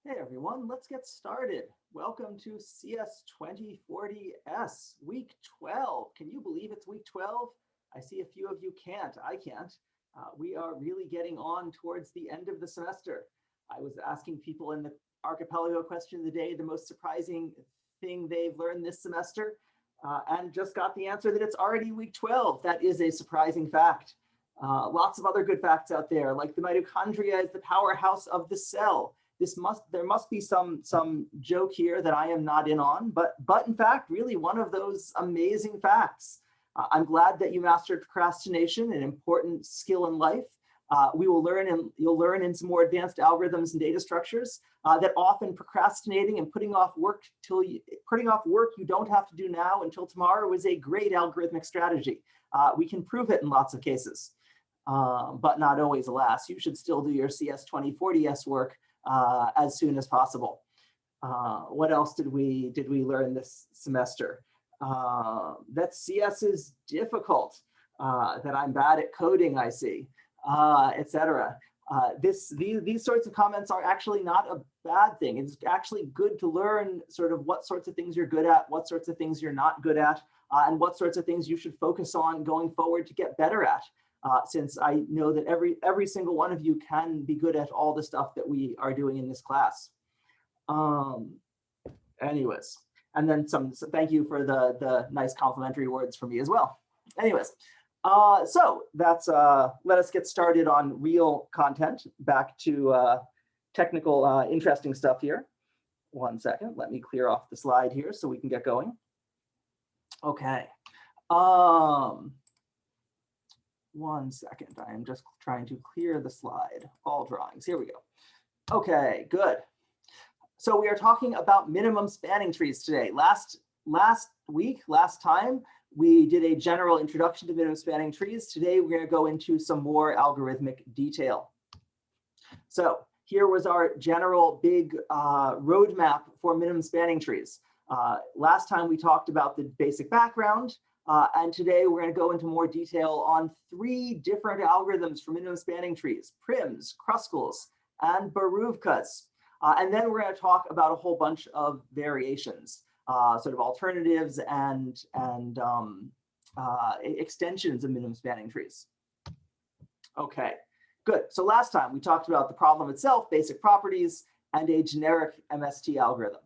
Hey everyone, let's get started. Welcome to CS 2040S, week 12. Can you believe it's week 12? I see a few of you can't, I can't. We are really getting on towards the end of the semester. I was asking people in the archipelago question of the day, the most surprising thing they've learned this semester, and just got the answer that it's already week 12. That is a surprising fact. Lots of other good facts out there, like the mitochondria is the powerhouse of the cell. There must be some joke here that I am not in on, but in fact, really one of those amazing facts. I'm glad that you mastered procrastination, an important skill in life. You'll learn in some more advanced algorithms and data structures that often procrastinating and putting off work you don't have to do now until tomorrow is a great algorithmic strategy. We can prove it in lots of cases, but not always, alas. You should still do your CS 2040S work as soon as possible. What else did we learn this semester? That CS is difficult, that I'm bad at coding, I see, etc. These sorts of comments are actually not a bad thing. It's actually good to learn sort of what sorts of things you're good at, what sorts of things you're not good at, and what sorts of things you should focus on going forward to get better at. Since I know that every single one of you can be good at all the stuff that we are doing in this class. Anyways, and then thank you for the nice complimentary words from me as well. Anyways, so that's let us get started on real content. Back to technical interesting stuff here. 1 second, let me clear off the slide here so we can get going. Okay. 1 second, I am just trying to clear the slide. All drawings, here we go. Okay, good. So we are talking about minimum spanning trees today. Last time, we did a general introduction to minimum spanning trees. Today, we're gonna go into some more algorithmic detail. So here was our general big roadmap for minimum spanning trees. Last time we talked about the basic background, and today we're going to go into more detail on 3 different algorithms for minimum spanning trees: Prims, Kruskals, and Boruvkas. And then we're going to talk about a whole bunch of variations, sort of alternatives and extensions of minimum spanning trees. Okay, good. So last time we talked about the problem itself, basic properties, and a generic MST algorithm.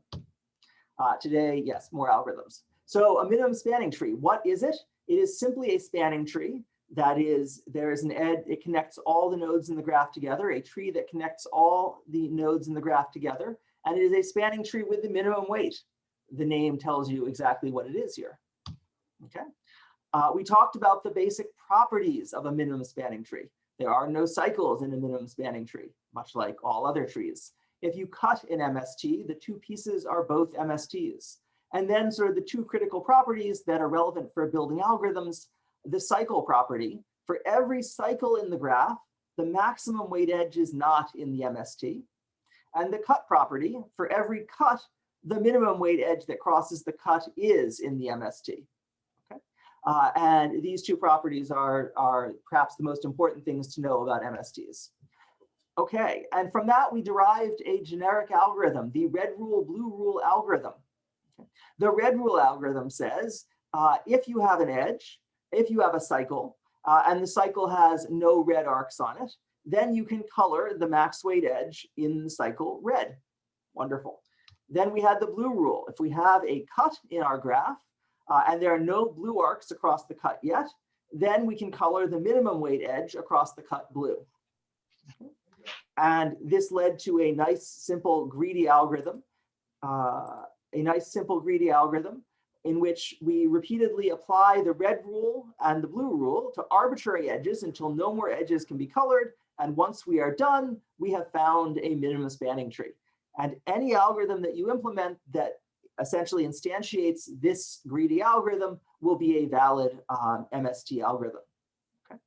Today, yes, more algorithms. So a minimum spanning tree, what is it? It is simply a spanning tree. That is, there is an edge, it connects all the nodes in the graph together, a tree that connects all the nodes in the graph together, and it is a spanning tree with the minimum weight. The name tells you exactly what it is here. Okay. We talked about the basic properties of a minimum spanning tree. There are no cycles in a minimum spanning tree, much like all other trees. If you cut an MST, the 2 pieces are both MSTs. And then sort of the 2 critical properties that are relevant for building algorithms: the cycle property. For every cycle in the graph, the maximum weight edge is not in the MST. And the cut property: for every cut, the minimum weight edge that crosses the cut is in the MST. Okay? And these 2 properties are perhaps the most important things to know about MSTs. Okay, and from that we derived a generic algorithm, the red rule, blue rule algorithm. The red rule algorithm says, if you have an edge, if you have a cycle, and the cycle has no red arcs on it, then you can color the max weight edge in the cycle red. Wonderful. Then we had the blue rule. If we have a cut in our graph, and there are no blue arcs across the cut yet, then we can color the minimum weight edge across the cut blue. And this led to a nice, simple, greedy algorithm. In which we repeatedly apply the red rule and the blue rule to arbitrary edges until no more edges can be colored. And once we are done, we have found a minimum spanning tree. And any algorithm that you implement that essentially instantiates this greedy algorithm will be a valid MST algorithm. Okay.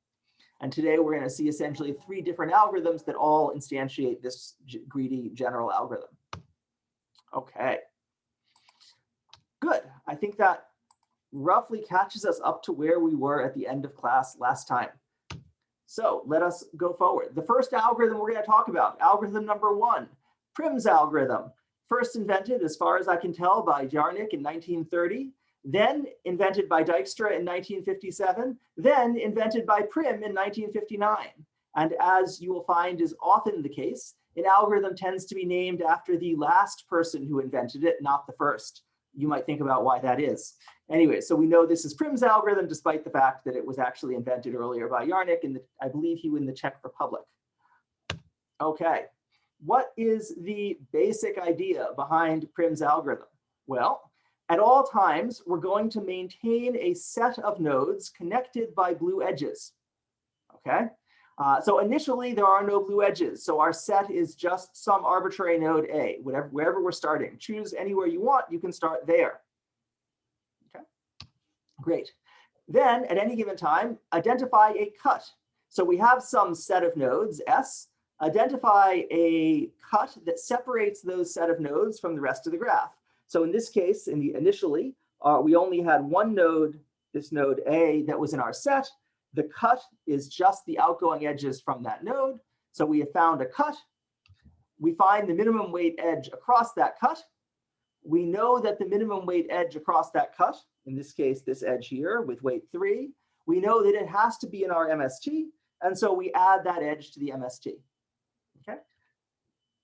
And today we're going to see essentially 3 different algorithms that all instantiate this greedy general algorithm. Okay. Good. I think that roughly catches us up to where we were at the end of class last time. So let us go forward. The first algorithm we're going to talk about, algorithm number 1, Prim's algorithm, first invented, as far as I can tell, by Jarnik in 1930, then invented by Dijkstra in 1957, then invented by Prim in 1959. And as you will find is often the case, an algorithm tends to be named after the last person who invented it, not the first. You might think about why that is. Anyway, so we know this is Prim's algorithm, despite the fact that it was actually invented earlier by Jarnik, and I believe he was in the Czech Republic. Okay, what is the basic idea behind Prim's algorithm? Well, at all times, we're going to maintain a set of nodes connected by blue edges. Okay, so initially there are no blue edges. So our set is just some arbitrary node A, wherever we're starting. Choose anywhere you want, you can start there. Okay, great. Then at any given time, identify a cut. So we have some set of nodes, S. Identify a cut that separates those set of nodes from the rest of the graph. So in this case, initially, we only had one node, this node A, that was in our set. The cut is just the outgoing edges from that node. So we have found a cut. We find the minimum weight edge across that cut. We know that the minimum weight edge across that cut, in this case, this edge here with weight 3, we know that it has to be in our MST. And so we add that edge to the MST. Okay.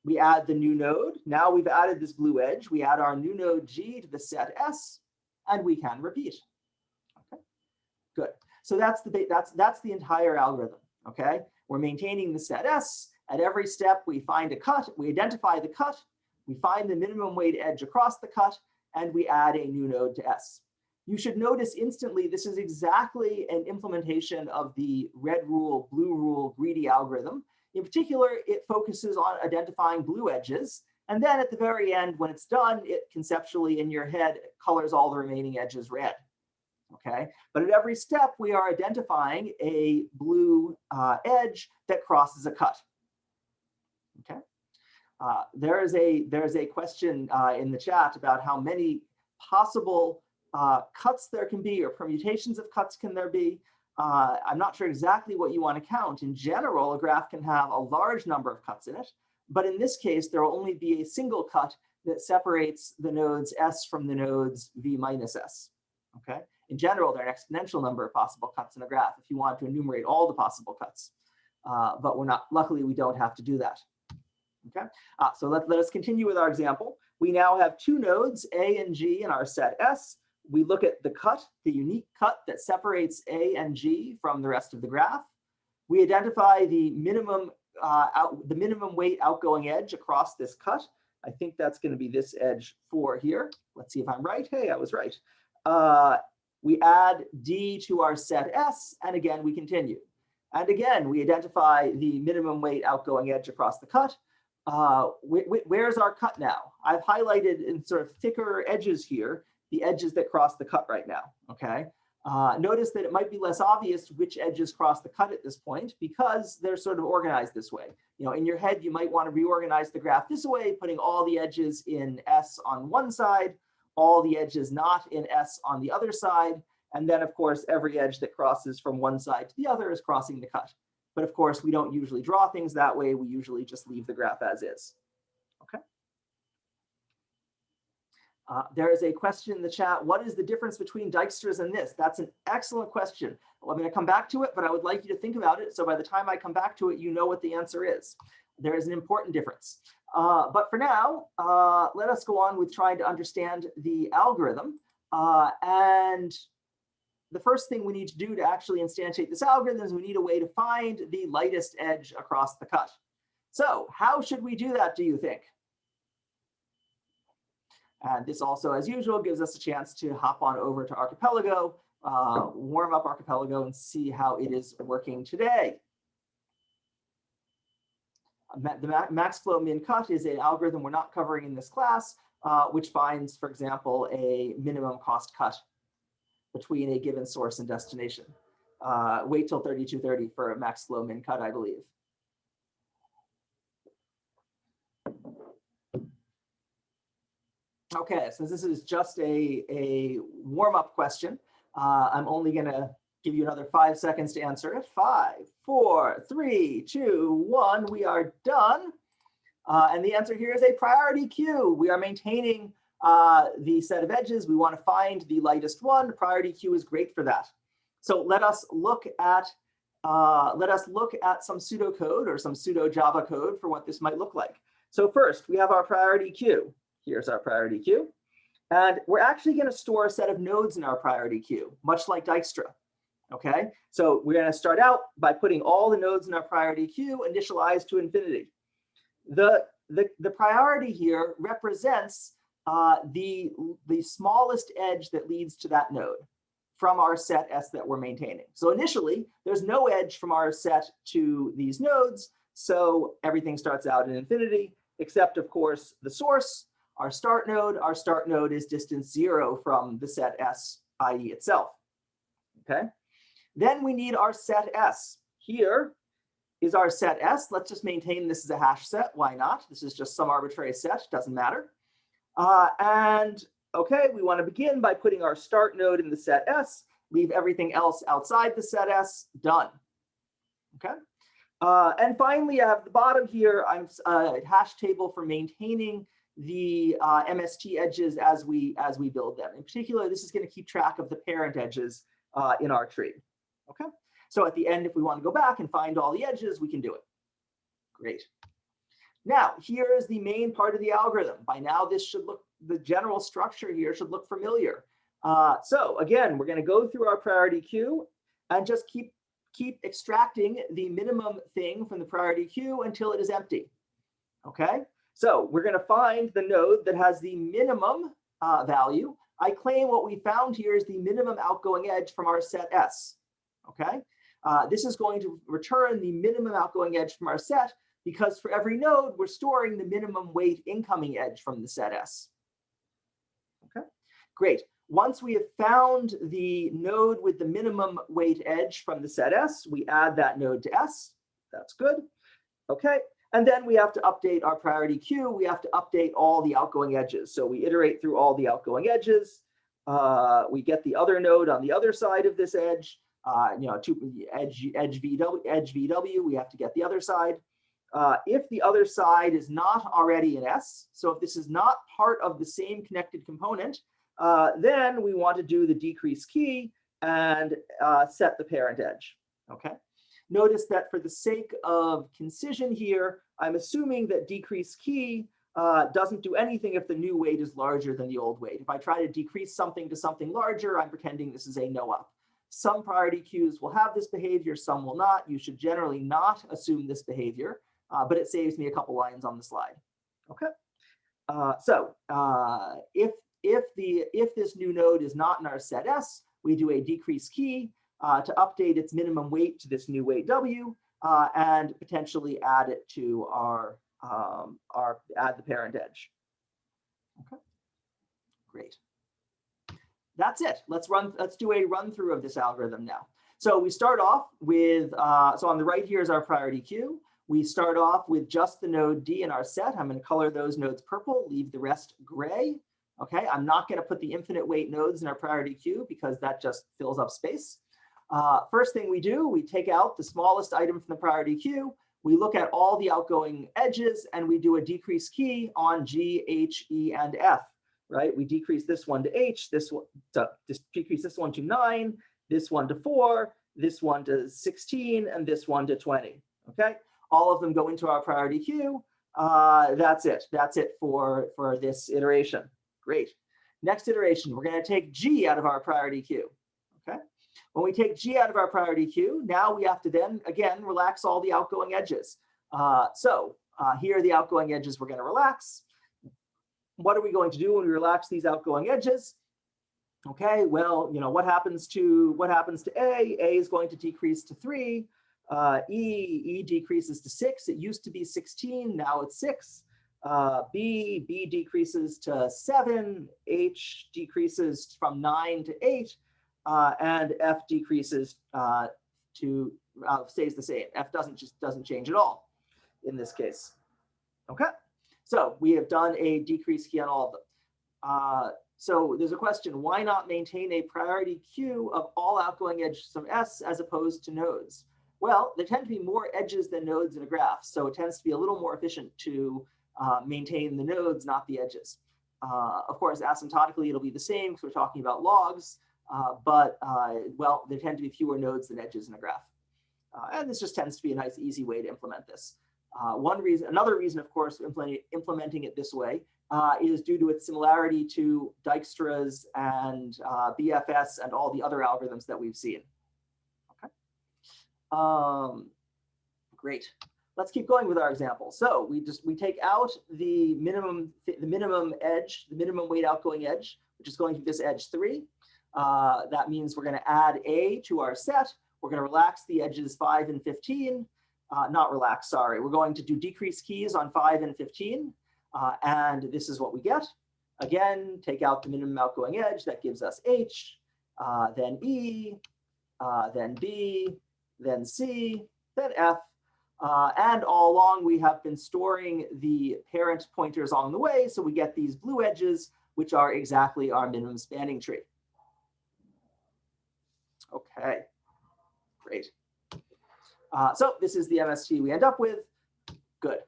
We add the new node. Now we've added this blue edge. We add our new node G to the set S, and we can repeat. Okay, good. So that's the entire algorithm. Okay, we're maintaining the set S. At every step, we find a cut. We identify the cut. We find the minimum weight edge across the cut, and we add a new node to S. You should notice instantly this is exactly an implementation of the red rule, blue rule, greedy algorithm. In particular, it focuses on identifying blue edges. And then at the very end, when it's done, it conceptually in your head colors all the remaining edges red. Okay, but at every step, we are identifying a blue edge that crosses a cut. Okay, there is a question in the chat about how many possible cuts there can be, or permutations of cuts can there be. I'm not sure exactly what you want to count. In general, a graph can have a large number of cuts in it, but in this case, there will only be a single cut that separates the nodes S from the nodes V minus S. Okay. In general, there are an exponential number of possible cuts in a graph if you want to enumerate all the possible cuts, but we're not. Luckily, we don't have to do that. Okay. So let us continue with our example. We now have two nodes, A and G, in our set S. We look at the cut, the unique cut that separates A and G from the rest of the graph. We identify the minimum weight outgoing edge across this cut. I think that's going to be this edge 4 here. Let's see if I'm right. Hey, I was right. We add D to our set S, and again, we continue. And again, we identify the minimum weight outgoing edge across the cut. Where's our cut now? I've highlighted in sort of thicker edges here the edges that cross the cut right now, okay? Notice that it might be less obvious which edges cross the cut at this point because they're sort of organized this way. You know, in your head, you might want to reorganize the graph this way, putting all the edges in S on one side, all the edges not in S on the other side, and then, of course, every edge that crosses from one side to the other is crossing the cut. But of course, we don't usually draw things that way. We usually just leave the graph as is, okay? There is a question in the chat. What is the difference between Dijkstra's and this? That's an excellent question. Well, I'm going to come back to it, but I would like you to think about it. So by the time I come back to it, you know what the answer is. There is an important difference. But for now, let us go on with trying to understand the algorithm. And the first thing we need to do to actually instantiate this algorithm is we need a way to find the lightest edge across the cut. So how should we do that, do you think? And this also, as usual, gives us a chance to hop on over to Archipelago, warm up Archipelago, and see how it is working today. The max flow min cut is an algorithm we're not covering in this class, which finds, for example, a minimum cost cut between a given source and destination. Wait till 3230 for a max flow min cut, I believe. Okay, so this is just a warm-up question. I'm only going to give you another 5 seconds to answer it. 5, 4, 3, 2, 1. We are done. And the answer here is a priority queue. We are maintaining the set of edges. We want to find the lightest one. Priority queue is great for that. So let us look at some pseudocode or some pseudo Java code for what this might look like. So first, we have our priority queue. Here's our priority queue. And we're actually going to store a set of nodes in our priority queue, much like Dijkstra. Okay, so we're going to start out by putting all the nodes in our priority queue initialized to infinity. The priority here represents the smallest edge that leads to that node from our set S that we're maintaining. So initially, there's no edge from our set to these nodes, so everything starts out in infinity, except of course the source, our start node. Our start node is distance 0 from the set S, i.e. itself. Okay. Then we need our set S. Here is our set S. Let's just maintain this as a hash set. Why not? This is just some arbitrary set, doesn't matter. And okay, we want to begin by putting our start node in the set S, leave everything else outside the set S, done. Okay. And finally, I have the bottom here, I'm a hash table for maintaining the MST edges as we build them. In particular, this is going to keep track of the parent edges in our tree. Okay, so at the end, if we want to go back and find all the edges, we can do it. Great. Now, here is the main part of the algorithm. By now, this should look, the general structure here should look familiar. So again, we're going to go through our priority queue and just keep extracting the minimum thing from the priority queue until it is empty. Okay. So we're going to find the node that has the minimum value. I claim what we found here is the minimum outgoing edge from our set S. Okay, this is going to return the minimum outgoing edge from our set because for every node, we're storing the minimum weight incoming edge from the set S. Okay, great. Once we have found the node with the minimum weight edge from the set S, we add that node to S. That's good. Okay. And then we have to update our priority queue. We have to update all the outgoing edges. So we iterate through all the outgoing edges. We get the other node on the other side of this edge. To edge VW, we have to get the other side. If the other side is not already an S, so if this is not part of the same connected component, then we want to do the decrease key and set the parent edge. Okay. Notice that for the sake of concision here, I'm assuming that decrease key doesn't do anything if the new weight is larger than the old weight. If I try to decrease something to something larger, I'm pretending this is a no up. Some priority queues will have this behavior, some will not. You should generally not assume this behavior, but it saves me a couple lines on the slide. Okay. If this new node is not in our set S, we do a decrease key to update its minimum weight to this new weight W, and potentially add it to add the parent edge. Okay, great. That's it. Let's do a run through of this algorithm now. So we start off with, so on the right here is our priority queue. We start off with just the node D in our set. I'm going to color those nodes purple, leave the rest gray. Okay, I'm not going to put the infinite weight nodes in our priority queue because that just fills up space. First thing we do, we take out the smallest item from the priority queue. We look at all the outgoing edges and we do a decrease key on G, H, E, and F, right? We decrease this one to H, decrease this one to 9, this one to 4, this one to 16, and this one to 20, okay? All of them go into our priority queue. That's it. That's it for this iteration. Great. Next iteration, we're going to take G out of our priority queue, okay? When we take G out of our priority queue, now we have to then, again, relax all the outgoing edges. Here are the outgoing edges we're going to relax. What are we going to do when we relax these outgoing edges? Okay, well, what happens to A? A is going to decrease to 3. E decreases to 6. It used to be 16, now it's 6. B decreases to 7. H decreases from 9 to 8. And F decreases stays the same. F doesn't change at all in this case. Okay, so we have done a decrease key on all of them. So there's a question: why not maintain a priority queue of all outgoing edges from S as opposed to nodes? Well, there tend to be more edges than nodes in a graph, so it tends to be a little more efficient to maintain the nodes, not the edges. Of course, asymptotically, it'll be the same because we're talking about logs, well, there tend to be fewer nodes than edges in a graph. And this just tends to be a nice, easy way to implement this. Another reason, of course, implementing it this way is due to its similarity to Dijkstra's and BFS and all the other algorithms that we've seen. Okay. Great. Let's keep going with our example. So we take out the minimum edge, the minimum weight outgoing edge, which is going to be this edge 3. That means we're going to add A to our set. We're going to relax the edges 5 and 15. Not relax, sorry. We're going to do decreased keys on 5 and 15. And this is what we get. Again, take out the minimum outgoing edge. That gives us H, then E, then B, then C, then F. And all along, we have been storing the parent pointers along the way. So we get these blue edges, which are exactly our minimum spanning tree. OK, great. So this is the MST we end up with. Good.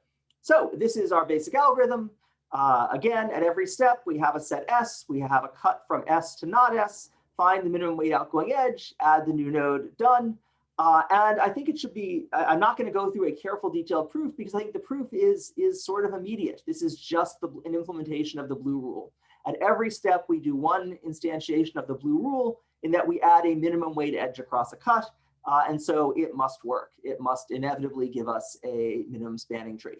So this is our basic algorithm. Again, at every step, we have a set S. We have a cut from S to not S. Find the minimum weight outgoing edge. Add the new node. Done. And I think it should be, I'm not going to go through a careful detailed proof because I think the proof is sort of immediate. This is just an implementation of the blue rule. At every step, we do one instantiation of the blue rule in that we add a minimum weight edge across a cut. And so it must work. It must inevitably give us a minimum spanning tree.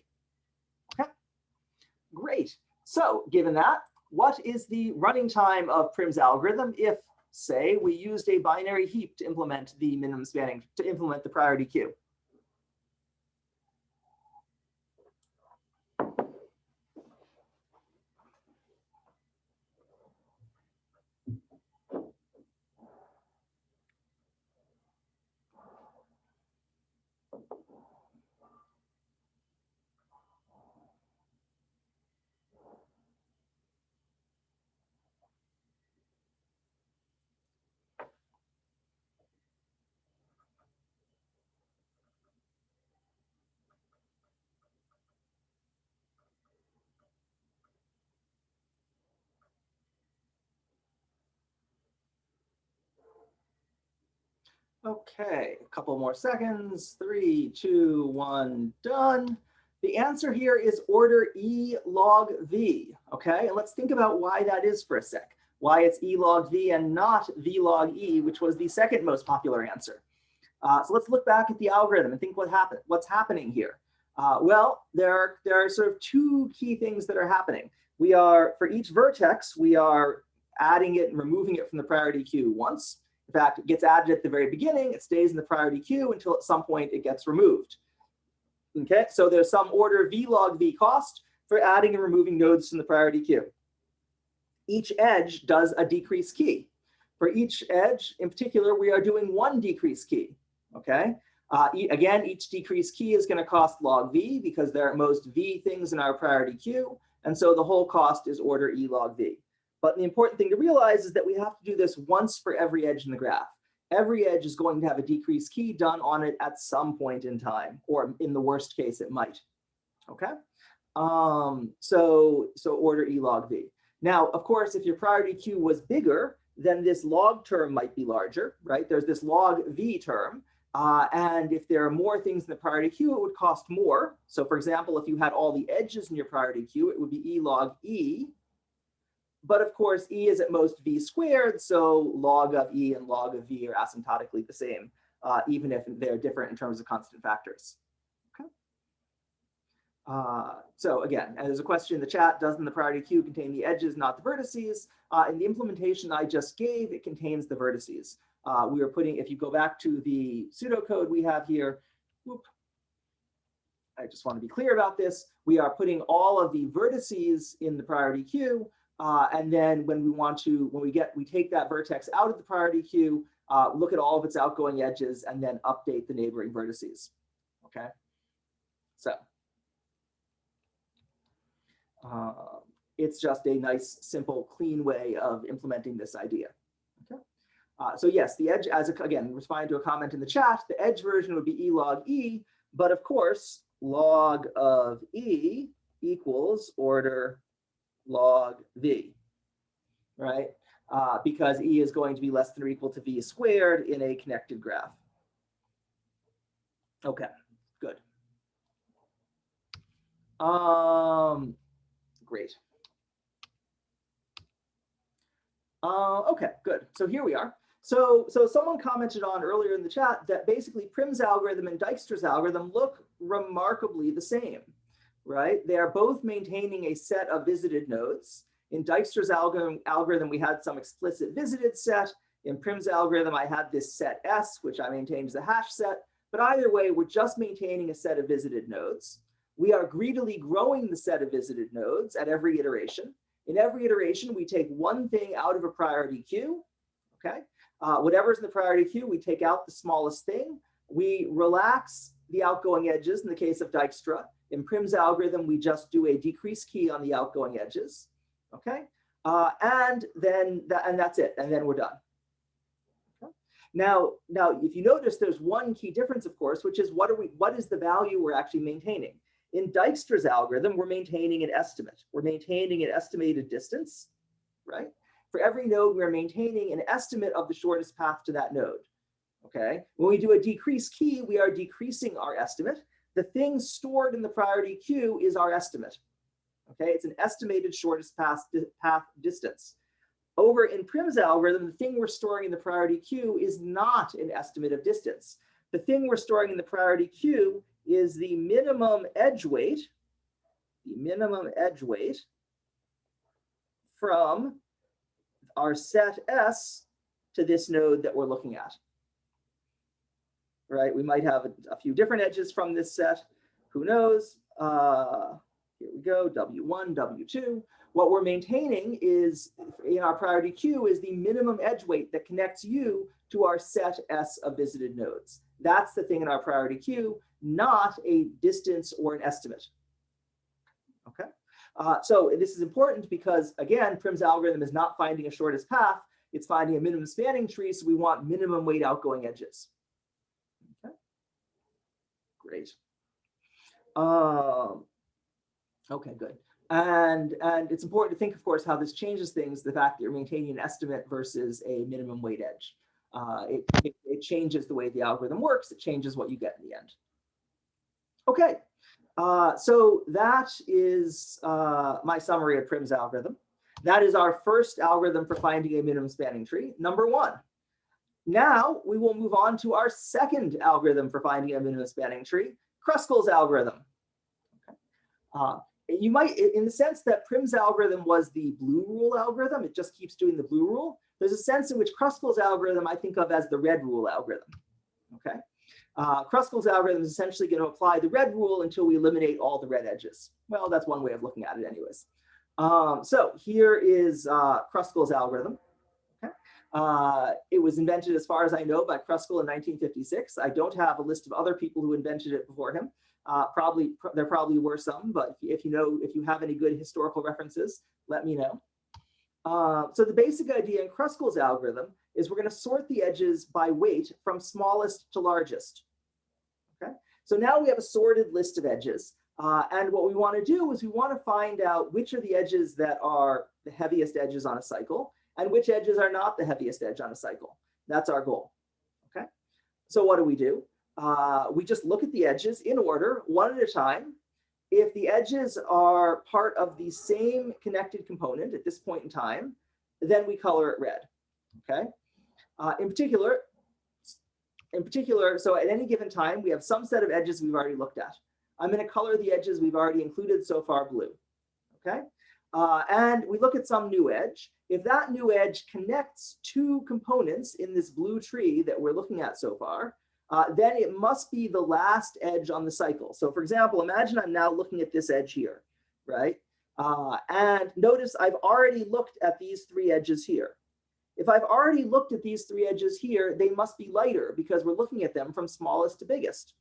Okay, great. So given that, what is the running time of Prim's algorithm if, say, we used a binary heap to implement the minimum spanning, to implement the priority queue? Okay, a couple more seconds. 3, 2, 1, done. The answer here is order E log V. Okay, and let's think about why that is for a sec. Why it's E log V and not V log E, which was the second most popular answer. So let's look back at the algorithm and think what's happening here. Well, there are sort of two key things that are happening. For each vertex, we are adding it and removing it from the priority queue once. In fact, it gets added at the very beginning. It stays in the priority queue until at some point it gets removed. Okay, so there's some order V log V cost for adding and removing nodes from the priority queue. Each edge does a decreased key. For each edge, in particular, we are doing one decreased key. Okay, again, each decreased key is going to cost log V because there are at most V things in our priority queue. And so the whole cost is order E log V. But the important thing to realize is that we have to do this once for every edge in the graph. Every edge is going to have a decreased key done on it at some point in time, or in the worst case, it might. Okay, so order E log V. Now, of course, if your priority queue was bigger, then this log term might be larger, right? There's this log V term. And if there are more things in the priority queue, it would cost more. So for example, if you had all the edges in your priority queue, it would be E log E. But of course, E is at most V squared, so log of E and log of V are asymptotically the same, even if they're different in terms of constant factors. Okay. So again, there's a question in the chat, doesn't the priority queue contain the edges, not the vertices? In the implementation I just gave, it contains the vertices. We are putting, if you go back to the pseudocode we have here, whoop, I just want to be clear about this. We are putting all of the vertices in the priority queue. And then when we take that vertex out of the priority queue, look at all of its outgoing edges and then update the neighboring vertices. Okay, so it's just a nice, simple, clean way of implementing this idea. Okay, so yes, the edge, again, responding to a comment in the chat, the edge version would be E log E, but of course, log of E equals order log v, right? Because E is going to be less than or equal to V squared in a connected graph. Okay, good. Great. Okay, good. So here we are. So someone commented on earlier in the chat that basically Prim's algorithm and Dijkstra's algorithm look remarkably the same, right? They are both maintaining a set of visited nodes. In Dijkstra's algorithm, we had some explicit visited set. In Prim's algorithm, I had this set S, which I maintained as a hash set. But either way, we're just maintaining a set of visited nodes. We are greedily growing the set of visited nodes at every iteration. In every iteration, we take one thing out of a priority queue, okay? Whatever's in the priority queue, we take out the smallest thing. We relax the outgoing edges in the case of Dijkstra. In Prim's algorithm, we just do a decrease key on the outgoing edges, okay? And that's it, and then we're done. Okay? Now, if you notice, there's one key difference, of course, which is what is the value we're actually maintaining? In Dijkstra's algorithm, we're maintaining an estimate. We're maintaining an estimated distance, right? For every node, we're maintaining an estimate of the shortest path to that node, okay? When we do a decrease key, we are decreasing our estimate. The thing stored in the priority queue is our estimate, okay? It's an estimated shortest path distance. Over in Prim's algorithm, the thing we're storing in the priority queue is not an estimate of distance. The thing we're storing in the priority queue is the minimum edge weight from our set S to this node that we're looking at, right? We might have a few different edges from this set. Who knows? Here we go, W1, W2. What we're maintaining is, in our priority queue, is the minimum edge weight that connects you to our set S of visited nodes. That's the thing in our priority queue, not a distance or an estimate. Okay, so this is important because, again, Prim's algorithm is not finding a shortest path. It's finding a minimum spanning tree, so we want minimum weight outgoing edges. Okay, great. Okay, good. And it's important to think, of course, how this changes things, the fact that you're maintaining an estimate versus a minimum weight edge. It changes the way the algorithm works. It changes what you get in the end. Okay, so that is my summary of Prim's algorithm. That is our first algorithm for finding a minimum spanning tree, number one. Now we will move on to our second algorithm for finding a minimum spanning tree, Kruskal's algorithm. Okay. You might, in the sense that Prim's algorithm was the blue rule algorithm, it just keeps doing the blue rule. There's a sense in which Kruskal's algorithm I think of as the red rule algorithm. Okay. Kruskal's algorithm is essentially going to apply the red rule until we eliminate all the red edges. Well, that's one way of looking at it anyways. So here is Kruskal's algorithm. Okay. It was invented, as far as I know, by Kruskal in 1956. I don't have a list of other people who invented it before him. There probably were some, but if you have any good historical references, let me know. So the basic idea in Kruskal's algorithm is we're going to sort the edges by weight from smallest to largest. Okay, so now we have a sorted list of edges, and what we want to do is we want to find out which are the edges that are the heaviest edges on a cycle and which edges are not the heaviest edge on a cycle. That's our goal. Okay, so what do? We just look at the edges in order, one at a time. If the edges are part of the same connected component at this point in time, then we color it red. Okay. In particular, so at any given time, we have some set of edges we've already looked at. I'm going to color the edges we've already included so far blue. Okay. And we look at some new edge. If that new edge connects two components in this blue tree that we're looking at so far, then it must be the last edge on the cycle. So for example, imagine I'm now looking at this edge here, right? And notice I've already looked at these three edges here. If I've already looked at these three edges here, they must be lighter because we're looking at them from smallest to biggest,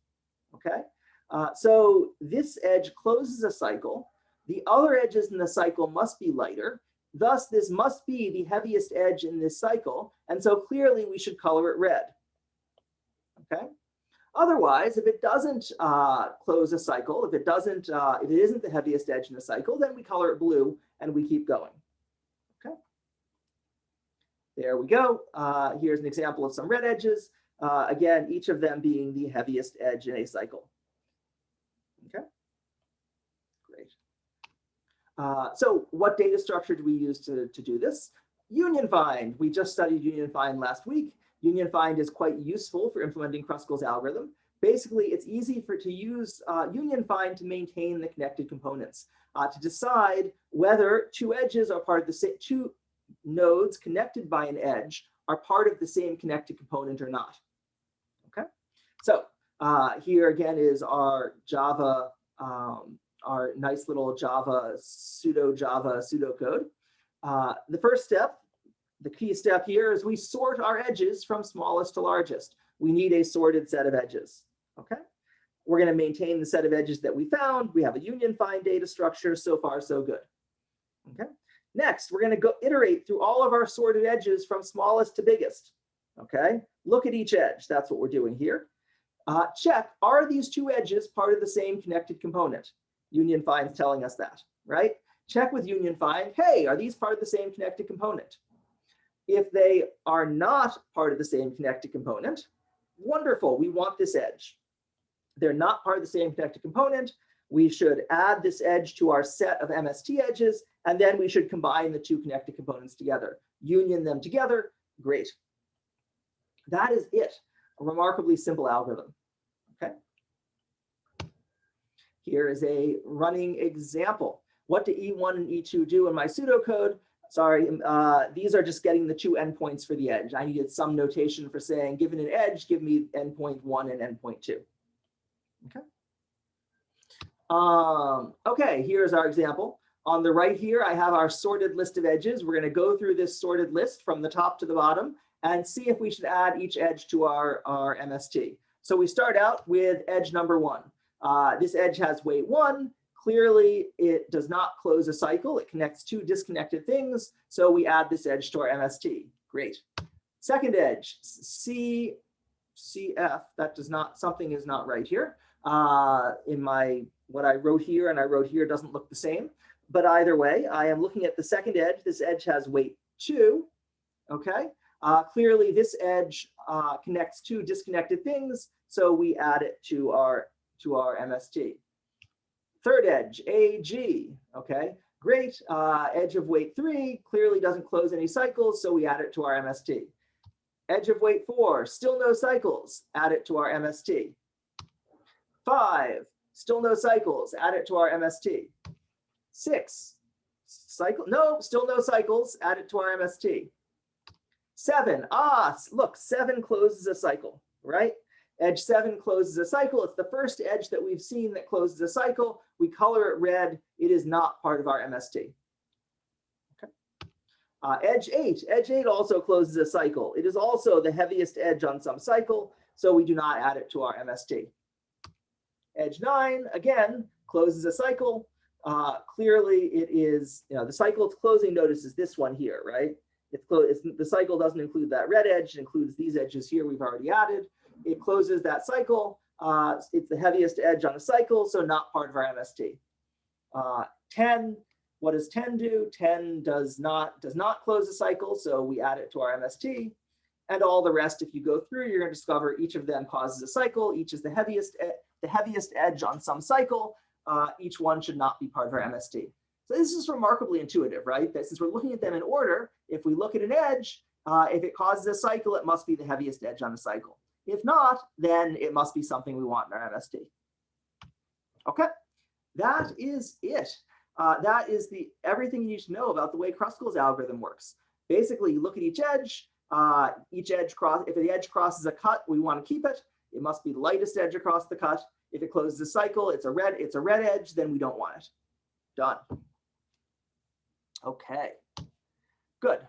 okay? So this edge closes a cycle. The other edges in the cycle must be lighter. Thus, this must be the heaviest edge in this cycle. And so clearly we should color it red. Okay. Otherwise, if it doesn't close a cycle, if it isn't the heaviest edge in the cycle, then we color it blue and we keep going. Okay. There we go. Here's an example of some red edges. Again, each of them being the heaviest edge in a cycle. Okay. Great. So what data structure do we use to do this? Union find. We just studied union find last week. Union find is quite useful for implementing Kruskal's algorithm. Basically, it's easy to use union find to maintain the connected components, to decide whether two edges are part of the same, two nodes connected by an edge are part of the same connected component or not. Okay, so here again is our Java, our nice little Java pseudocode. The first step, the key step here is we sort our edges from smallest to largest. We need a sorted set of edges. Okay, we're going to maintain the set of edges that we found. We have a union find data structure. So far, so good. Okay, next, we're going to go iterate through all of our sorted edges from smallest to biggest. Okay, look at each edge. That's what we're doing here. Check, are these two edges part of the same connected component? Union find's telling us that, right? Check with union find, hey, are these part of the same connected component? If they are not part of the same connected component, wonderful, we want this edge. They're not part of the same connected component. We should add this edge to our set of MST edges, and then we should combine the two connected components together. Union them together, great. That is it, a remarkably simple algorithm, okay? Here is a running example. What do E1 and E2 do in my pseudocode? Sorry, these are just getting the two endpoints for the edge. I needed some notation for saying, given an edge, give me endpoint 1 and endpoint 2. Okay. Okay, here's our example. On the right here, I have our sorted list of edges. We're going to go through this sorted list from the top to the bottom and see if we should add each edge to our MST. So we start out with edge number 1. This edge has weight 1. Clearly, it does not close a cycle. It connects two disconnected things. So we add this edge to our MST. Great. Second edge, CF, that does not, something is not right here. In my, what I wrote here and I wrote here doesn't look the same. But either way, I am looking at the second edge. This edge has weight 2. Okay. Clearly, this edge connects two disconnected things. So we add it to our MST. Third edge, AG, okay, great. Edge of weight 3 clearly doesn't close any cycles, so we add it to our MST. Edge of weight 4, still no cycles, add it to our MST. 5, still no cycles, add it to our MST. 6, cycle, no, still no cycles, add it to our MST. 7, look, 7 closes a cycle, right? Edge 7 closes a cycle. It's the first edge that we've seen that closes a cycle. We color it red. It is not part of our MST. Okay. Edge 8 also closes a cycle. It is also the heaviest edge on some cycle, so we do not add it to our MST. Edge 9, again, closes a cycle. Clearly, it is, the cycle it's closing, notice, is this one here, right? The cycle doesn't include that red edge. It includes these edges here we've already added. It closes that cycle. It's the heaviest edge on the cycle, so not part of our MST. 10, what does 10 do? 10 does not close a cycle, so we add it to our MST. And all the rest, if you go through, you're going to discover each of them causes a cycle. Each is the heaviest edge on some cycle. Each one should not be part of our MST. So this is remarkably intuitive, right? That since we're looking at them in order, if we look at an edge, if it causes a cycle, it must be the heaviest edge on the cycle. If not, then it must be something we want in our MST. Okay, that is it. That is everything you need to know about the way Kruskal's algorithm works. Basically, you look at each edge. If the edge crosses a cut, we want to keep it. It must be the lightest edge across the cut. If it closes a cycle, it's a red edge, then we don't want it. Done. Okay, good.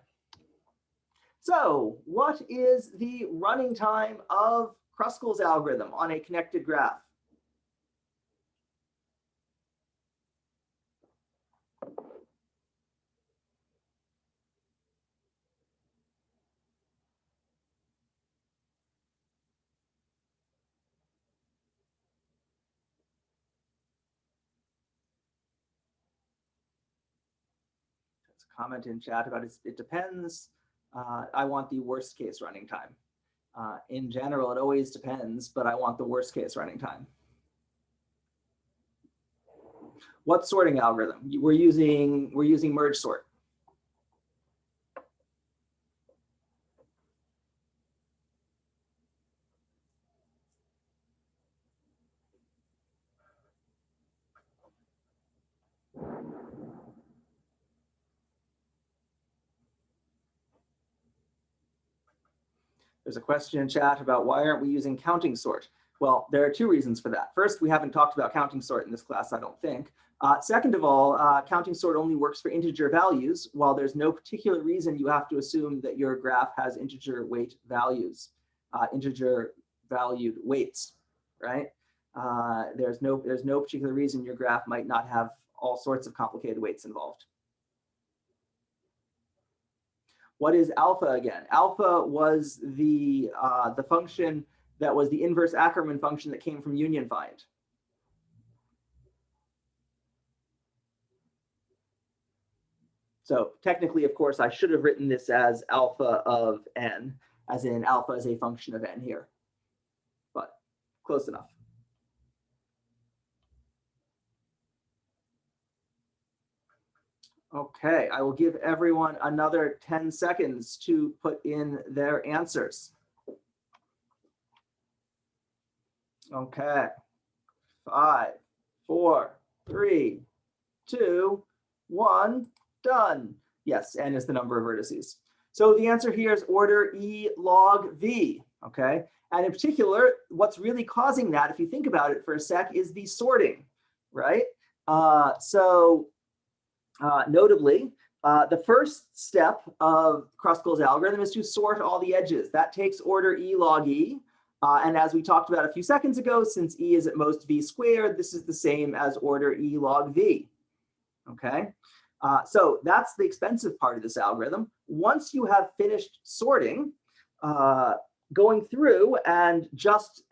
So what is the running time of Kruskal's algorithm on a connected graph? Comment in chat about it depends. I want the worst case running time. In general, it always depends, but I want the worst case running time. What sorting algorithm? We're using merge sort. There's a question in chat about why aren't we using counting sort? Well, there are two reasons for that. First, we haven't talked about counting sort in this class, I don't think. Second of all, counting sort only works for integer values, while there's no particular reason you have to assume that your graph has integer weight values, integer valued weights, right? There's no particular reason your graph might not have all sorts of complicated weights involved. What is alpha again? Alpha was the function that was the inverse Ackermann function that came from union find. So technically, of course, I should have written this as alpha of n, as in alpha is a function of n here, but close enough. Okay, I will give everyone another 10 seconds to put in their answers. Okay, 5, 4, 3, 2, 1, done. Yes, n is the number of vertices. So the answer here is order E log V, okay? And in particular, what's really causing that, if you think about it for a sec, is the sorting, right? Notably, the first step of Kruskal's algorithm is to sort all the edges. That takes order E log E. And as we talked about a few seconds ago, since E is at most V squared, this is the same as order E log V. Okay, so that's the expensive part of this algorithm. Once you have finished sorting, going through and just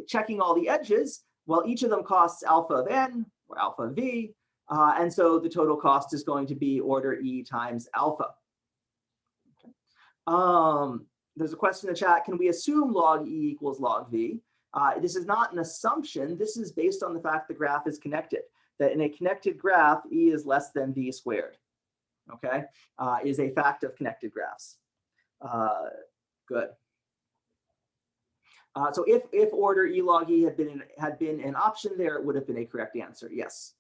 checking all the edges, well, each of them costs alpha of n or alpha of v. And so the total cost is going to be order E times alpha. Okay. There's a question in the chat, can we assume log E equals log V? This is not an assumption. This is based on the fact the graph is connected, that in a connected graph, E is less than V squared, okay? Is a fact of connected graphs. Good. So if order E log E had been an option there, it would have been a correct answer, yes.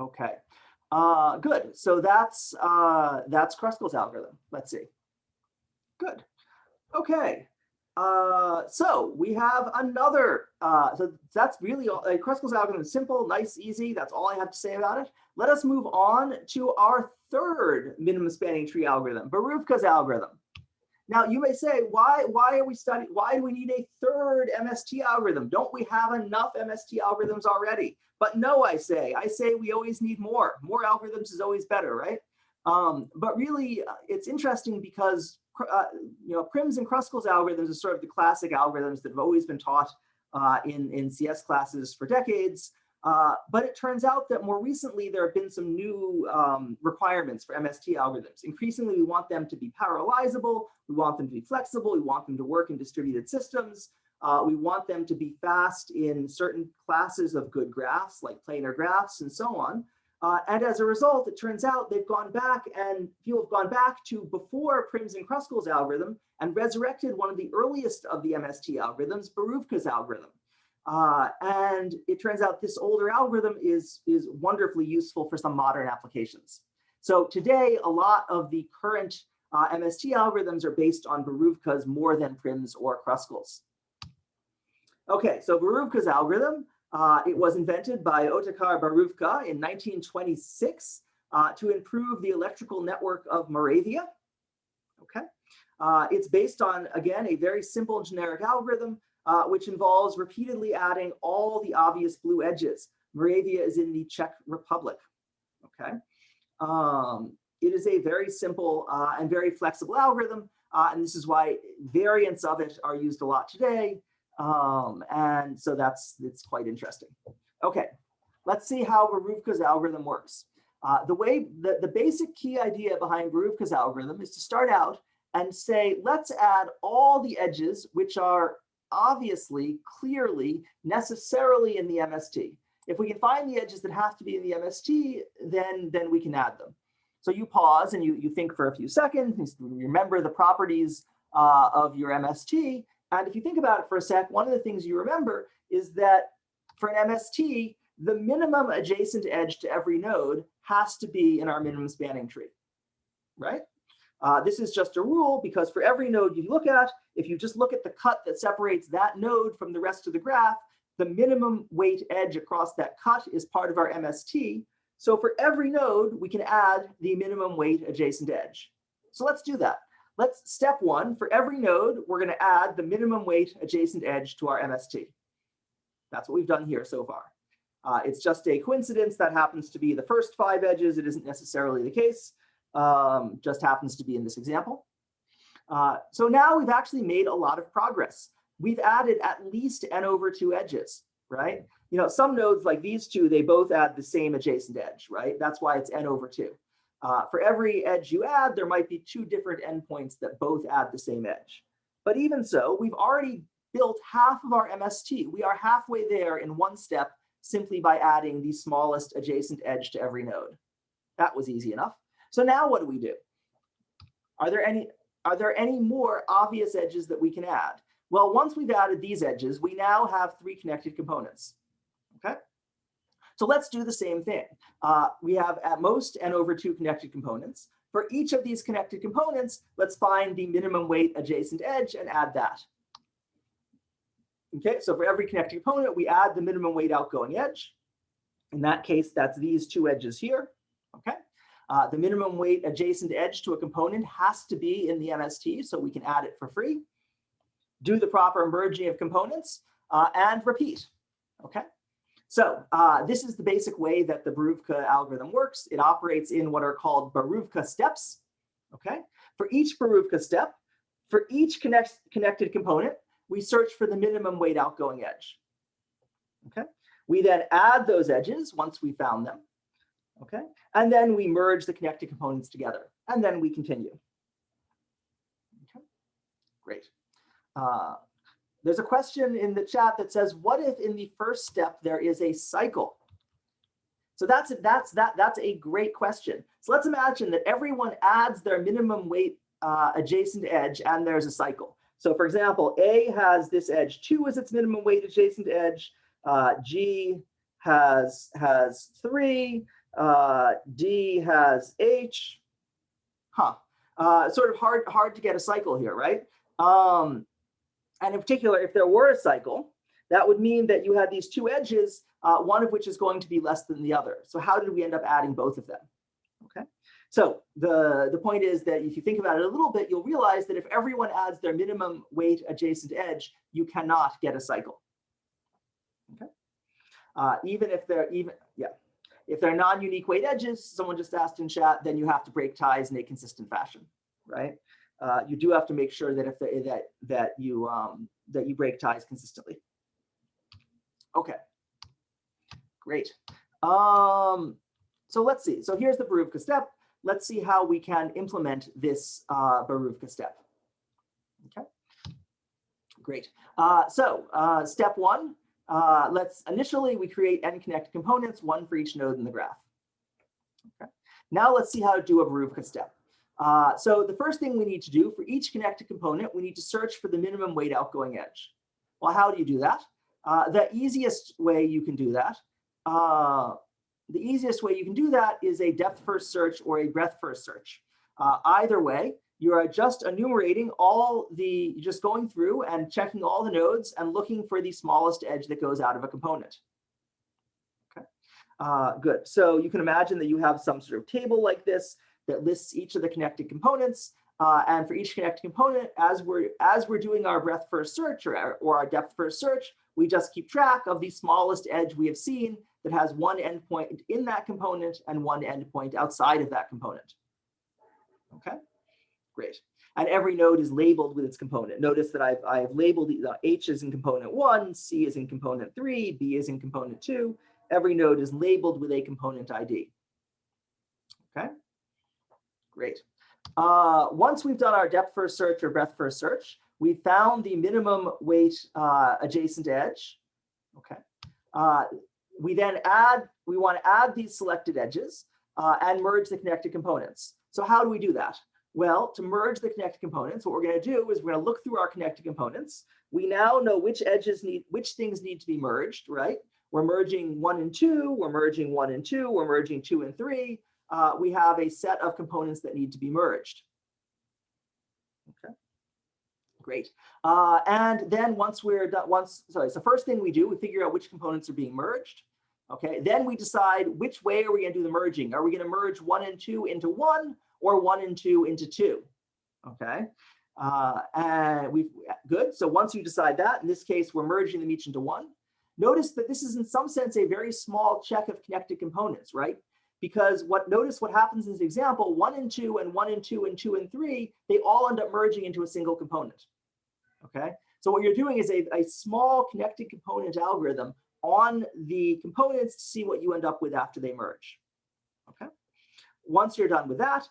Okay, good. So that's Kruskal's algorithm. Let's see. Good. Okay. So we have another. So that's really all. Kruskal's algorithm is simple, nice, easy. That's all I have to say about it. Let us move on to our third minimum spanning tree algorithm, Boruvka's algorithm. Now you may say, why are we studying? Why do we need a third MST algorithm? Don't we have enough MST algorithms already? But no, I say we always need more. More algorithms is always better, right? But really, it's interesting because Prim's and Kruskal's algorithms are sort of the classic algorithms that have always been taught in CS classes for decades. But it turns out that more recently there have been some new requirements for MST algorithms. Increasingly, we want them to be parallelizable. We want them to be flexible. We want them to work in distributed systems. We want them to be fast in certain classes of good graphs, like planar graphs and so on. And as a result, it turns out they've gone back and people have gone back to before Prim's and Kruskal's algorithm and resurrected one of the earliest of the MST algorithms, Boruvka's algorithm. And it turns out this older algorithm is wonderfully useful for some modern applications. So today, a lot of the current MST algorithms are based on Boruvka's more than Prim's or Kruskal's. Okay, so Boruvka's algorithm, it was invented by Otakar Boruvka in 1926 to improve the electrical network of Moravia. Okay, it's based on, again, a very simple generic algorithm which involves repeatedly adding all the obvious blue edges. Moravia is in the Czech Republic. Okay, it is a very simple and very flexible algorithm, and this is why variants of it are used a lot today. And so it's quite interesting. Okay, let's see how Boruvka's algorithm works. The basic key idea behind Boruvka's algorithm is to start out and say, let's add all the edges which are obviously, clearly, necessarily in the MST. If we can find the edges that have to be in the MST, then we can add them. So you pause and you think for a few seconds, you remember the properties of your MST. And if you think about it for a sec, one of the things you remember is that for an MST, the minimum adjacent edge to every node has to be in our minimum spanning tree, right? This is just a rule because for every node you look at, if you just look at the cut that separates that node from the rest of the graph, the minimum weight edge across that cut is part of our MST. So for every node, we can add the minimum weight adjacent edge. So let's do that. Step one, for every node, we're going to add the minimum weight adjacent edge to our MST. That's what we've done here so far. It's just a coincidence that happens to be the first 5 edges. It isn't necessarily the case. Just happens to be in this example. So now we've actually made a lot of progress. We've added at least n over 2 edges, right? You know, some nodes like these two, they both add the same adjacent edge, right? That's why it's n over 2. For every edge you add, there might be 2 different endpoints that both add the same edge. But even so, we've already built half of our MST. We are halfway there in one step simply by adding the smallest adjacent edge to every node. That was easy enough. So now what do? Are there any more obvious edges that we can add? Well, once we've added these edges, we now have 3 connected components. Okay. So let's do the same thing. We have at most n over 2 connected components. For each of these connected components, let's find the minimum weight adjacent edge and add that. Okay, so for every connected component, we add the minimum weight outgoing edge. In that case, that's these 2 edges here. Okay. The minimum weight adjacent edge to a component has to be in the MST, so we can add it for free. Do the proper merging of components and repeat. Okay. So this is the basic way that the Boruvka algorithm works. It operates in what are called Boruvka steps. Okay. For each Boruvka step, for each connected component, we search for the minimum weight outgoing edge. Okay. We then add those edges once we found them. Okay. And then we merge the connected components together. And then we continue. Okay. Great. There's a question in the chat that says, what if in the first step there is a cycle? So that's a great question. So let's imagine that everyone adds their minimum weight adjacent edge and there's a cycle. So for example, A has this edge 2 as its minimum weight adjacent edge. G has 3. D has H. Sort of hard to get a cycle here, right? And in particular, if there were a cycle, that would mean that you had these 2 edges, one of which is going to be less than the other. So how did we end up adding both of them? Okay. So the point is that if you think about it a little bit, you'll realize that if everyone adds their minimum weight adjacent edge, you cannot get a cycle. Okay. If they're non-unique weight edges, someone just asked in chat, then you have to break ties in a consistent fashion, right? You do have to make sure that that you break ties consistently. Okay, great. So let's see. So here's the Boruvka step. Let's see how we can implement this Boruvka step. Okay, great. Step 1. Initially we create n connected components, 1 for each node in the graph. Okay. Now let's see how to do a Boruvka step. So the first thing we need to do for each connected component, we need to search for the minimum weight outgoing edge. Well, how do you do that? The easiest way you can do that is a depth first search or a breadth first search. Either way, you are just enumerating just going through and checking all the nodes and looking for the smallest edge that goes out of a component. Okay, good. So you can imagine that you have some sort of table like this that lists each of the connected components. And for each connected component, as we're doing our breadth first search or our depth first search, we just keep track of the smallest edge we have seen that has 1 endpoint in that component and 1 endpoint outside of that component. Okay. Great. And every node is labeled with its component. Notice that I've labeled H is in component 1, C is in component 3, B is in component 2. Every node is labeled with a component ID. Okay, great. Once we've done our depth first search or breadth first search, we found the minimum weight adjacent edge. Okay. We want to add these selected edges and merge the connected components. So how do we do that? Well, to merge the connected components, what we're going to do is we're going to look through our connected components. We now know which things need to be merged, right? We're merging 1 and 2, we're merging 1 and 2, we're merging 2 and 3. We have a set of components that need to be merged. Okay, great. And then once we're done, so first thing we do, we figure out which components are being merged. Okay, then we decide which way are we going to do the merging. Are we going to merge 1 and 2 into 1 or 1 and 2 into 2? Okay, and good. So once you decide that, in this case, we're merging them each into 1. Notice that this is in some sense a very small check of connected components, right? Because notice what happens in this example, 1 and 2 and 1 and 2 and 2 and 3, they all end up merging into a single component. Okay, so what you're doing is a small connected component algorithm on the components to see what you end up with after they merge. Okay, once you're done with that,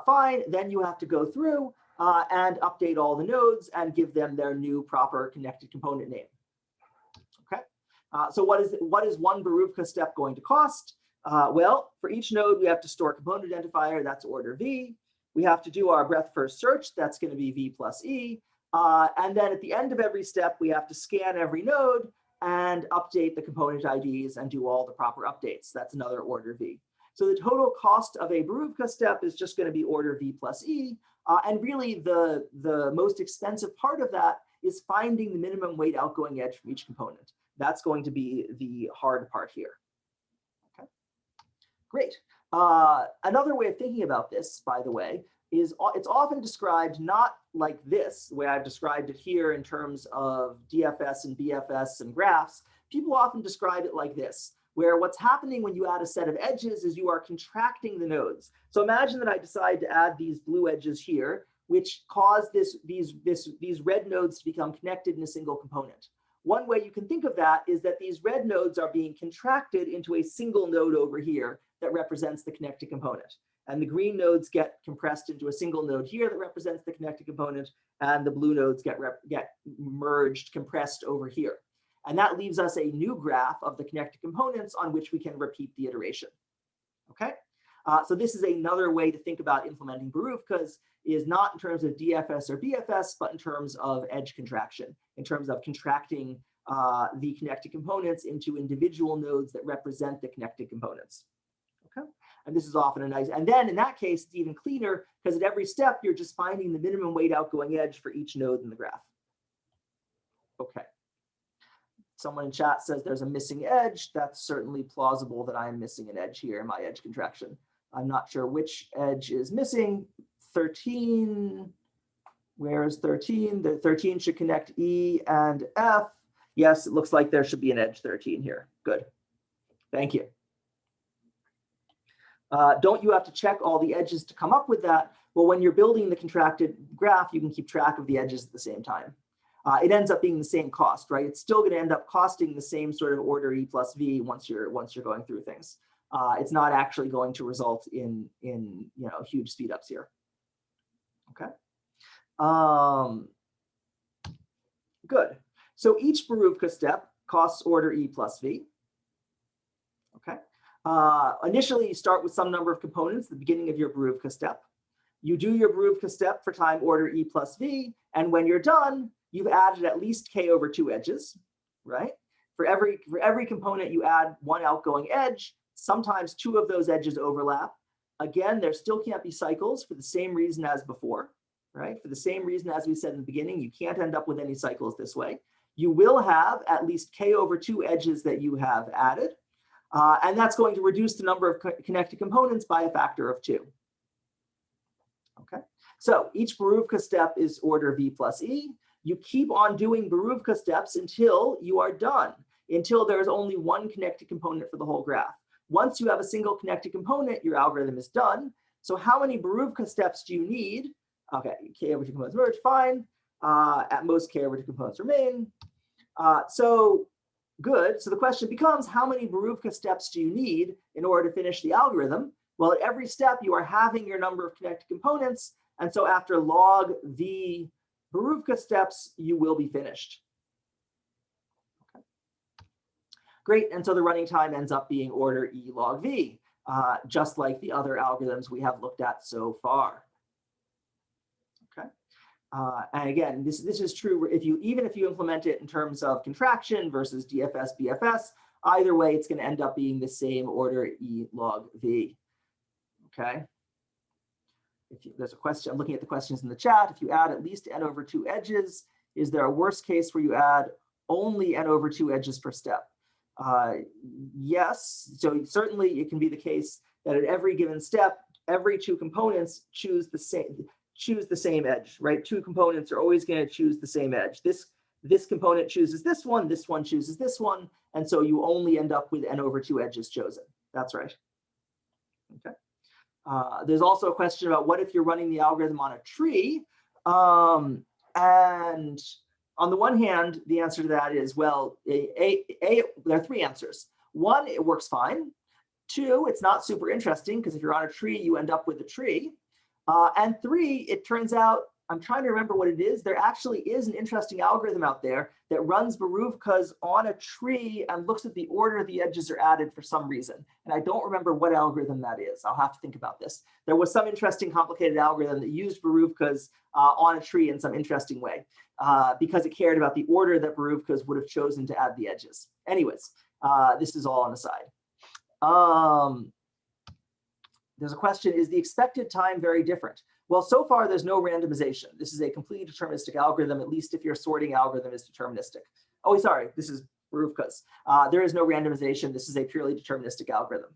fine, then you have to go through and update all the nodes and give them their new proper connected component name. Okay, so what is one Boruvka step going to cost? Well, for each node, we have to store a component identifier, that's order V. We have to do our breadth first search, that's going to be V plus E. And then at the end of every step, we have to scan every node and update the component IDs and do all the proper updates. That's another order V. So the total cost of a Boruvka step is just going to be order V plus E. And really, the most expensive part of that is finding the minimum weight outgoing edge from each component. That's going to be the hard part here. Okay, great. Another way of thinking about this, by the way, is it's often described not like this, the way I've described it here in terms of DFS and BFS and graphs. People often describe it like this, where what's happening when you add a set of edges is you are contracting the nodes. So imagine that I decide to add these blue edges here, which cause these red nodes to become connected in a single component. One way you can think of that is that these red nodes are being contracted into a single node over here that represents the connected component. And the green nodes get compressed into a single node here that represents the connected component, and the blue nodes get merged, compressed over here. And that leaves us a new graph of the connected components on which we can repeat the iteration. Okay, so this is another way to think about implementing Boruvkas, is not in terms of DFS or BFS, but in terms of edge contraction, in terms of contracting the connected components into individual nodes that represent the connected components. Okay, and this is often a nice, and then in that case, it's even cleaner because at every step, you're just finding the minimum weight outgoing edge for each node in the graph. Okay. Someone in chat says there's a missing edge. That's certainly plausible that I'm missing an edge here in my edge contraction. I'm not sure which edge is missing. 13, where is 13? The 13 should connect E and F. Yes, it looks like there should be an edge 13 here. Good, thank you. Don't you have to check all the edges to come up with that? Well, when you're building the contracted graph, you can keep track of the edges at the same time. It ends up being the same cost, right? It's still going to end up costing the same sort of order E plus V once you're going through things. It's not actually going to result in huge speed ups here. Okay. Good. So each Boruvka step costs order E plus V. Okay. Initially, you start with some number of components at the beginning of your Boruvka step. You do your Boruvka step for time order E plus V, and when you're done, you've added at least K over 2 edges, right? For every component, you add 1 outgoing edge. Sometimes 2 of those edges overlap. Again, there still can't be cycles for the same reason as before, right? For the same reason as we said in the beginning, you can't end up with any cycles this way. You will have at least K over 2 edges that you have added. And that's going to reduce the number of connected components by a factor of 2. Okay, so each Boruvka step is order V plus E. You keep on doing Boruvka steps until you are done, until there's only 1 connected component for the whole graph. Once you have a single connected component, your algorithm is done. So how many Boruvka steps do you need Okay, k over 2 components merge, fine. At most, k over 2 components remain. So good. So the question becomes, how many Boruvka steps do you need in order to finish the algorithm? Well, at every step, you are halving your number of connected components. And so after log v Boruvka steps, you will be finished. Okay. Great. And so the running time ends up being order E log v, just like the other algorithms we have looked at so far. Okay. And again, this is true even if you implement it in terms of contraction versus DFS, BFS, either way, it's going to end up being the same order E log v. Okay. There's a question, I'm looking at the questions in the chat. If you add at least n over 2 edges, is there a worst case where you add only n over 2 edges per step? Yes. So certainly it can be the case that at every given step, every 2 components choose the same edge, right? 2 components are always going to choose the same edge. This component chooses this one chooses this one, and so you only end up with n over 2 edges chosen. That's right. Okay. There's also a question about what if you're running the algorithm on a tree? And on the one hand, the answer to that is, well, there are 3 answers. 1, it works fine. 2, it's not super interesting because if you're on a tree, you end up with a tree. And 3, it turns out, I'm trying to remember what it is. There actually is an interesting algorithm out there that runs Boruvkas on a tree and looks at the order the edges are added for some reason. And I don't remember what algorithm that is. I'll have to think about this. There was some interesting, complicated algorithm that used Boruvkas on a tree in some interesting way because it cared about the order that Boruvkas would have chosen to add the edges. Anyways, this is all on the side. There's a question, is the expected time very different? Well, so far, there's no randomization. This is a completely deterministic algorithm, at least if your sorting algorithm is deterministic. Oh, sorry, this is Boruvka's. There is no randomization. This is a purely deterministic algorithm.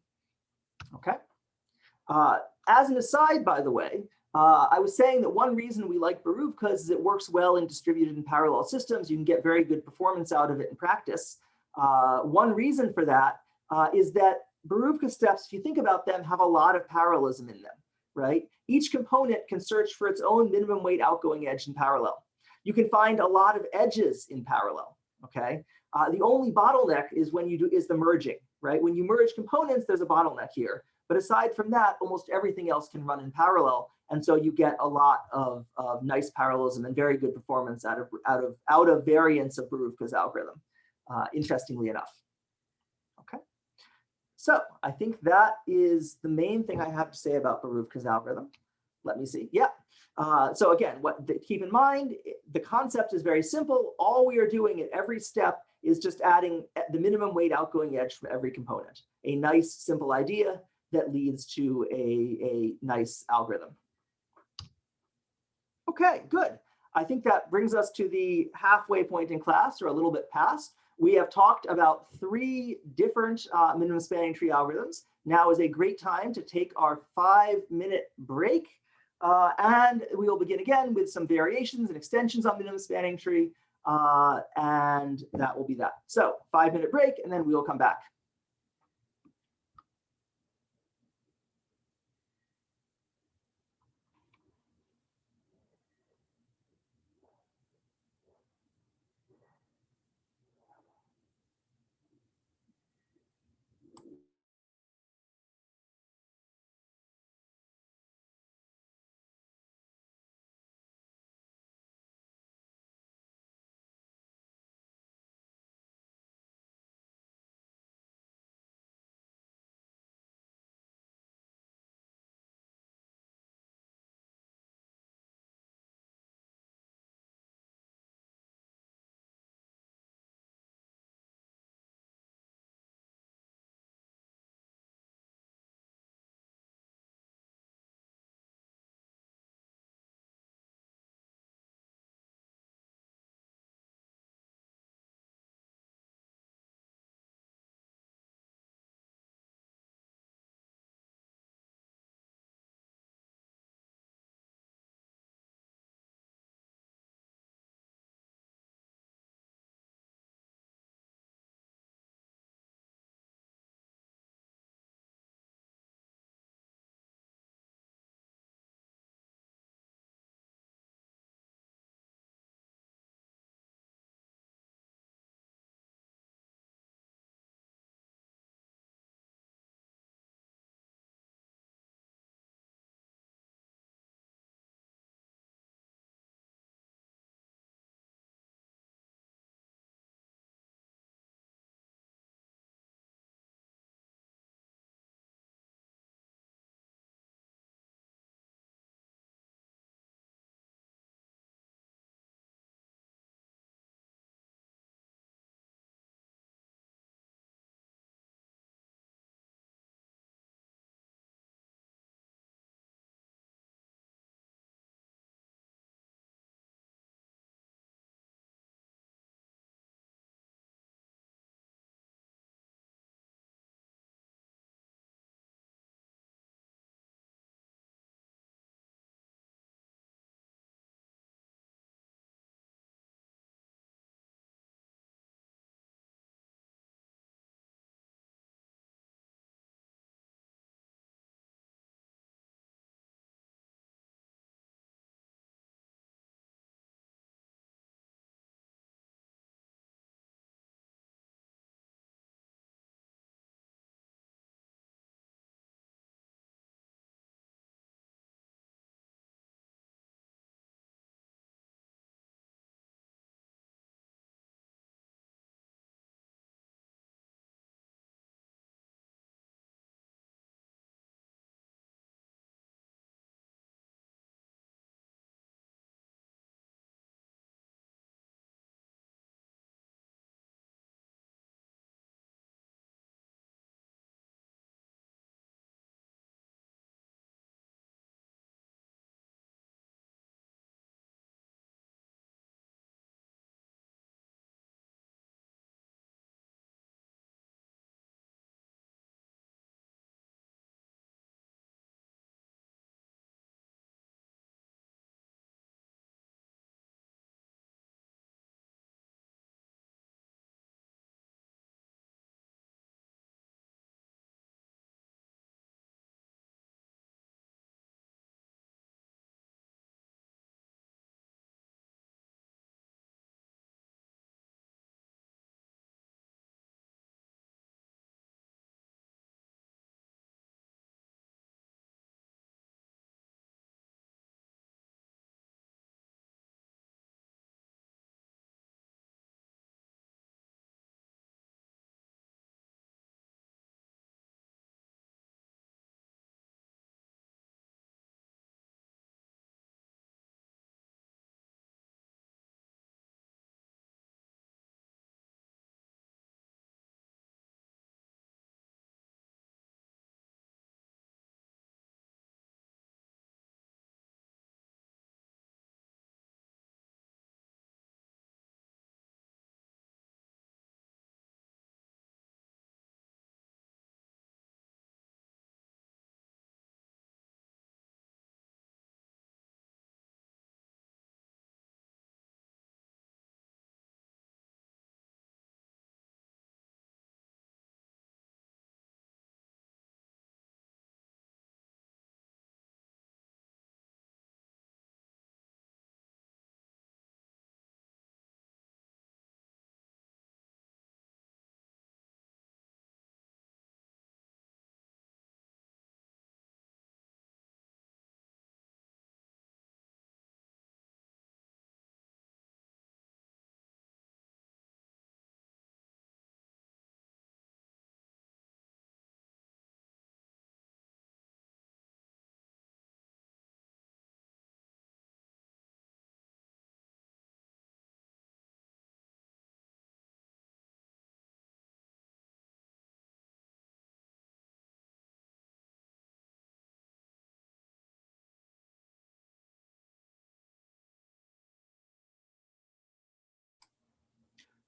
Okay. As an aside, by the way, I was saying that one reason we like Boruvka's is it works well in distributed and parallel systems. You can get very good performance out of it in practice. One reason for that is that Boruvka steps, if you think about them, have a lot of parallelism in them, right? Each component can search for its own minimum weight outgoing edge in parallel. You can find a lot of edges in parallel, okay? The only bottleneck is the merging, right? When you merge components, there's a bottleneck here. But aside from that, almost everything else can run in parallel. And so you get a lot of nice parallelism and very good performance out of variants of Boruvka's algorithm, interestingly enough. Okay. So I think that is the main thing I have to say about Boruvka's algorithm. Let me see. Yeah. So again, keep in mind, the concept is very simple. All we are doing at every step is just adding the minimum weight outgoing edge from every component. A nice, simple idea that leads to a nice algorithm. Okay, good. I think that brings us to the halfway point in class, or a little bit past. We have talked about 3 different minimum spanning tree algorithms. Now is a great time to take our 5-minute break. And we will begin again with some variations and extensions on minimum spanning tree. And that will be that. So 5-minute break, and then we will come back.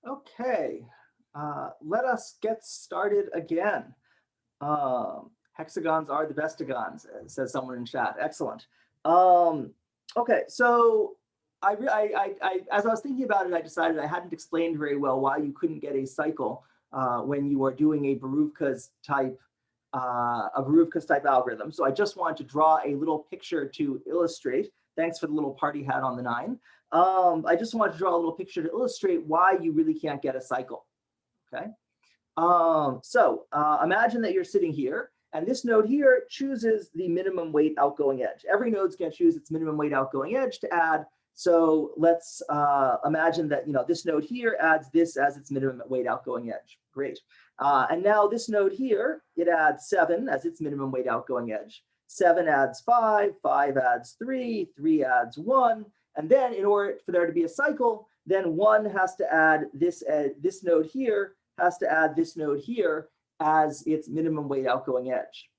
Okay, let us get started again. Hexagons are the bestagons, says someone in chat. Excellent. Okay, so as I was thinking about it, I decided I hadn't explained very well why you couldn't get a cycle when you are doing a Boruvka's type algorithm. So I just wanted to draw a little picture to illustrate. Thanks for the little party hat on the 9. I just wanted to draw a little picture to illustrate why you really can't get a cycle. Okay. Imagine that you're sitting here, and this node here chooses the minimum weight outgoing edge. Every node's going to choose its minimum weight outgoing edge to add. So let's imagine that this node here adds this as its minimum weight outgoing edge. Great. And now this node here, it adds 7 as its minimum weight outgoing edge. 7 adds 5, 5 adds 3, 3 adds 1. And then in order for there to be a cycle, then 1 has to add this node here, has to add this node here as its minimum weight outgoing edge.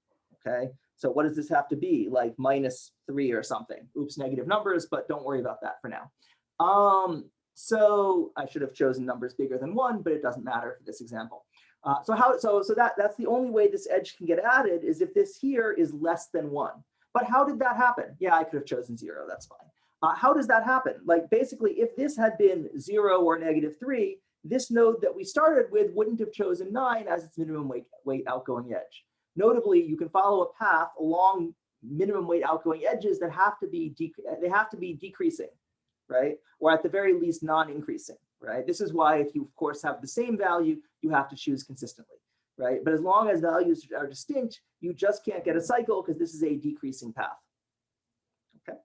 Okay, so what does this have to be? Like -3 or something. Oops, negative numbers, but don't worry about that for now. So I should have chosen numbers bigger than 1, but it doesn't matter for this example. So that's the only way this edge can get added is if this here is less than 1. But how did that happen? Yeah, I could have chosen 0. That's fine. How does that happen? Like basically, if this had been 0 or -3, this node that we started with wouldn't have chosen 9 as its minimum weight outgoing edge. Notably, you can follow a path along minimum weight outgoing edges that have to be decreasing, right? Or at the very least non-increasing, right? This is why if you of course have the same value, you have to choose consistently, right? But as long as values are distinct, you just can't get a cycle because this is a decreasing path. Okay.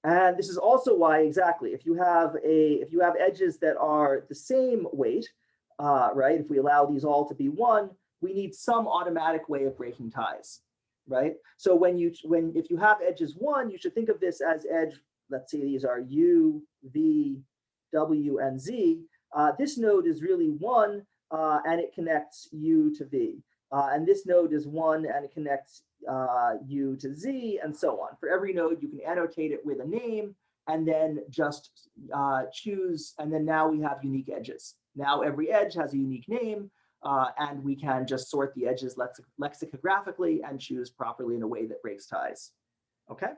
And this is also why exactly if you have edges that are the same weight, right? If we allow these all to be 1, we need some automatic way of breaking ties, right? So if you have edges 1, you should think of this as edge. Let's say these are U, V, W, and Z. This node is really 1, and it connects U to V. And this node is 1, and it connects U to Z, and so on. For every node, you can annotate it with a name, and then just choose, and then now we have unique edges. Now every edge has a unique name, and we can just sort the edges lexicographically and choose properly in a way that breaks ties. Okay?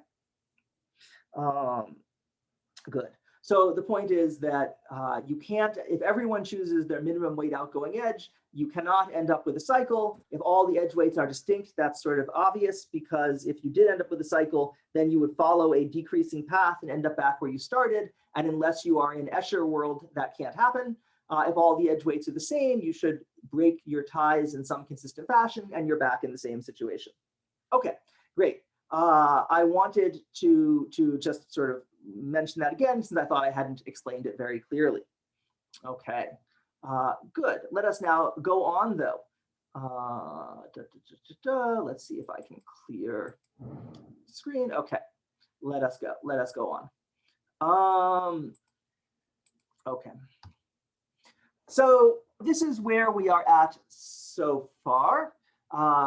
Good. So the point is that you can't, if everyone chooses their minimum weight outgoing edge, you cannot end up with a cycle. If all the edge weights are distinct, that's sort of obvious, because if you did end up with a cycle, then you would follow a decreasing path and end up back where you started. And unless you are in Escher world, that can't happen. If all the edge weights are the same, you should break your ties in some consistent fashion, and you're back in the same situation. Okay, great. I wanted to just sort of mention that again, since I thought I hadn't explained it very clearly. Okay, good. Let us now go on, though. Let's see if I can clear the screen. Okay, let us go. Let us go on. Okay. So this is where we are at so far.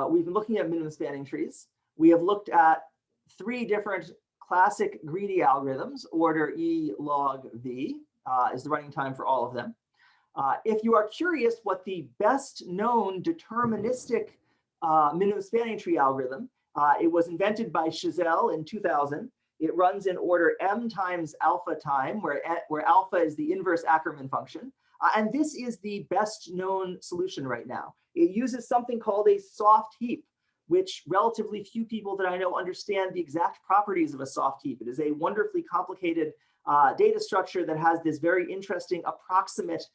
We've been looking at minimum spanning trees. We have looked at 3 different classic greedy algorithms. Order E log V is the running time for all of them. If you are curious what the best known deterministic minimum spanning tree algorithm, it was invented by Chazelle in 2000. It runs in order m times alpha time, where alpha is the inverse Ackermann function. And this is the best known solution right now. It uses something called a soft heap, which relatively few people that I know understand the exact properties of a soft heap. It is a wonderfully complicated data structure that has this very interesting approximate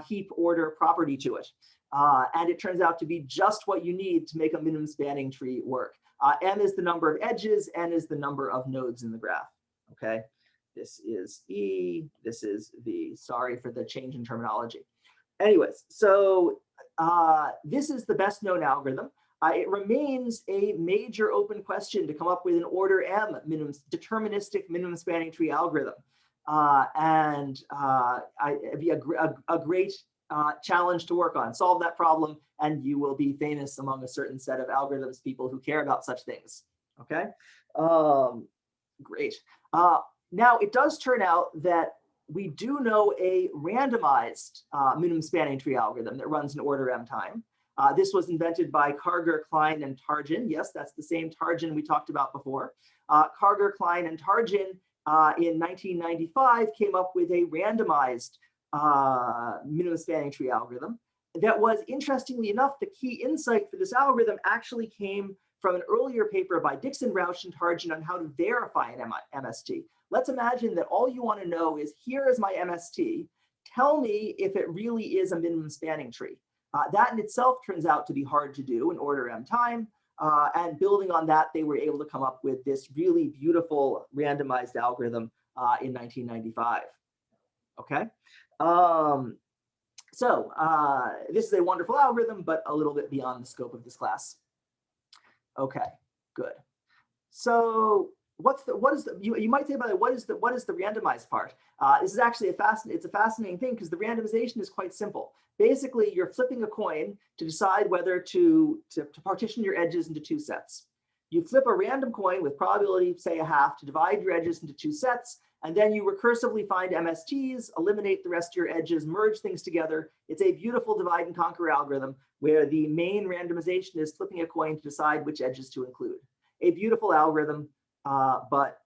heap order property to it. And it turns out to be just what you need to make a minimum spanning tree work. M is the number of edges, N is the number of nodes in the graph, okay? This is E, this is V. Sorry for the change in terminology. Anyways, so this is the best known algorithm. It remains a major open question to come up with an order M deterministic minimum spanning tree algorithm. It'd be a great challenge to work on. Solve that problem, and you will be famous among a certain set of algorithms people who care about such things. Okay, great. Now, it does turn out that we do know a randomized minimum spanning tree algorithm that runs in order M time. This was invented by Karger, Klein, and Tarjan. Yes, that's the same Tarjan we talked about before. Karger, Klein, and Tarjan in 1995 came up with a randomized minimum spanning tree algorithm that was, interestingly enough, the key insight for this algorithm actually came from an earlier paper by Dixon, Rausch, and Tarjan on how to verify an MST. Let's imagine that all you want to know is, here is my MST. Tell me if it really is a minimum spanning tree. That in itself turns out to be hard to do in order M time. And building on that, they were able to come up with this really beautiful randomized algorithm in 1995. Okay. This is a wonderful algorithm, but a little bit beyond the scope of this class. Okay, good. So you might say, by the way, what is the randomized part? This is actually it's a fascinating thing, because the randomization is quite simple. Basically, you're flipping a coin to decide whether to partition your edges into two sets. You flip a random coin with probability, say, 1/2, to divide your edges into two sets, and then you recursively find MSTs, eliminate the rest of your edges, merge things together. It's a beautiful divide and conquer algorithm where the main randomization is flipping a coin to decide which edges to include. A beautiful algorithm, but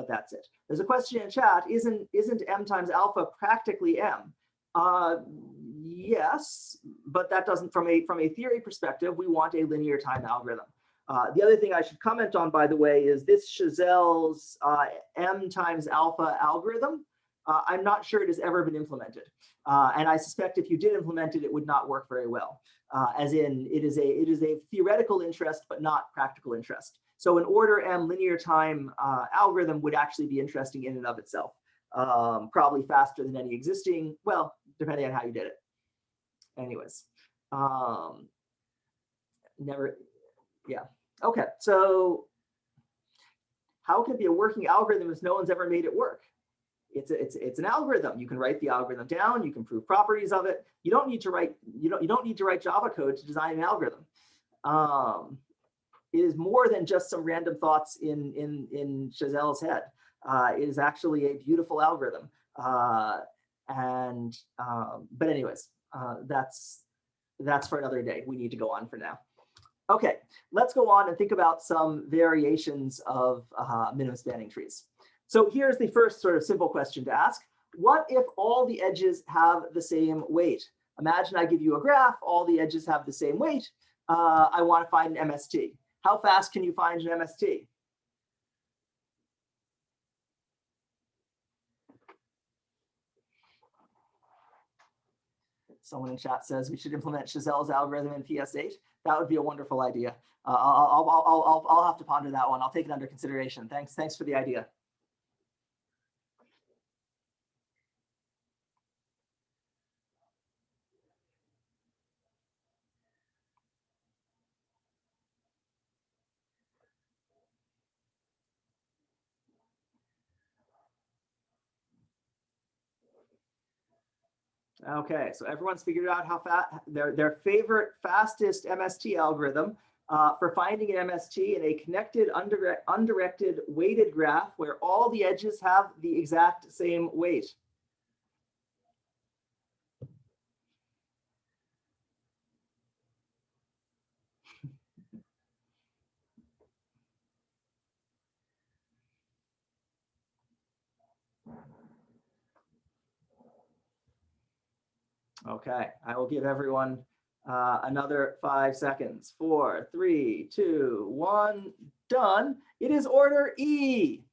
that's it. There's a question in chat: Isn't M times alpha practically M? Yes, but that doesn't. From a theory perspective, we want a linear time algorithm. The other thing I should comment on, by the way, is this Chazelle's M times alpha algorithm. I'm not sure it has ever been implemented. And I suspect if you did implement it, it would not work very well. As in, it is a theoretical interest, but not practical interest. So an order M linear time algorithm would actually be interesting in and of itself. Probably faster than any existing, well, depending on how you did it. Anyways, yeah. Okay, so how can it be a working algorithm if no one's ever made it work? It's an algorithm. You can write the algorithm down. You can prove properties of it. You don't need to write Java code to design an algorithm. It is more than just some random thoughts in Chazelle's head. It is actually a beautiful algorithm. But anyways, that's for another day. We need to go on for now. Okay, let's go on and think about some variations of minimum spanning trees. So here's the first sort of simple question to ask. What if all the edges have the same weight? Imagine I give you a graph, all the edges have the same weight. I want to find an MST. How fast can you find an MST? Someone in chat says we should implement Chazelle's algorithm in PS8. That would be a wonderful idea. I'll have to ponder that one. I'll take it under consideration. Thanks for the idea. Okay, so everyone's figured out how fast their favorite fastest MST algorithm for finding an MST in a connected undirected weighted graph where all the edges have the exact same weight. Okay, I will give everyone another 5 seconds. 4, 3, 2, 1, done. It is order E.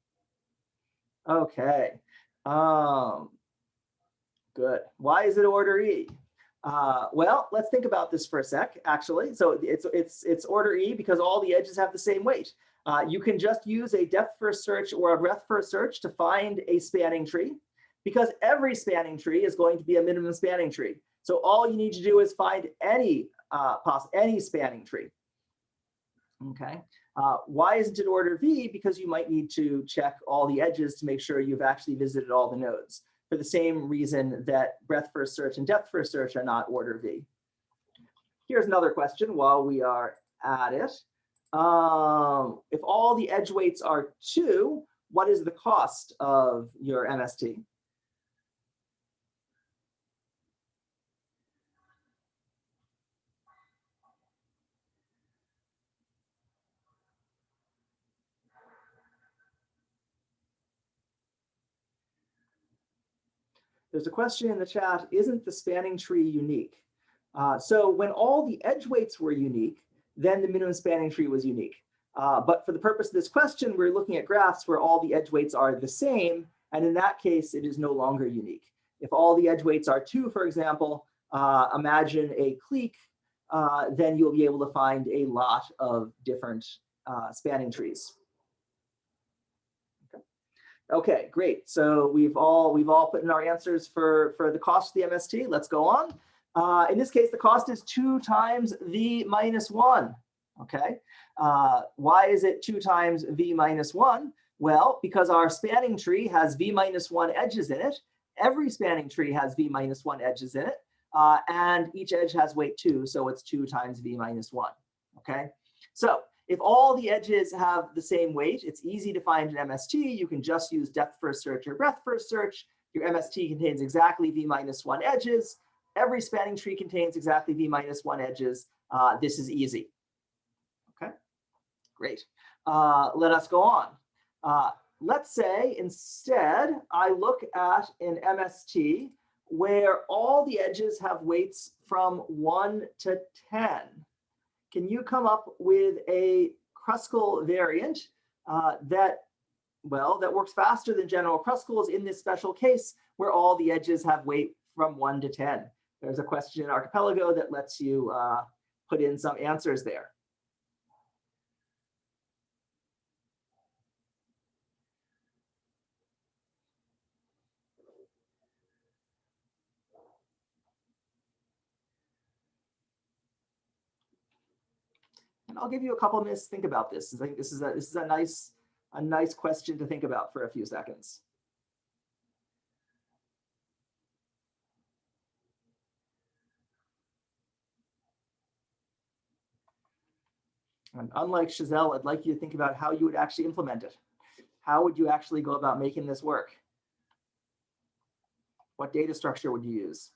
Okay, good. Why is it order E? Well, let's think about this for a sec, actually. So it's order E because all the edges have the same weight. You can just use a depth first search or a breadth first search to find a spanning tree, because every spanning tree is going to be a minimum spanning tree. So all you need to do is find any spanning tree. Okay. Why isn't it order V? Because you might need to check all the edges to make sure you've actually visited all the nodes, for the same reason that breadth first search and depth first search are not order V. Here's another question while we are at it. If all the edge weights are 2, what is the cost of your MST? There's a question in the chat, isn't the spanning tree unique? So when all the edge weights were unique, then the minimum spanning tree was unique. But for the purpose of this question, we're looking at graphs where all the edge weights are the same. And in that case, it is no longer unique. If all the edge weights are 2, for example, imagine a clique, then you'll be able to find a lot of different spanning trees. Okay, great. So we've all put in our answers for the cost of the MST. Let's go on. In this case, the cost is 2 times v minus 1. Okay. Why is it 2 times v minus 1? Well, because our spanning tree has v minus 1 edges in it. Every spanning tree has v minus 1 edges in it. And each edge has weight 2, so it's 2 times v minus 1. Okay. So if all the edges have the same weight, it's easy to find an MST. You can just use depth first search or breadth first search. Your MST contains exactly v minus 1 edges. Every spanning tree contains exactly v minus 1 edges. This is easy. Okay, great. Let us go on. Let's say instead I look at an MST where all the edges have weights from 1 to 10. Can you come up with a Kruskal variant that works faster than general Kruskals in this special case where all the edges have weight from 1 to 10? There's a question in Archipelago that lets you put in some answers there. And I'll give you a couple of minutes to think about this. I think this is a nice question to think about for a few seconds. And unlike Chazelle, I'd like you to think about how you would actually implement it. How would you actually go about making this work? What data structure would you use?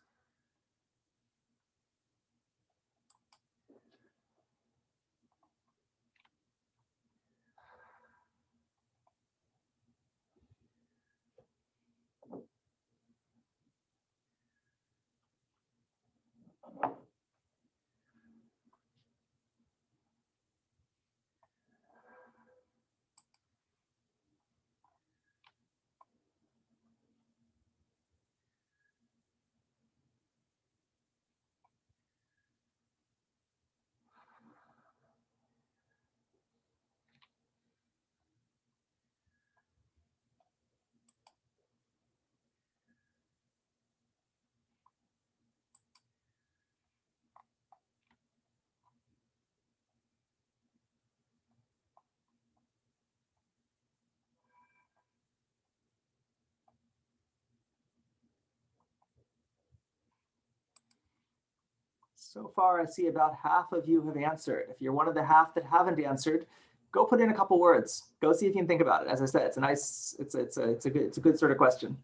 So far, I see about half of you have answered. If you're one of the half that haven't answered, go put in a couple words. Go see if you can think about it. As I said, it's a good sort of question.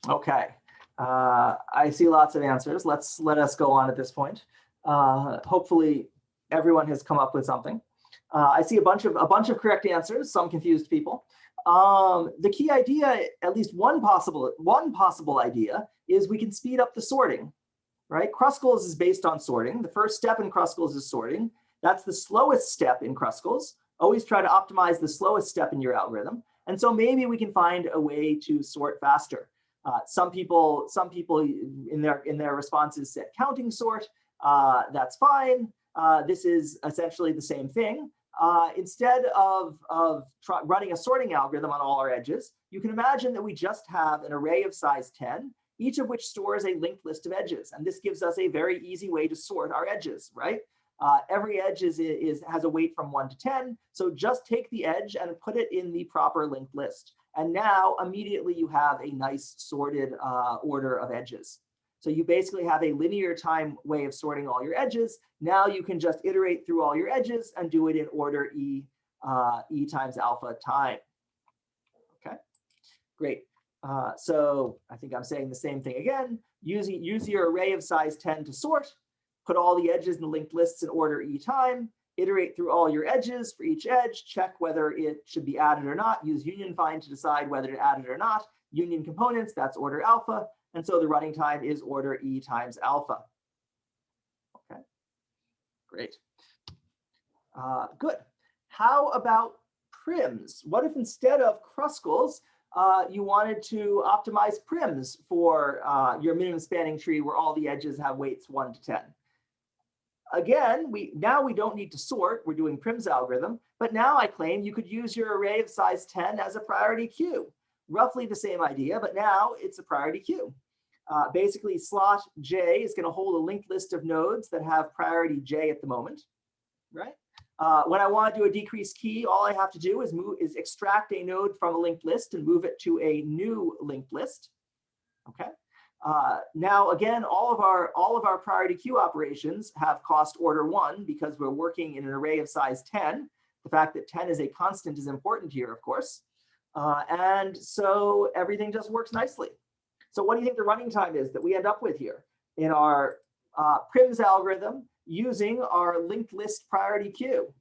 Okay, I see lots of answers. Let us go on at this point. Hopefully, everyone has come up with something. I see a bunch of correct answers. Some confused people. The key idea, at least one possible idea, is we can speed up the sorting. Right? Kruskals is based on sorting. The first step in Kruskals is sorting. That's the slowest step in Kruskals. Always try to optimize the slowest step in your algorithm. And so maybe we can find a way to sort faster. Some people in their responses said counting sort. That's fine. This is essentially the same thing. Instead of running a sorting algorithm on all our edges, you can imagine that we just have an array of size 10, each of which stores a linked list of edges. And this gives us a very easy way to sort our edges, right? Every edge has a weight from 1 to 10. So just take the edge and put it in the proper linked list. And now immediately you have a nice sorted order of edges. So you basically have a linear time way of sorting all your edges. Now you can just iterate through all your edges and do it in order e times alpha time. Okay. Great. So I think I'm saying the same thing again. Use your array of size 10 to sort. Put all the edges in the linked lists in order E time. Iterate through all your edges. For each edge, check whether it should be added or not. Use union find to decide whether to add it or not. Union components, that's order alpha. And so the running time is order E times alpha. Okay, great. Good. How about prims? What if instead of Kruskals, you wanted to optimize prims for your minimum spanning tree where all the edges have weights 1 to 10? Again, now we don't need to sort. We're doing Prim's algorithm. But now I claim you could use your array of size 10 as a priority queue. Roughly the same idea, but now it's a priority queue. Basically, slot J is going to hold a linked list of nodes that have priority J at the moment, right? When I want to do a decreased key, all I have to do is extract a node from a linked list and move it to a new linked list. Okay. Now again, all of our priority queue operations have cost order 1 because we're working in an array of size 10. The fact that 10 is a constant is important here, of course. And so everything just works nicely. So what do you think the running time is that we end up with here in our Prim's algorithm using our linked list priority queue?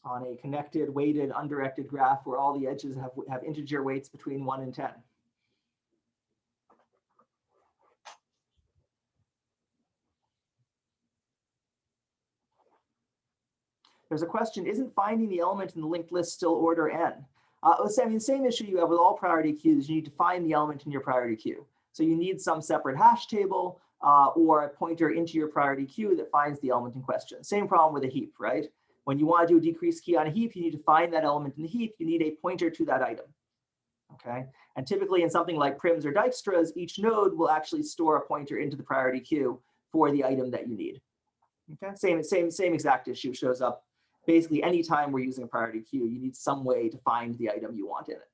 On a connected, weighted, undirected graph where all the edges have integer weights between 1 and 10. There's a question, isn't finding the element in the linked list still order n? Same issue you have with all priority queues. You need to find the element in your priority queue. So you need some separate hash table or a pointer into your priority queue that finds the element in question. Same problem with a heap, right? When you want to do a decreased key on a heap, you need to find that element in the heap. You need a pointer to that item. Okay, and typically in something like prims or Dijkstra's, each node will actually store a pointer into the priority queue for the item that you need. Okay, same exact issue shows up. Basically, anytime we're using a priority queue, you need some way to find the item you want in it.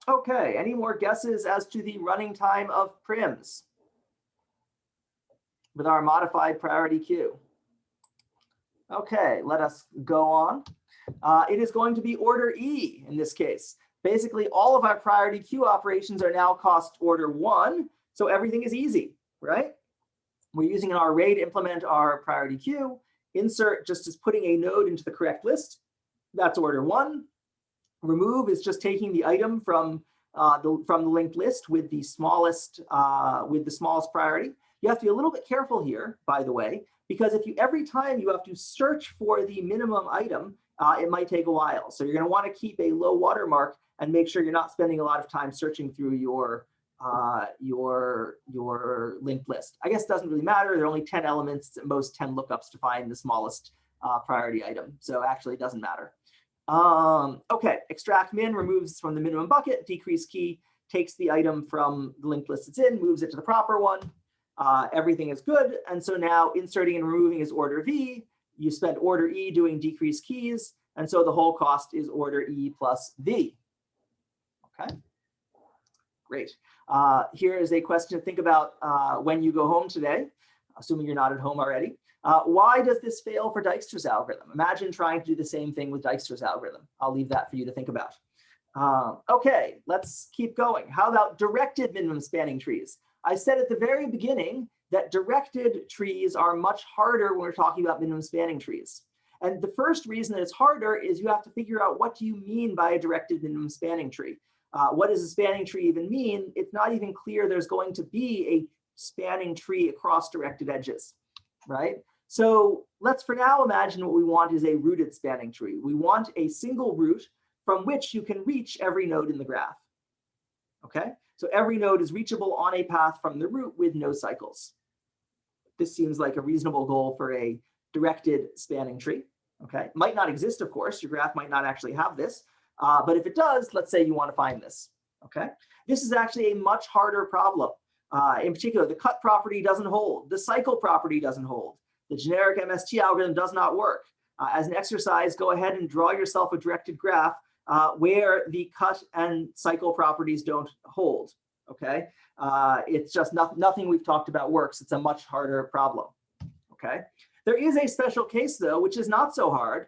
Okay, any more guesses as to the running time of prims with our modified priority queue? Okay, let us go on. It is going to be order E in this case. Basically, all of our priority queue operations are now cost order 1, so everything is easy, right? We're using an array to implement our priority queue. Insert just is putting a node into the correct list. That's order 1. Remove is just taking the item from the linked list with the smallest priority. You have to be a little bit careful here, by the way, because every time you have to search for the minimum item, it might take a while. So you're going to want to keep a low watermark and make sure you're not spending a lot of time searching through your linked list. I guess it doesn't really matter. There are only 10 elements, at most 10 lookups to find the smallest priority item. So actually it doesn't matter. Okay, extract min removes from the minimum bucket, decrease key takes the item from the linked list it's in, moves it to the proper one. Everything is good. And so now inserting and removing is order V. You spent order E doing decrease keys. And so the whole cost is order E plus V. Okay, great. Here is a question to think about when you go home today, assuming you're not at home already. Why does this fail for Dijkstra's algorithm? Imagine trying to do the same thing with Dijkstra's algorithm. I'll leave that for you to think about. Okay, let's keep going. How about directed minimum spanning trees? I said at the very beginning that directed trees are much harder when we're talking about minimum spanning trees. And the first reason that it's harder is you have to figure out what do you mean by a directed minimum spanning tree. What does a spanning tree even mean? It's not even clear there's going to be a spanning tree across directed edges, right? So let's for now imagine what we want is a rooted spanning tree. We want a single root from which you can reach every node in the graph. Okay, so every node is reachable on a path from the root with no cycles. This seems like a reasonable goal for a directed spanning tree. Okay, might not exist, of course. Your graph might not actually have this. But if it does, let's say you want to find this. Okay, this is actually a much harder problem. In particular, the cut property doesn't hold. The cycle property doesn't hold. The generic MST algorithm does not work. As an exercise, go ahead and draw yourself a directed graph where the cut and cycle properties don't hold. Okay, it's just nothing we've talked about works. It's a much harder problem. Okay, there is a special case though, which is not so hard,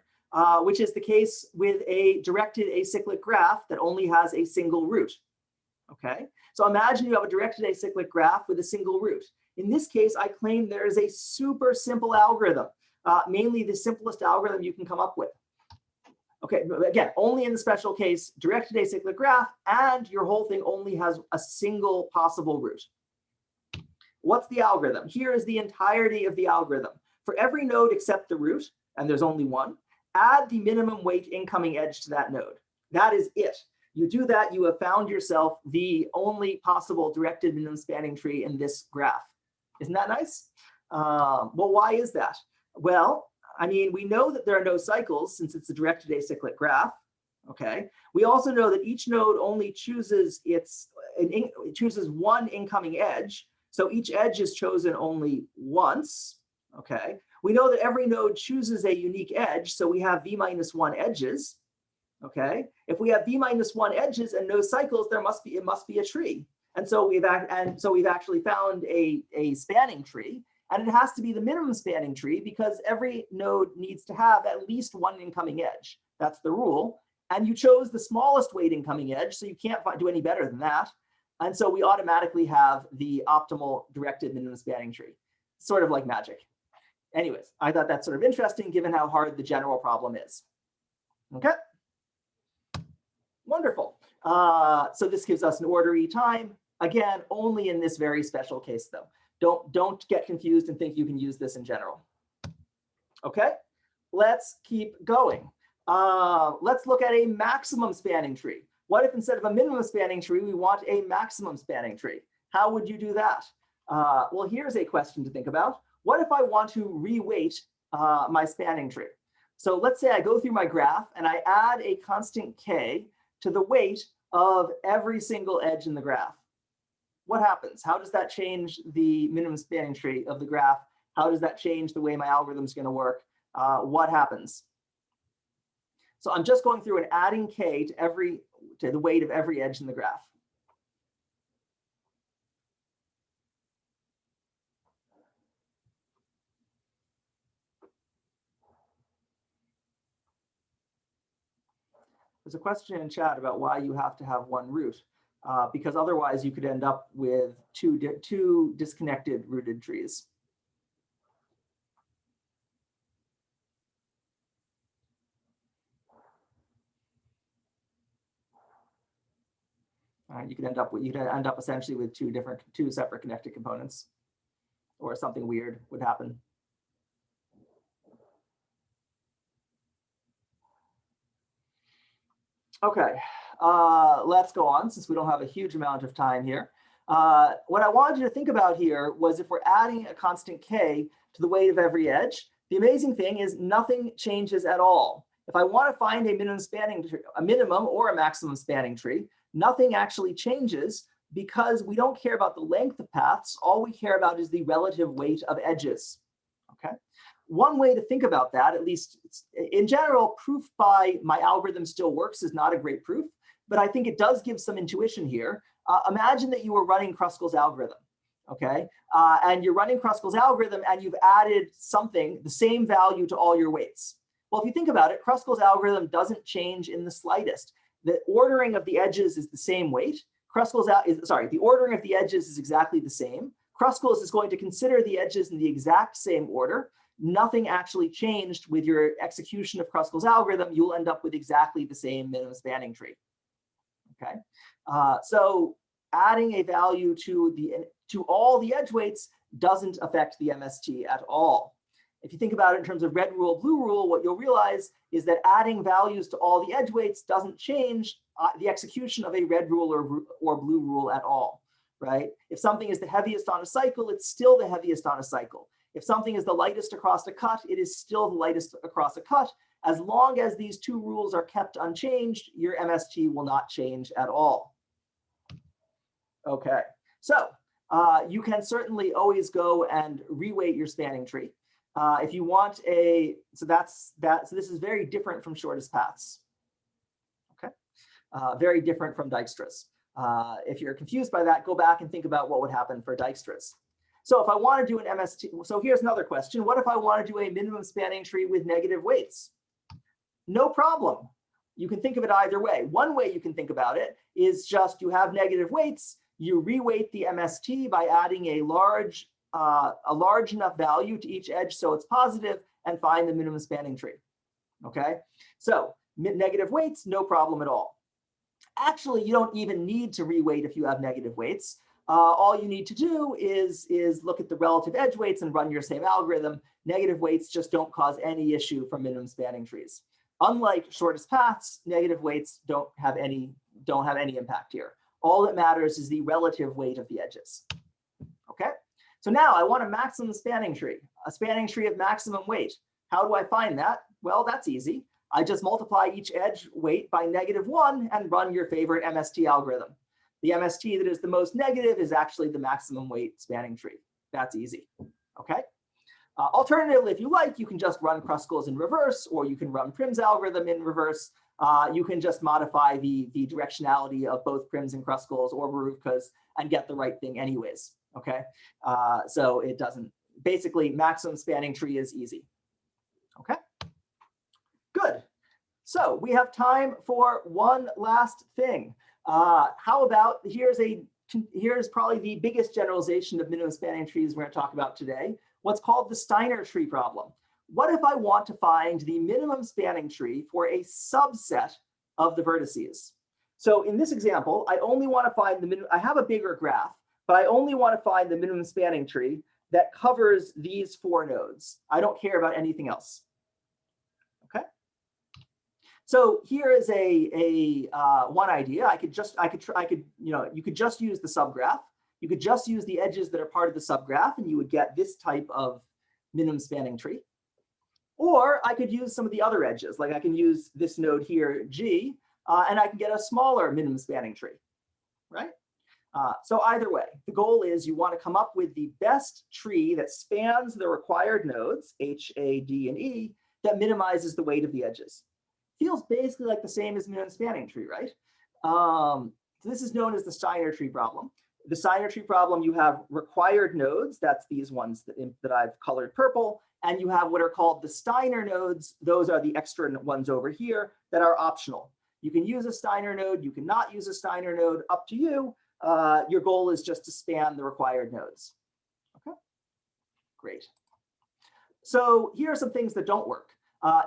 which is the case with a directed acyclic graph that only has a single root. Okay, so imagine you have a directed acyclic graph with a single root. In this case, I claim there is a super simple algorithm, mainly the simplest algorithm you can come up with. Okay, but again, only in the special case, directed acyclic graph, and your whole thing only has a single possible root. What's the algorithm? Here is the entirety of the algorithm. For every node except the root, and there's only one, add the minimum weight incoming edge to that node. That is it. You do that, you have found yourself the only possible directed minimum spanning tree in this graph. Isn't that nice? Well, why is that? Well, I mean, we know that there are no cycles since it's a directed acyclic graph. Okay. We also know that each node only chooses one incoming edge. So each edge is chosen only once. Okay. We know that every node chooses a unique edge. So we have v-1 edges. Okay. If we have v-1 edges and no cycles, it must be a tree. And so we've actually found a spanning tree. And it has to be the minimum spanning tree because every node needs to have at least one incoming edge. That's the rule. And you chose the smallest weight incoming edge, so you can't do any better than that. And so we automatically have the optimal directed minimum spanning tree, sort of like magic. Anyways, I thought that's sort of interesting given how hard the general problem is. Okay, wonderful. So this gives us an order E time. Again, only in this very special case though. Don't get confused and think you can use this in general. Okay, let's keep going. Let's look at a maximum spanning tree. What if instead of a minimum spanning tree, we want a maximum spanning tree? How would you do that? Well, here's a question to think about. What if I want to reweight my spanning tree? So let's say I go through my graph and I add a constant k to the weight of every single edge in the graph. What happens? How does that change the minimum spanning tree of the graph? How does that change the way my algorithm is going to work? What happens? So I'm just going through and adding k to the weight of every edge in the graph. There's a question in chat about why you have to have one root, because otherwise you could end up with two disconnected rooted trees. You could end up essentially with two separate connected components, or something weird would happen. Okay, let's go on since we don't have a huge amount of time here. What I wanted you to think about here was if we're adding a constant k to the weight of every edge, the amazing thing is nothing changes at all. If I want to find a minimum or a maximum spanning tree, nothing actually changes because we don't care about the length of paths. All we care about is the relative weight of edges. Okay. One way to think about that, at least in general, proof by my algorithm still works is not a great proof, but I think it does give some intuition here. Imagine that you were running Kruskal's algorithm, okay? And you're running Kruskal's algorithm and you've added the same value to all your weights. Well, if you think about it, Kruskal's algorithm doesn't change in the slightest. The ordering of the edges is the same weight. The ordering of the edges is exactly the same. Kruskal is going to consider the edges in the exact same order. Nothing actually changed with your execution of Kruskal's algorithm. You'll end up with exactly the same minimum spanning tree. Okay, so adding a value to all the edge weights doesn't affect the MST at all. If you think about it in terms of red rule, blue rule, what you'll realize is that adding values to all the edge weights doesn't change the execution of a red rule or blue rule at all, right? If something is the heaviest on a cycle, it's still the heaviest on a cycle. If something is the lightest across a cut, it is still the lightest across a cut. As long as these two rules are kept unchanged, your MST will not change at all. Okay, so you can certainly always go and reweight your spanning tree. If you want so this is very different from shortest paths. Okay, very different from Dijkstra's. If you're confused by that, go back and think about what would happen for Dijkstra's. So if I want to do an MST, so here's another question. What if I want to do a minimum spanning tree with negative weights? No problem. You can think of it either way. One way you can think about it is just you have negative weights, you reweight the MST by adding a large enough value to each edge so it's positive, and find the minimum spanning tree. Okay, so negative weights, no problem at all. Actually, you don't even need to reweight if you have negative weights. All you need to do is look at the relative edge weights and run your same algorithm. Negative weights just don't cause any issue for minimum spanning trees. Unlike shortest paths, negative weights don't have any impact here. All that matters is the relative weight of the edges. Okay, so now I want a maximum spanning tree, a spanning tree of maximum weight. How do I find that? Well, that's easy. I just multiply each edge weight by -1 and run your favorite MST algorithm. The MST that is the most negative is actually the maximum weight spanning tree. That's easy. Okay. Alternatively, if you like, you can just run Kruskal's in reverse, or you can run Prim's algorithm in reverse. You can just modify the directionality of both Prim's and Kruskal's or Boruvka's and get the right thing anyways. Okay. So it doesn't, basically maximum spanning tree is easy. Okay. Good. So we have time for one last thing. How about, here's probably the biggest generalization of minimum spanning trees we're going to talk about today, what's called the Steiner tree problem. What if I want to find the minimum spanning tree for a subset of the vertices? So in this example, I only want to find the minimum, I have a bigger graph, but I only want to find the minimum spanning tree that covers these 4 nodes. I don't care about anything else. Okay. So here is one idea. You could just use the subgraph. You could just use the edges that are part of the subgraph, and you would get this type of minimum spanning tree. Or I could use some of the other edges, like I can use this node here, G, and I can get a smaller minimum spanning tree, right? So either way, the goal is you want to come up with the best tree that spans the required nodes, H, A, D, and E, that minimizes the weight of the edges. Feels basically like the same as minimum spanning tree, right? So this is known as the Steiner tree problem. The Steiner tree problem, you have required nodes, that's these ones that I've colored purple, and you have what are called the Steiner nodes. Those are the extra ones over here that are optional. You can use a Steiner node, you cannot use a Steiner node, up to you. Your goal is just to span the required nodes. Okay, great. So here are some things that don't work.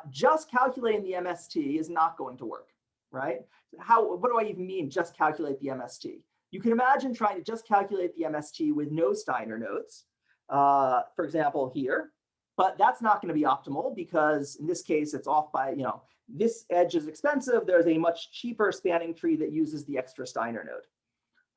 Just calculating the MST is not going to work, right? What do I even mean, just calculate the MST? You can imagine trying to just calculate the MST with no Steiner nodes, for example, here, but that's not going to be optimal because in this case, it's off by, this edge is expensive. There's a much cheaper spanning tree that uses the extra Steiner node.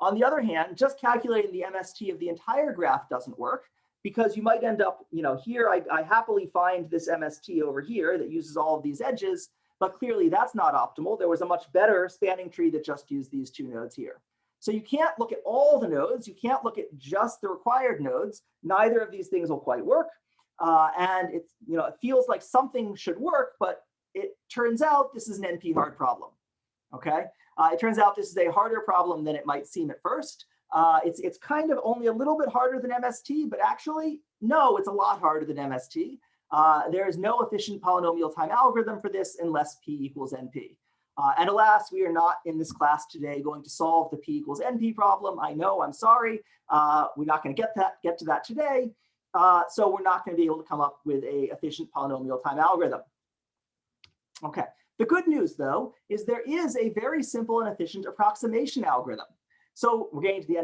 On the other hand, just calculating the MST of the entire graph doesn't work, because you might end up, here I happily find this MST over here that uses all of these edges, but clearly that's not optimal. There was a much better spanning tree that just used these 2 nodes here. So you can't look at all the nodes. You can't look at just the required nodes. Neither of these things will quite work. And it's, it feels like something should work, but it turns out this is an NP hard problem. Okay. It turns out this is a harder problem than it might seem at first. It's kind of only a little bit harder than MST, but actually, no, it's a lot harder than MST. There is no efficient polynomial time algorithm for this unless P equals NP. And alas, we are not in this class today going to solve the P equals NP problem. I know, I'm sorry. We're not going to get to that today. So we're not going to be able to come up with a efficient polynomial time algorithm. Okay. The good news, though, is there is a very simple and efficient approximation algorithm. So we're getting to the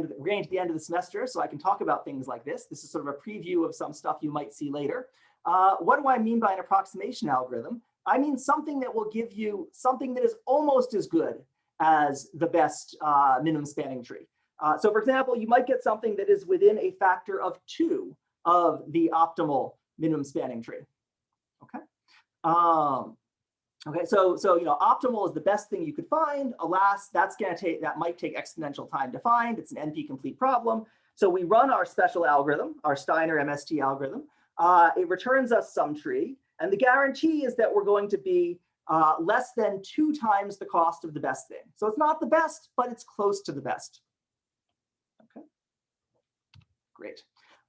end of the semester, so I can talk about things like this. This is sort of a preview of some stuff you might see later. What do I mean by an approximation algorithm? I mean something that will give you something that is almost as good as the best minimum spanning tree. So for example, you might get something that is within a factor of 2 of the optimal minimum spanning tree. Okay. Okay, so optimal is the best thing you could find. Alas, that might take exponential time to find. It's an NP complete problem. So we run our special algorithm, our Steiner MST algorithm. It returns us some tree, and the guarantee is that we're going to be less than 2 times the cost of the best thing. So it's not the best, but it's close to the best. Okay, great.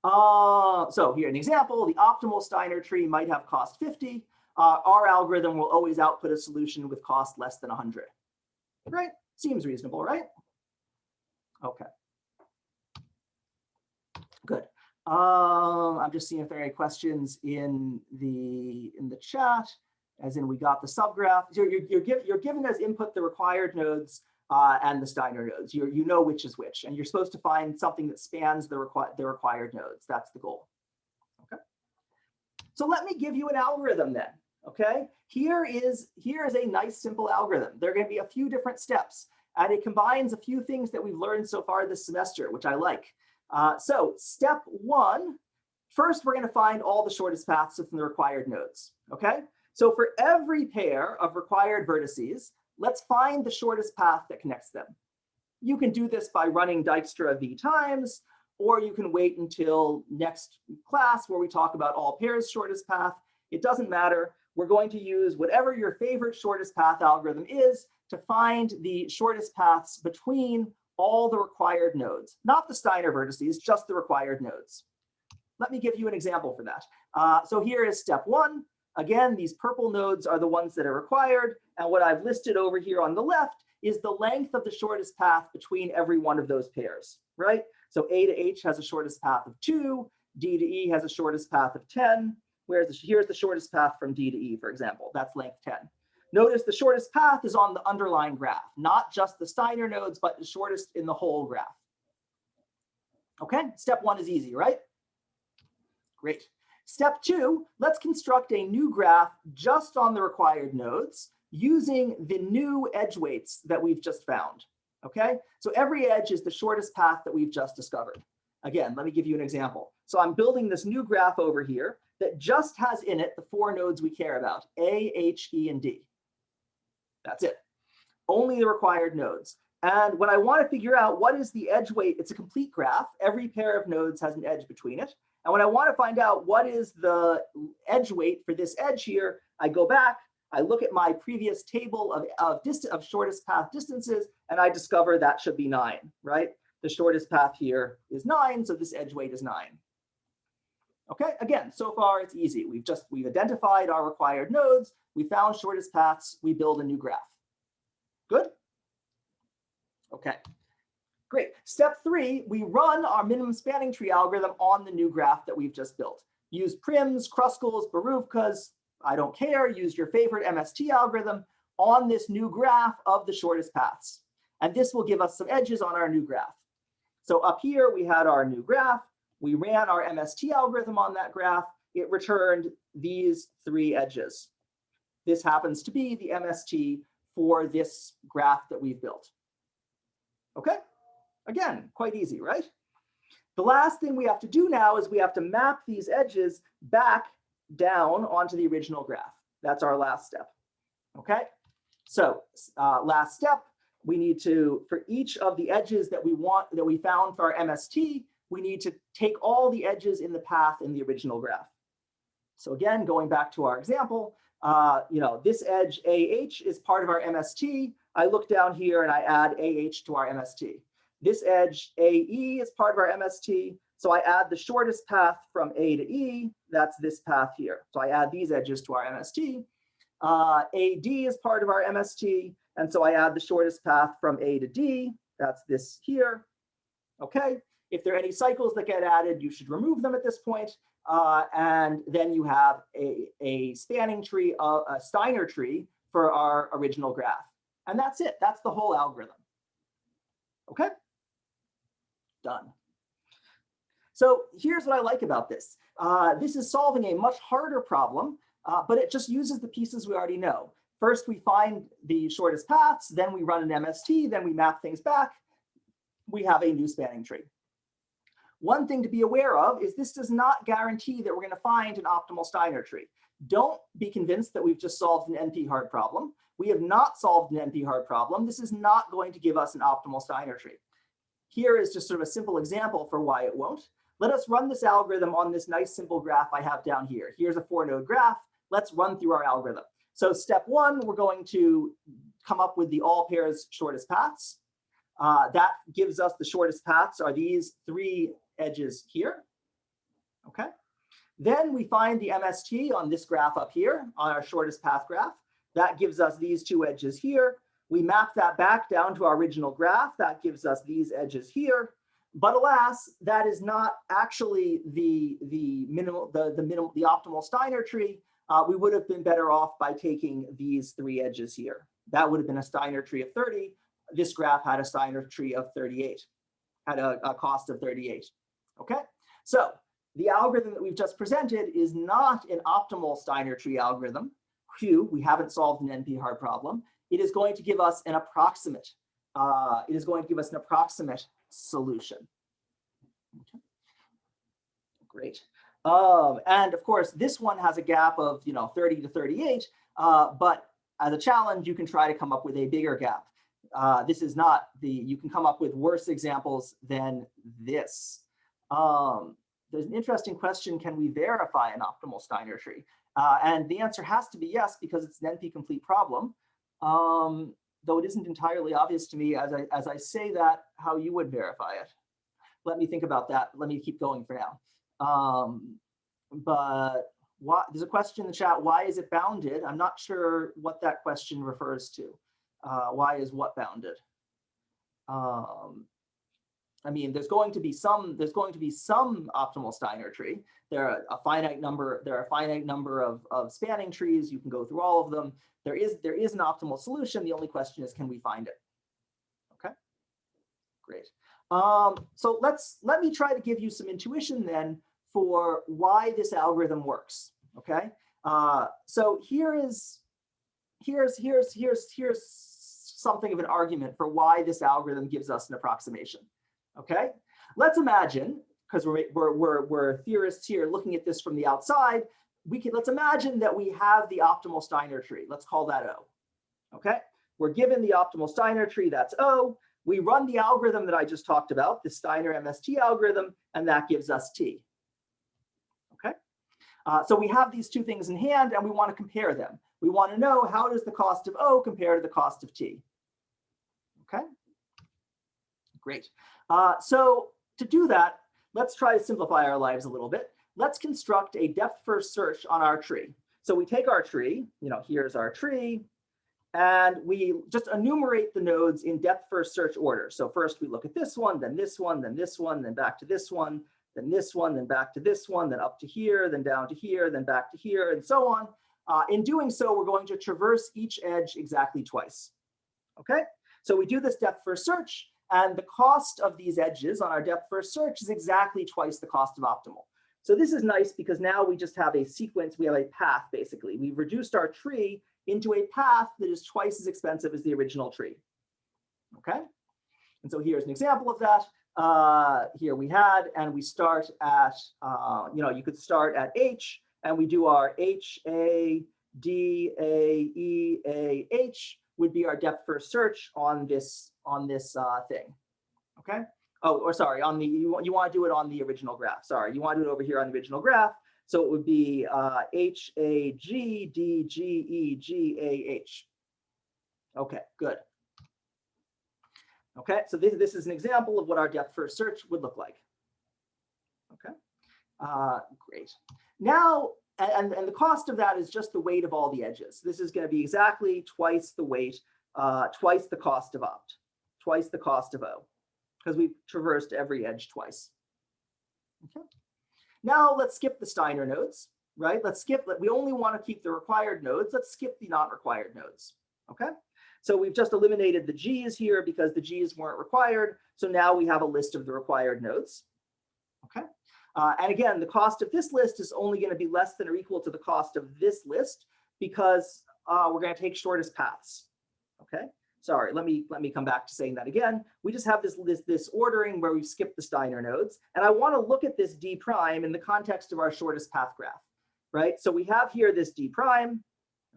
So here an example, the optimal Steiner tree might have cost 50. Our algorithm will always output a solution with cost less than 100. Right? Seems reasonable, right? Okay. Good. I'm just seeing if there are any questions in the chat, as in we got the subgraph. You're given as input the required nodes and the Steiner nodes. You know which is which, and you're supposed to find something that spans the required nodes. That's the goal. Okay. So let me give you an algorithm then. Okay. Here is a nice simple algorithm. There are going to be a few different steps, and it combines a few things that we've learned so far this semester, which I like. So step 1, first we're going to find all the shortest paths from the required nodes. Okay. So for every pair of required vertices, let's find the shortest path that connects them. You can do this by running Dijkstra v times, or you can wait until next class where we talk about all pairs shortest path. It doesn't matter. We're going to use whatever your favorite shortest path algorithm is to find the shortest paths between all the required nodes, not the Steiner vertices, just the required nodes. Let me give you an example for that. So here is step 1. Again, these purple nodes are the ones that are required. And what I've listed over here on the left is the length of the shortest path between every one of those pairs, right? So A to H has a shortest path of 2, D to E has a shortest path of 10, whereas here's the shortest path from D to E, for example. That's length 10. Notice the shortest path is on the underlying graph, not just the Steiner nodes, but the shortest in the whole graph. Okay, step 1 is easy, right? Great. Step 2, let's construct a new graph just on the required nodes using the new edge weights that we've just found. Okay, so every edge is the shortest path that we've just discovered. Again, let me give you an example. So I'm building this new graph over here that just has in it the 4 nodes we care about, A, H, E, and D. That's it. Only the required nodes. And when I want to figure out what is the edge weight, it's a complete graph. Every pair of nodes has an edge between it. And when I want to find out what is the edge weight for this edge here, I go back, I look at my previous table of shortest path distances, and I discover that should be 9, right? The shortest path here is 9, so this edge weight is 9. Okay, again, so far it's easy. We've identified our required nodes, we found shortest paths, we build a new graph. Good? Okay, great. Step 3, we run our minimum spanning tree algorithm on the new graph that we've just built. Use Prims, Kruskals, Boruvkas, I don't care, use your favorite MST algorithm on this new graph of the shortest paths. And this will give us some edges on our new graph. So up here, we had our new graph. We ran our MST algorithm on that graph. It returned these 3 edges. This happens to be the MST for this graph that we've built. Okay, again, quite easy, right? The last thing we have to do now is we have to map these edges back down onto the original graph. That's our last step. Okay, so last step, we need to, for each of the edges that we found for our MST, we need to take all the edges in the path in the original graph. So again, going back to our example, this edge AH is part of our MST. I look down here and I add AH to our MST. This edge AE is part of our MST. So I add the shortest path from A to E. That's this path here. So I add these edges to our MST. AD is part of our MST. And so I add the shortest path from A to D. That's this here. Okay. If there are any cycles that get added, you should remove them at this point. And then you have a spanning tree, a Steiner tree for our original graph. And that's it. That's the whole algorithm. Okay? Done. So here's what I like about this. This is solving a much harder problem, but it just uses the pieces we already know. First, we find the shortest paths, then we run an MST, then we map things back. We have a new spanning tree. One thing to be aware of is this does not guarantee that we're going to find an optimal Steiner tree. Don't be convinced that we've just solved an NP-hard problem. We have not solved an NP-hard problem. This is not going to give us an optimal Steiner tree. Here is just sort of a simple example for why it won't. Let us run this algorithm on this nice simple graph I have down here. Here's a 4-node graph. Let's run through our algorithm. So step one, we're going to come up with the all pairs shortest paths. That gives us the shortest paths are these three edges here. Okay. Then we find the MST on this graph up here on our shortest path graph. That gives us these two edges here. We map that back down to our original graph. That gives us these edges here. But alas, that is not actually the optimal Steiner tree. We would have been better off by taking these three edges here. That would have been a Steiner tree of 30. This graph had a Steiner tree of 38, had a cost of 38. Okay, so the algorithm that we've just presented is not an optimal Steiner tree algorithm. Q, we haven't solved an NP-hard problem. It is going to give us an approximate. Solution. Okay. Great. And of course, this one has a gap of 30 to 38. But as a challenge, you can try to come up with a bigger gap. This is not you can come up with worse examples than this. There's an interesting question: can we verify an optimal Steiner tree? And the answer has to be yes, because it's an NP-complete problem. Though it isn't entirely obvious to me as I say that how you would verify it. Let me think about that. Let me keep going for now. But there's a question in the chat: why is it bounded? I'm not sure what that question refers to. Why is what bounded? I mean, there's going to be some optimal Steiner tree. There are a finite number of spanning trees. You can go through all of them. There is an optimal solution. The only question is, can we find it? Okay, great. So let me try to give you some intuition then for why this algorithm works. Okay, so here's something of an argument for why this algorithm gives us an approximation. Okay, let's imagine, because we're theorists here looking at this from the outside, let's imagine that we have the optimal Steiner tree. Let's call that O. Okay, we're given the optimal Steiner tree, that's O. We run the algorithm that I just talked about, the Steiner MST algorithm, and that gives us T. Okay, so we have these two things in hand, and we want to compare them. We want to know, how does the cost of O compare to the cost of T? Okay, great. So to do that, let's try to simplify our lives a little bit. Let's construct a depth-first search on our tree. So we take our tree, here's our tree, and we just enumerate the nodes in depth-first search order. So first we look at this one, then this one, then this one, then back to this one, then this one, then back to this one, then up to here, then down to here, then back to here, and so on. In doing so, we're going to traverse each edge exactly twice. Okay, so we do this depth-first search, and the cost of these edges on our depth-first search is exactly twice the cost of optimal. So this is nice because now we just have a sequence, we have a path basically. We've reduced our tree into a path that is twice as expensive as the original tree. Okay, and so here's an example of that. Here we had, and we start at, you could start at H, and we do our H, A, D, A, E, A, H would be our depth-first search on this thing. Okay. Oh, or sorry, you want to do it on the original graph. Sorry, you want to do it over here on the original graph. So it would be H, A, G, D, G, E, G, A, H. Okay, good. Okay, so this is an example of what our depth-first search would look like. Okay, great. Now, and the cost of that is just the weight of all the edges. This is going to be exactly twice the weight, twice the cost of opt, twice the cost of O, because we've traversed every edge twice. Okay. Now let's skip the Steiner nodes, right? We only want to keep the required nodes. Let's skip the not required nodes. Okay. So we've just eliminated the G's here because the G's weren't required. So now we have a list of the required nodes. Okay. And again, the cost of this list is only going to be less than or equal to the cost of this list because we're going to take shortest paths. Okay. Sorry, let me come back to saying that again. We just have this ordering where we've skipped the Steiner nodes. And I want to look at this D prime in the context of our shortest path graph, right? So we have here this D prime.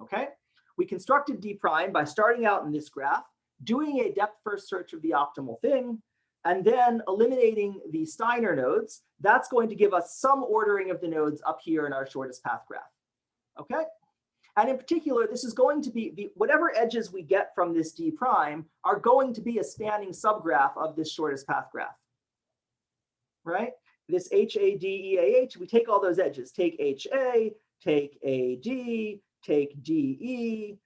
Okay. We constructed D prime by starting out in this graph, doing a depth-first search of the optimal thing, and then eliminating the Steiner nodes. That's going to give us some ordering of the nodes up here in our shortest path graph. Okay. And in particular, this is going to be whatever edges we get from this D prime are going to be a spanning subgraph of this shortest path graph, right? This HADEAH, we take all those edges, take HA, take AD, take DE,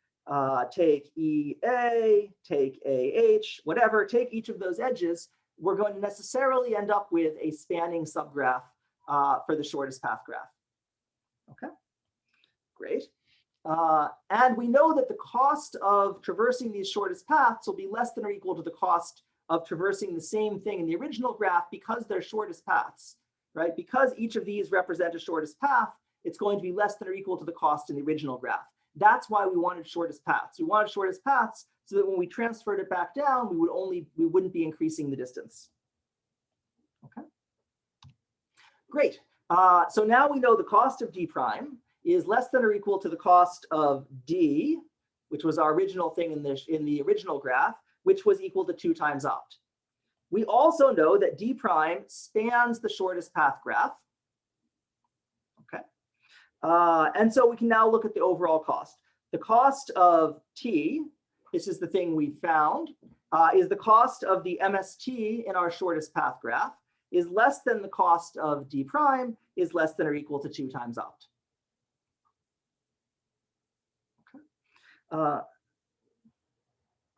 take EA, take AH, whatever, take each of those edges, we're going to necessarily end up with a spanning subgraph for the shortest path graph. Okay, great. And we know that the cost of traversing these shortest paths will be less than or equal to the cost of traversing the same thing in the original graph because they're shortest paths, right? Because each of these represent a shortest path, it's going to be less than or equal to the cost in the original graph. That's why we wanted shortest paths. We wanted shortest paths so that when we transferred it back down, we wouldn't be increasing the distance. Okay, great. So now we know the cost of D prime is less than or equal to the cost of D, which was our original thing in the original graph, which was equal to 2 times opt. We also know that D prime spans the shortest path graph. Okay. And so we can now look at the overall cost. The cost of T, this is the thing we found, is the cost of the MST in our shortest path graph is less than the cost of D prime is less than or equal to 2 times opt. Okay.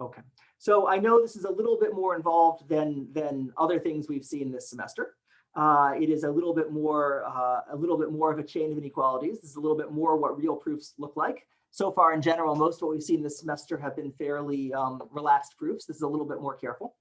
Okay. So I know this is a little bit more involved than other things we've seen this semester. It is a little bit more of a chain of inequalities. This is a little bit more what real proofs look like. So far, in general, most of what we've seen this semester have been fairly relaxed proofs. This is a little bit more careful.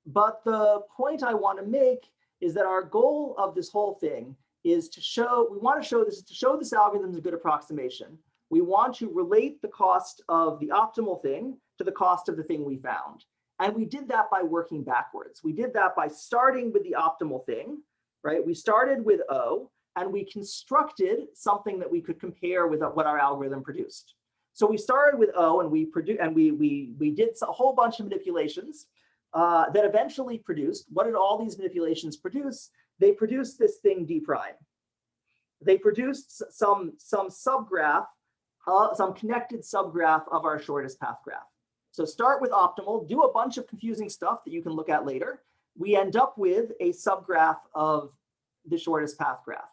But the point I want to make is that our goal of this whole thing is to show, to show this algorithm is a good approximation. We want to relate the cost of the optimal thing to the cost of the thing we found. And we did that by working backwards. We did that by starting with the optimal thing, right? We started with O, and we constructed something that we could compare with what our algorithm produced. So we started with O, and we did a whole bunch of manipulations that eventually produced, what did all these manipulations produce? They produced this thing D prime. They produced some subgraph, some connected subgraph of our shortest path graph. So start with optimal, do a bunch of confusing stuff that you can look at later. We end up with a subgraph of the shortest path graph.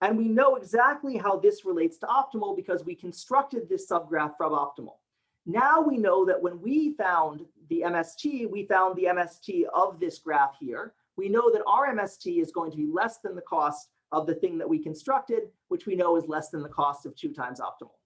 And we know exactly how this relates to optimal because we constructed this subgraph from optimal. Now we know that when we found the MST, we found the MST of this graph here. We know that our MST is going to be less than the cost of the thing that we constructed, which we know is less than the cost of 2 times optimal.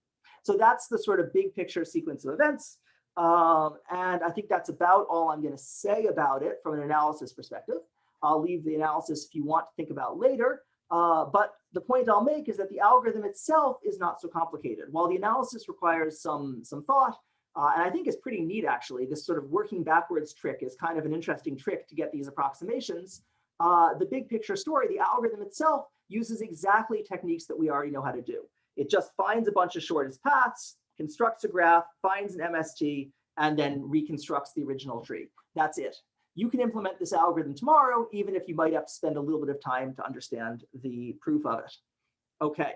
So that's the sort of big picture sequence of events. And I think that's about all I'm going to say about it from an analysis perspective. I'll leave the analysis if you want to think about later. But the point I'll make is that the algorithm itself is not so complicated. While the analysis requires some thought, and I think is pretty neat, actually, this sort of working backwards trick is kind of an interesting trick to get these approximations. The big picture story, the algorithm itself uses exactly techniques that we already know how to do. It just finds a bunch of shortest paths, constructs a graph, finds an MST, and then reconstructs the original tree. That's it. You can implement this algorithm tomorrow, even if you might have to spend a little bit of time to understand the proof of it. Okay.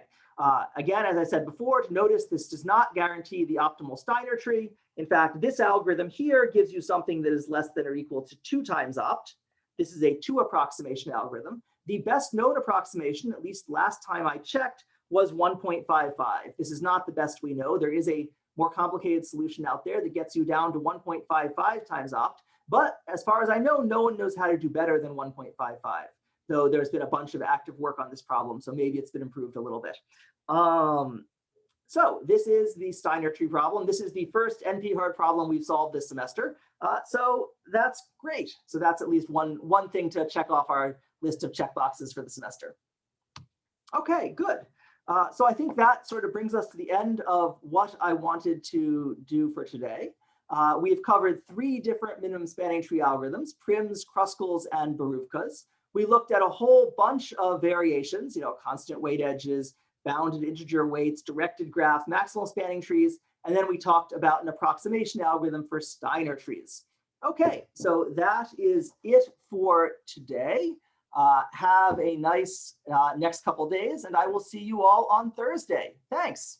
Again, as I said before, to notice this does not guarantee the optimal Steiner tree. In fact, this algorithm here gives you something that is less than or equal to 2 times opt. This is a 2 approximation algorithm. The best known approximation, at least last time I checked, was 1.55. This is not the best we know. There is a more complicated solution out there that gets you down to 1.55 times opt. But as far as I know, no one knows how to do better than 1.55. Though there's been a bunch of active work on this problem, so maybe it's been improved a little bit. So this is the Steiner tree problem. This is the first NP-hard problem we've solved this semester. So that's great. So that's at least one thing to check off our list of checkboxes for the semester. Okay, good. So I think that sort of brings us to the end of what I wanted to do for today. We've covered 3 different minimum spanning tree algorithms, Prim's, Kruskal's, and Boruvka's. We looked at a whole bunch of variations, constant weight edges, bounded integer weights, directed graph, maximal spanning trees, and then we talked about an approximation algorithm for Steiner trees. Okay, so that is it for today. Have a nice next couple days, and I will see you all on Thursday. Thanks.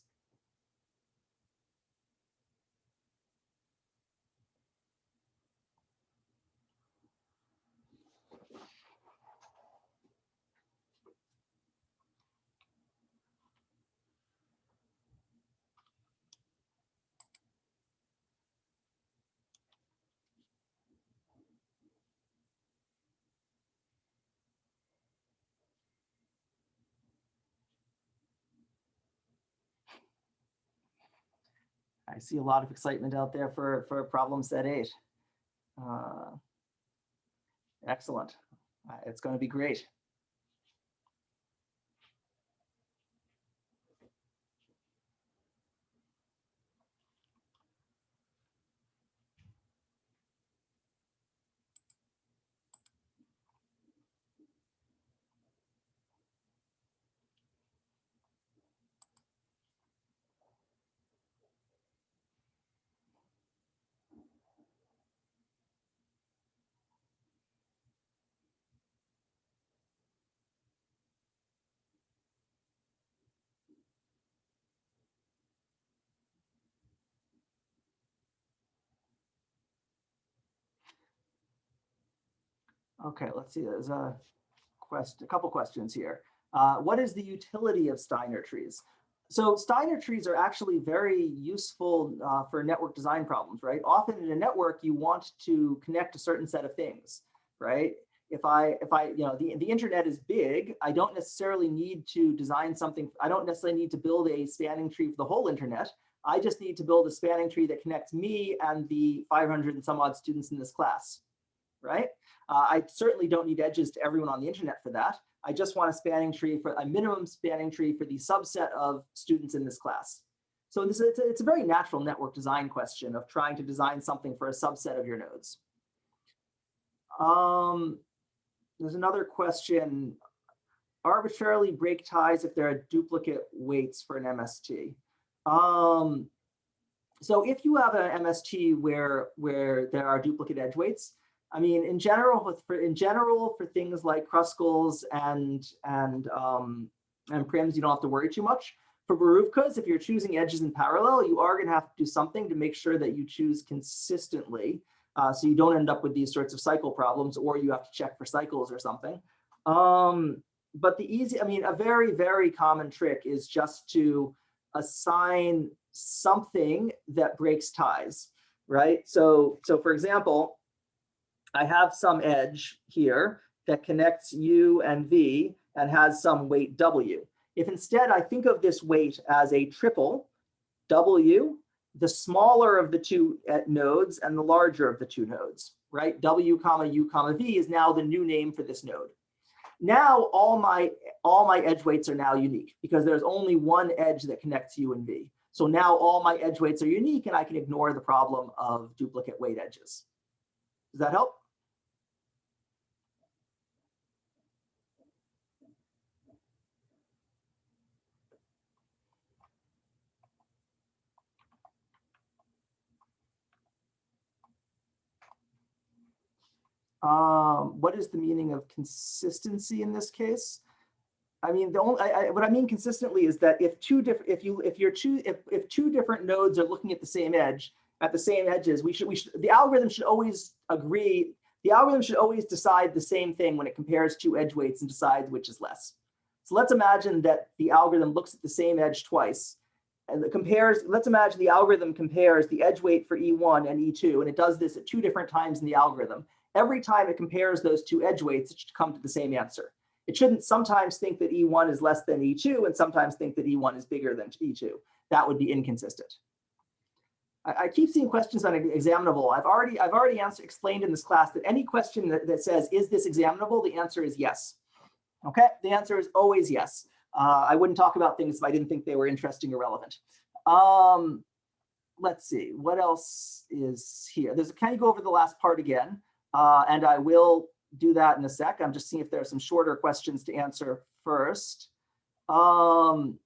I see a lot of excitement out there for problem set 8. Excellent. It's going to be great. Okay, let's see. There's a couple questions here. What is the utility of Steiner trees? So Steiner trees are actually very useful for network design problems, right? Often in a network, you want to connect a certain set of things, right? If I, the internet is big, I don't necessarily need to design something. I don't necessarily need to build a spanning tree for the whole internet. I just need to build a spanning tree that connects me and the 500 and some odd students in this class, right? I certainly don't need edges to everyone on the internet for that. I just want a spanning tree for a minimum spanning tree for the subset of students in this class. So it's a very natural network design question of trying to design something for a subset of your nodes. There's another question. Arbitrarily break ties if there are duplicate weights for an MST. So if you have an MST where there are duplicate edge weights, I mean, in general, for things like Kruskals and Prims, you don't have to worry too much. For Boruvkas, if you're choosing edges in parallel, you are going to have to do something to make sure that you choose consistently, so you don't end up with these sorts of cycle problems, or you have to check for cycles or something. But a very, very common trick is just to assign something that breaks ties, right? So for example, I have some edge here that connects U and V and has some weight W. If instead I think of this weight as a triple W, the smaller of the two nodes and the larger of the two nodes, right? W comma U comma V is now the new name for this node. Now all my edge weights are now unique because there's only one edge that connects U and V. So now all my edge weights are unique and I can ignore the problem of duplicate weight edges. Does that help? What is the meaning of consistency in this case? I mean, what I mean consistently is that if two different nodes are looking at the same edge, at the same edges, the algorithm should always agree. The algorithm should always decide the same thing when it compares two edge weights and decides which is less. So let's imagine that the algorithm looks at the same edge twice and it compares. Let's imagine the algorithm compares the edge weight for E1 and E2, and it does this at 2 different times in the algorithm. Every time it compares those two edge weights, it should come to the same answer. It shouldn't sometimes think that E1 is less than E2 and sometimes think that E1 is bigger than E2. That would be inconsistent. I keep seeing questions on examinable. I've already explained in this class that any question that says, is this examinable? The answer is yes. Okay, the answer is always yes. I wouldn't talk about things if I didn't think they were interesting or relevant. Let's see, what else is here? Can you go over the last part again? And I will do that in a sec. I'm just seeing if there are some shorter questions to answer first. Do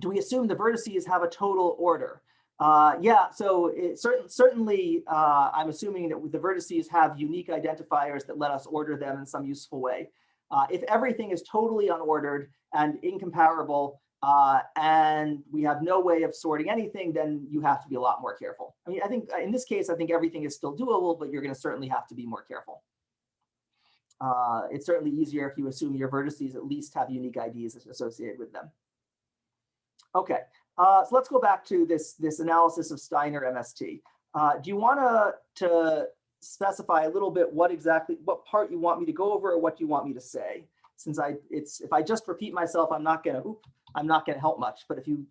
we assume the vertices have a total order? Yeah, so certainly I'm assuming that the vertices have unique identifiers that let us order them in some useful way. If everything is totally unordered and incomparable, and we have no way of sorting anything, then you have to be a lot more careful. I mean, I think in this case, I think everything is still doable, but you're going to certainly have to be more careful. It's certainly easier if you assume your vertices at least have unique IDs associated with them. Okay, so let's go back to this analysis of Steiner MST. Do you want to specify a little bit what part you want me to go over or what you want me to say? Since if I just repeat myself, I'm not gonna help much. But if you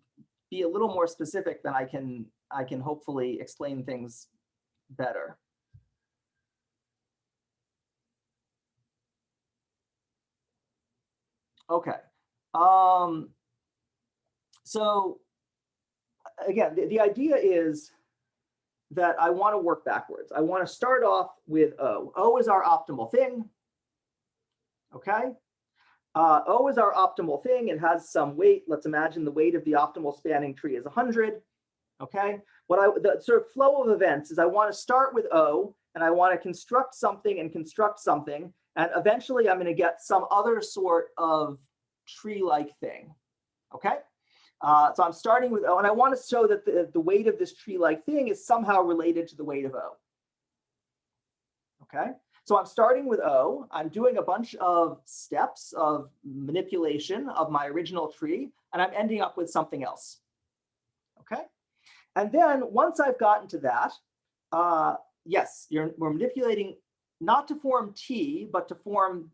be a little more specific, then I can hopefully explain things better. Okay. So again, the idea is that I want to work backwards. I want to start off with O. O is our optimal thing. Okay. O is our optimal thing. It has some weight. Let's imagine the weight of the optimal spanning tree is 100. Okay. The sort of flow of events is I want to start with O, and I want to construct something and construct something. And eventually I'm going to get some other sort of tree-like thing. Okay. So I'm starting with O, and I want to show that the weight of this tree-like thing is somehow related to the weight of O. Okay. So I'm starting with O. I'm doing a bunch of steps of manipulation of my original tree, and I'm ending up with something else. Okay. And then once I've gotten to that, yes, we're manipulating not to form T, but to form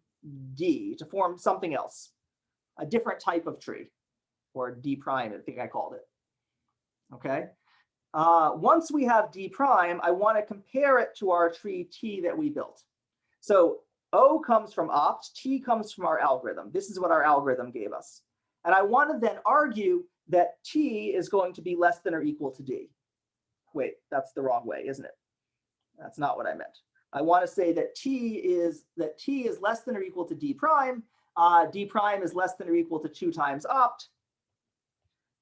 D, to form something else, a different type of tree, or D prime, I think I called it. Okay. Once we have D prime, I want to compare it to our tree T that we built. So O comes from opt, T comes from our algorithm. This is what our algorithm gave us. And I want to then argue that T is going to be less than or equal to D. Wait, that's the wrong way, isn't it? That's not what I meant. I want to say that T is less than or equal to D prime. D prime is less than or equal to 2 times opt.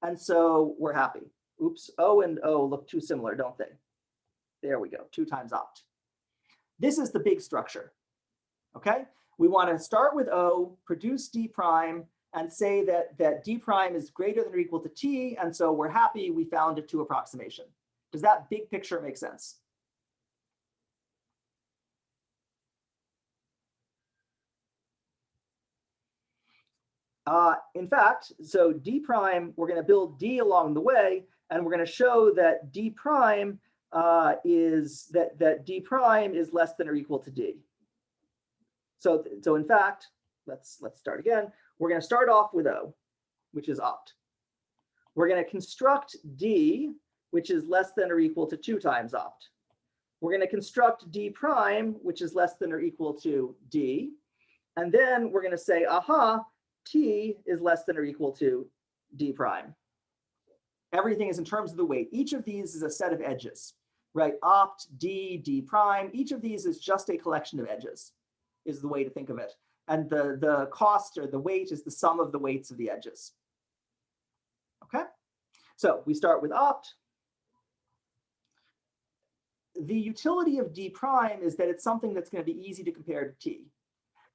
And so we're happy. Oops, O and O look too similar, don't they? There we go, 2 times opt. This is the big structure, okay? We want to start with O, produce D prime, and say that D prime is greater than or equal to T, and so we're happy we found a 2 approximation. Does that big picture make sense? In fact, so D prime, we're going to build D along the way, and we're going to show that D prime is less than or equal to D. So in fact, let's start again. We're going to start off with O, which is opt. We're going to construct D, which is less than or equal to 2 times opt. We're going to construct D prime, which is less than or equal to D. And then we're going to say, aha, T is less than or equal to D prime. Everything is in terms of the weight. Each of these is a set of edges, right? Opt, D, D prime. Each of these is just a collection of edges, is the way to think of it. And the cost or the weight is the sum of the weights of the edges. Okay, so we start with opt. The utility of D prime is that it's something that's going to be easy to compare to T.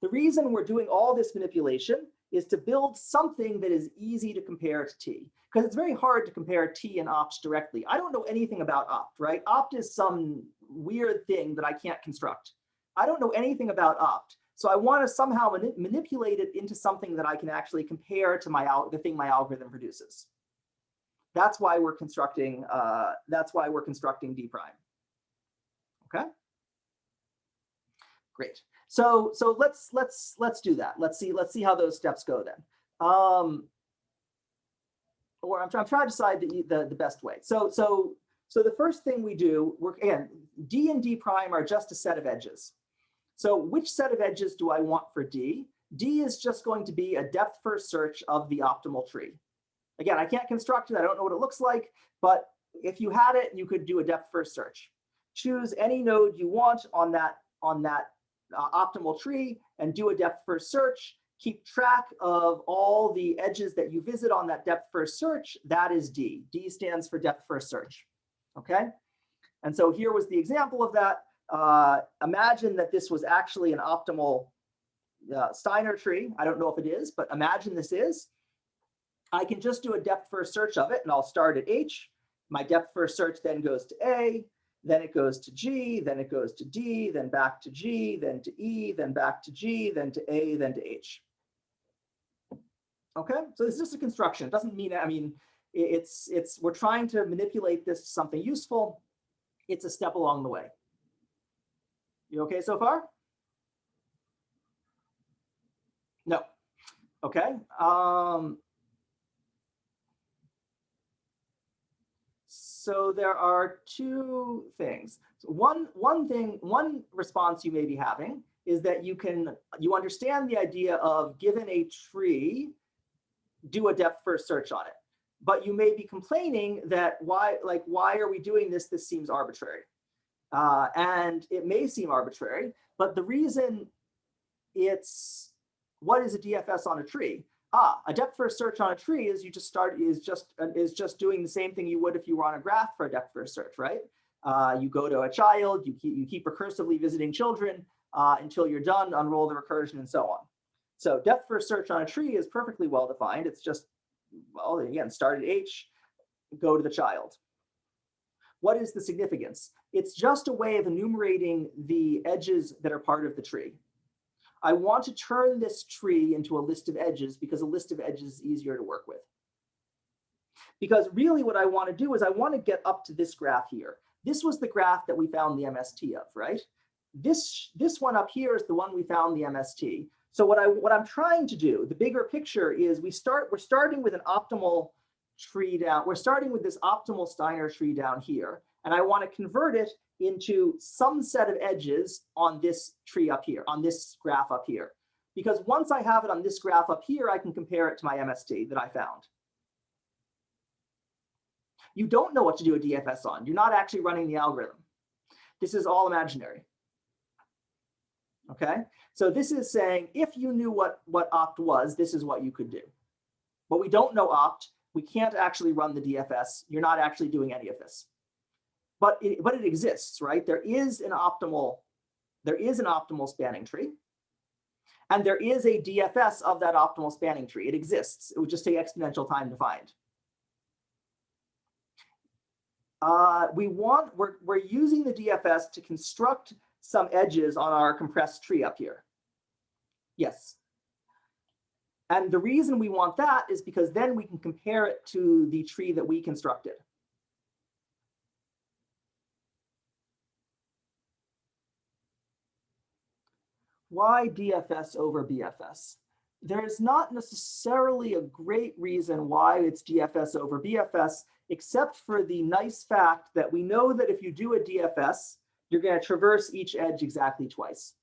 The reason we're doing all this manipulation is to build something that is easy to compare to T, because it's very hard to compare T and opt directly. I don't know anything about opt, right? Opt is some weird thing that I can't construct. I don't know anything about opt. So I want to somehow manipulate it into something that I can actually compare to the thing my algorithm produces. That's why we're constructing D prime. Okay. Great. So let's do that. Let's see how those steps go then. Or I'm trying to decide the best way. So the first thing we do, again, D and D prime are just a set of edges. So which set of edges do I want for D? D is just going to be a depth first search of the optimal tree. Again, I can't construct it. I don't know what it looks like, but if you had it, you could do a depth first search. Choose any node you want on that optimal tree and do a depth first search. Keep track of all the edges that you visit on that depth first search. That is D. D stands for depth first search. Okay. And so here was the example of that. Imagine that this was actually an optimal Steiner tree, I don't know if it is, but imagine this is, I can just do a depth first search of it, and I'll start at H. My depth first search then goes to A, then it goes to G, then it goes to D, then back to G, then to E, then back to G, then to A, then to H. Okay, so this is just a construction. It doesn't mean, I mean, we're trying to manipulate this to something useful. It's a step along the way. You okay so far? No. Okay. So there are two things. So one response you may be having is that you understand the idea of, given a tree, do a depth first search on it. But you may be complaining that why are we doing this? This seems arbitrary. And it may seem arbitrary, but the reason what is a DFS on a tree? A depth first search on a tree is just doing the same thing you would if you were on a graph for a depth first search, right? You go to a child, you keep recursively visiting children until you're done, unroll the recursion, and so on. So depth first search on a tree is perfectly well defined. It's just, well, again, start at H, go to the child. What is the significance? It's just a way of enumerating the edges that are part of the tree. I want to turn this tree into a list of edges because a list of edges is easier to work with. Because really what I want to do is I want to get up to this graph here. This was the graph that we found the MST of, right? This one up here is the one we found the MST. So what I'm trying to do, the bigger picture is we're starting with an optimal tree down. We're starting with this optimal Steiner tree down here. And I want to convert it into some set of edges on this tree up here, on this graph up here. Because once I have it on this graph up here, I can compare it to my MST that I found. You don't know what to do a DFS on. You're not actually running the algorithm. This is all imaginary. Okay, so this is saying if you knew what opt was, this is what you could do. But we don't know opt. We can't actually run the DFS. You're not actually doing any of this. But it exists, right? There is an optimal spanning tree. And there is a DFS of that optimal spanning tree. It exists. It would just take exponential time to find. We're using the DFS to construct some edges on our compressed tree up here. Yes. And the reason we want that is because then we can compare it to the tree that we constructed. Why DFS over BFS? There's not necessarily a great reason why it's DFS over BFS, except for the nice fact that we know that if you do a DFS, you're going to traverse each edge exactly twice.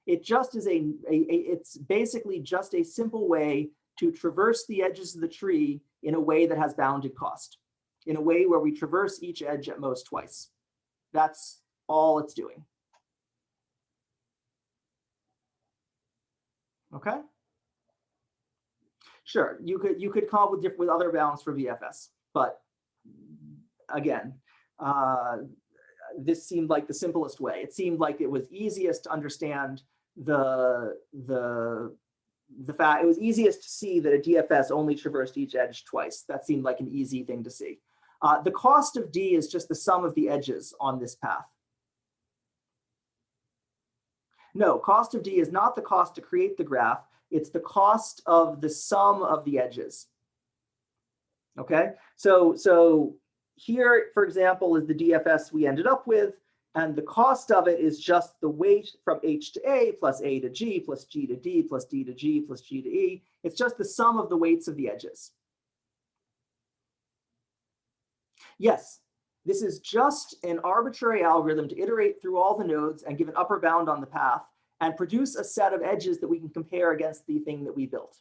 It just is it's basically just a simple way to traverse the edges of the tree in a way that has bounded cost, in a way where we traverse each edge at most twice. That's all it's doing. Okay. Sure, you could come up with other bounds for BFS, but again, this seemed like the simplest way. It seemed like it was easiest to understand the fact. It was easiest to see that a DFS only traversed each edge twice. That seemed like an easy thing to see. The cost of D is just the sum of the edges on this path. No, cost of D is not the cost to create the graph. It's the cost of the sum of the edges. Okay, so here, for example, is the DFS we ended up with, and the cost of it is just the weight from H to A plus A to G plus G to D plus D to G plus G to E. It's just the sum of the weights of the edges. Yes, this is just an arbitrary algorithm to iterate through all the nodes and give an upper bound on the path and produce a set of edges that we can compare against the thing that we built.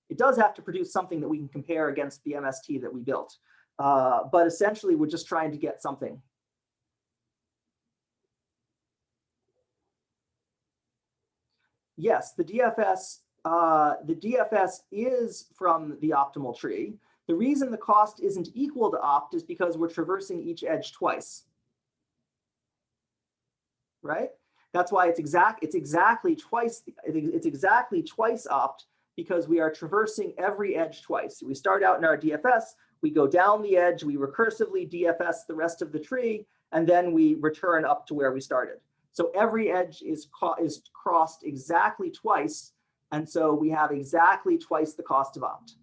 It does have to produce something that we can compare against the MST that we built. But essentially, we're just trying to get something. Yes, the DFS is from the optimal tree. The reason the cost isn't equal to opt is because we're traversing each edge twice. Right? That's why it's exactly twice opt, because we are traversing every edge twice. So we start out in our DFS, we go down the edge, we recursively DFS the rest of the tree, and then we return up to where we started. So every edge is crossed exactly twice, and so we have exactly twice the cost of opt.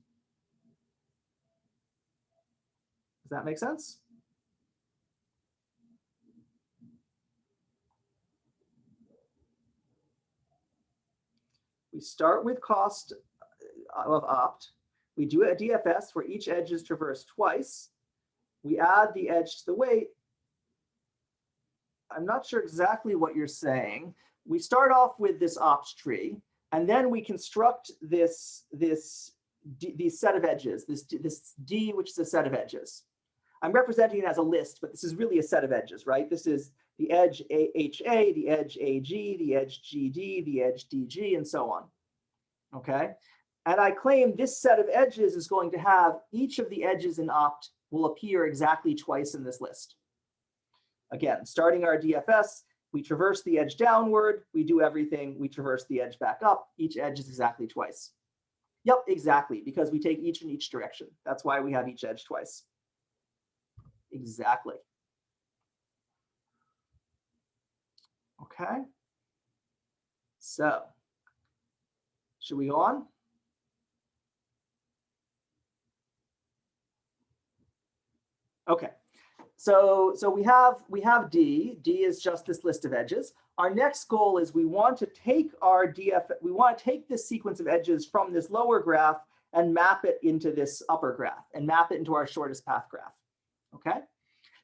Does that make sense? We start with cost of opt. We do a DFS where each edge is traversed twice. We add the edge to the weight. I'm not sure exactly what you're saying. We start off with this opt tree, and then we construct this set of edges, this D, which is a set of edges. I'm representing it as a list, but this is really a set of edges, right? This is the edge HA, the edge AG, the edge GD, the edge DG, and so on, okay? And I claim this set of edges is going to have each of the edges in opt will appear exactly twice in this list. Again, starting our DFS, we traverse the edge downward, we do everything, we traverse the edge back up, each edge is exactly twice. Yep, exactly, because we take each in each direction. That's why we have each edge twice. Exactly. Okay. So, should we go on? Okay. So we have D. D is just this list of edges. Our next goal is we want to take our we want to take this sequence of edges from this lower graph and map it into this upper graph and map it into our shortest path graph. Okay.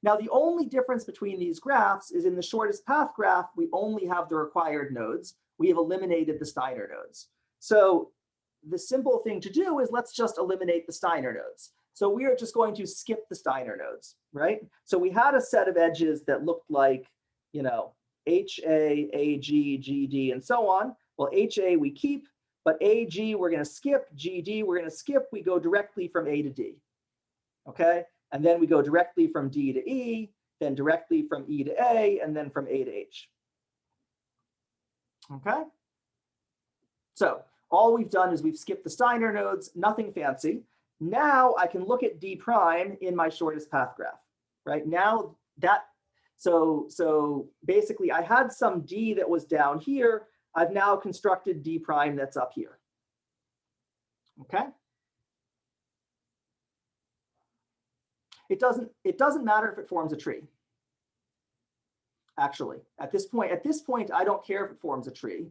Now, the only difference between these graphs is in the shortest path graph, we only have the required nodes. We have eliminated the Steiner nodes. So the simple thing to do is let's just eliminate the Steiner nodes. So we are just going to skip the Steiner nodes, right? So we had a set of edges that looked like, you know, HA, AG, GD, and so on. Well, HA we keep, but AG we're going to skip, GD we're going to skip. We go directly from A to D, okay? And then we go directly from D to E, then directly from E to A, and then from A to H. Okay? So all we've done is we've skipped the Steiner nodes, nothing fancy. Now I can look at D prime in my shortest path graph, right? Now that, so basically I had some D that was down here. I've now constructed D prime that's up here. Okay? It doesn't matter if it forms a tree. Actually, at this point, I don't care if it forms a tree.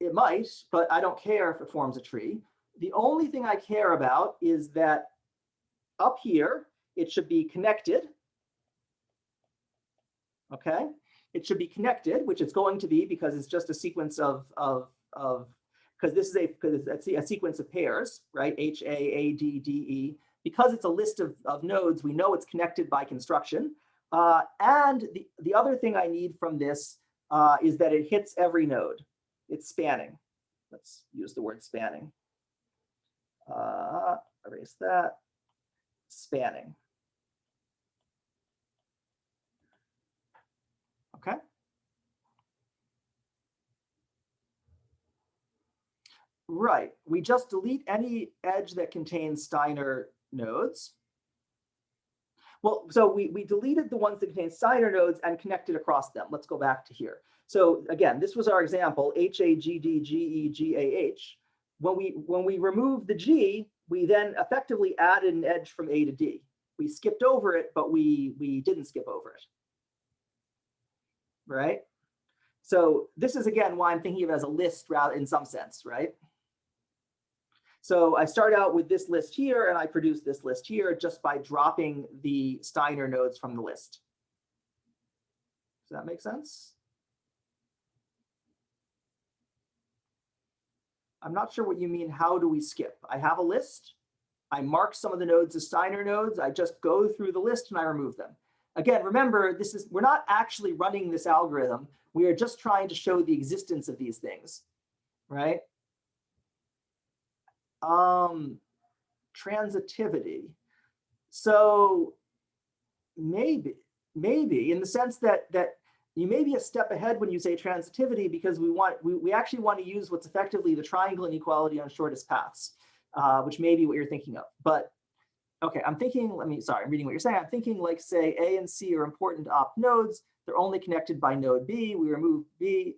It might, but I don't care if it forms a tree. The only thing I care about is that up here, it should be connected. Okay, it should be connected, which it's going to be because it's just a sequence because this is a sequence of pairs, right? H, A, D, D, E. Because it's a list of nodes, we know it's connected by construction. And the other thing I need from this is that it hits every node. It's spanning. Let's use the word spanning. Erase that. Spanning. Okay. Right. We just delete any edge that contains Steiner nodes. Well, so we deleted the ones that contain Steiner nodes and connected across them. Let's go back to here. So again, this was our example, HAGDGEGAH. When we removed the G, we then effectively added an edge from A to D. We skipped over it, but we didn't skip over it. Right? So this is, again, why I'm thinking of it as a list rather in some sense, right? So I start out with this list here, and I produce this list here just by dropping the Steiner nodes from the list. Does that make sense? I'm not sure what you mean, how do we skip? I have a list. I mark some of the nodes as Steiner nodes. I just go through the list and I remove them. Again, remember, we're not actually running this algorithm. We are just trying to show the existence of these things, right? Transitivity. So maybe in the sense that you may be a step ahead when you say transitivity, because we actually want to use what's effectively the triangle inequality on shortest paths, which may be what you're thinking of. But okay, I'm thinking, sorry, I'm reading what you're saying. I'm thinking like, say, A and C are important opt nodes. They're only connected by node B. We remove B.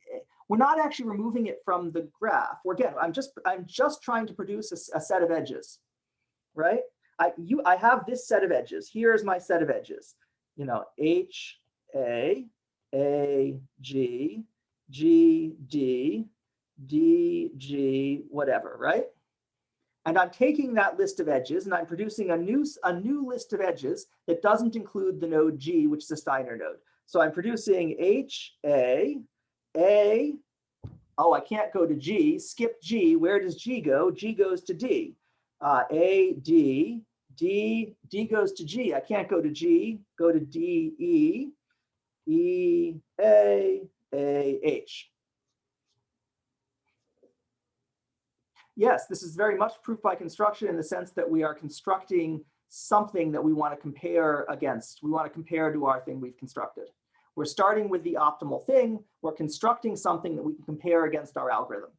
We're not actually removing it from the graph. Again, I'm just trying to produce a set of edges, right? I have this set of edges. Here's my set of edges. You know, H, A, G, G, D, D, G, whatever, right? And I'm taking that list of edges and I'm producing a new list of edges that doesn't include the node G, which is a Steiner node. So I'm producing H, A, oh, I can't go to G, skip G. Where does G go? G goes to D. A, D, D, D goes to G. I can't go to G, go to D, E, E, A, H. Yes, this is very much proof by construction in the sense that we are constructing something that we want to compare against. We want to compare to our thing we've constructed. We're starting with the optimal thing. We're constructing something that we can compare against our algorithm.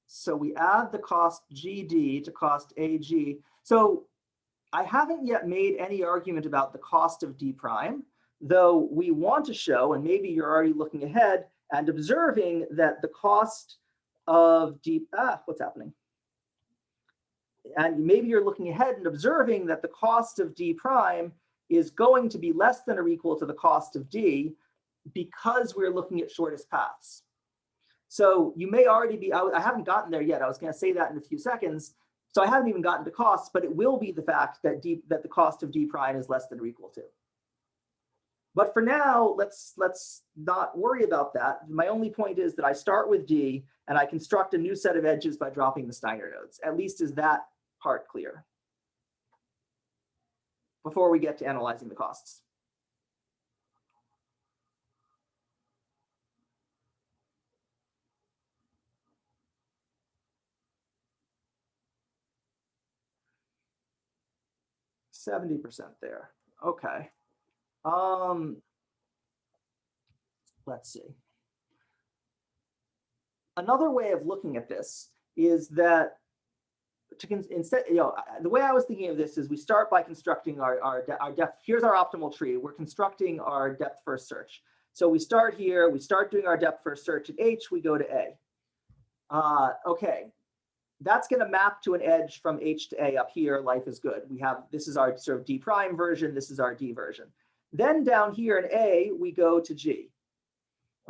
So we add the cost GD to cost AG. So I haven't yet made any argument about the cost of D prime, though we want to show, and maybe you're already looking ahead and observing that the cost of D, what's happening? And maybe you're looking ahead and observing that the cost of D prime is going to be less than or equal to the cost of D because we're looking at shortest paths. So you may already be, I haven't gotten there yet. I was going to say that in a few seconds. So I haven't even gotten to costs, but it will be the fact that the cost of D prime is less than or equal to. But for now, let's not worry about that. My only point is that I start with D and I construct a new set of edges by dropping the Steiner nodes. At least is that part clear before we get to analyzing the costs. %70 there. Okay. Let's see. Another way of looking at this is that instead, the way I was thinking of this is we start by constructing our depth. Here's our optimal tree. We're constructing our depth first search. So we start here. We start doing our depth first search at H. We go to A. Okay. That's going to map to an edge from H to A up here. Life is good. This is our sort of D prime version. This is our D version. Then down here in A, we go to G,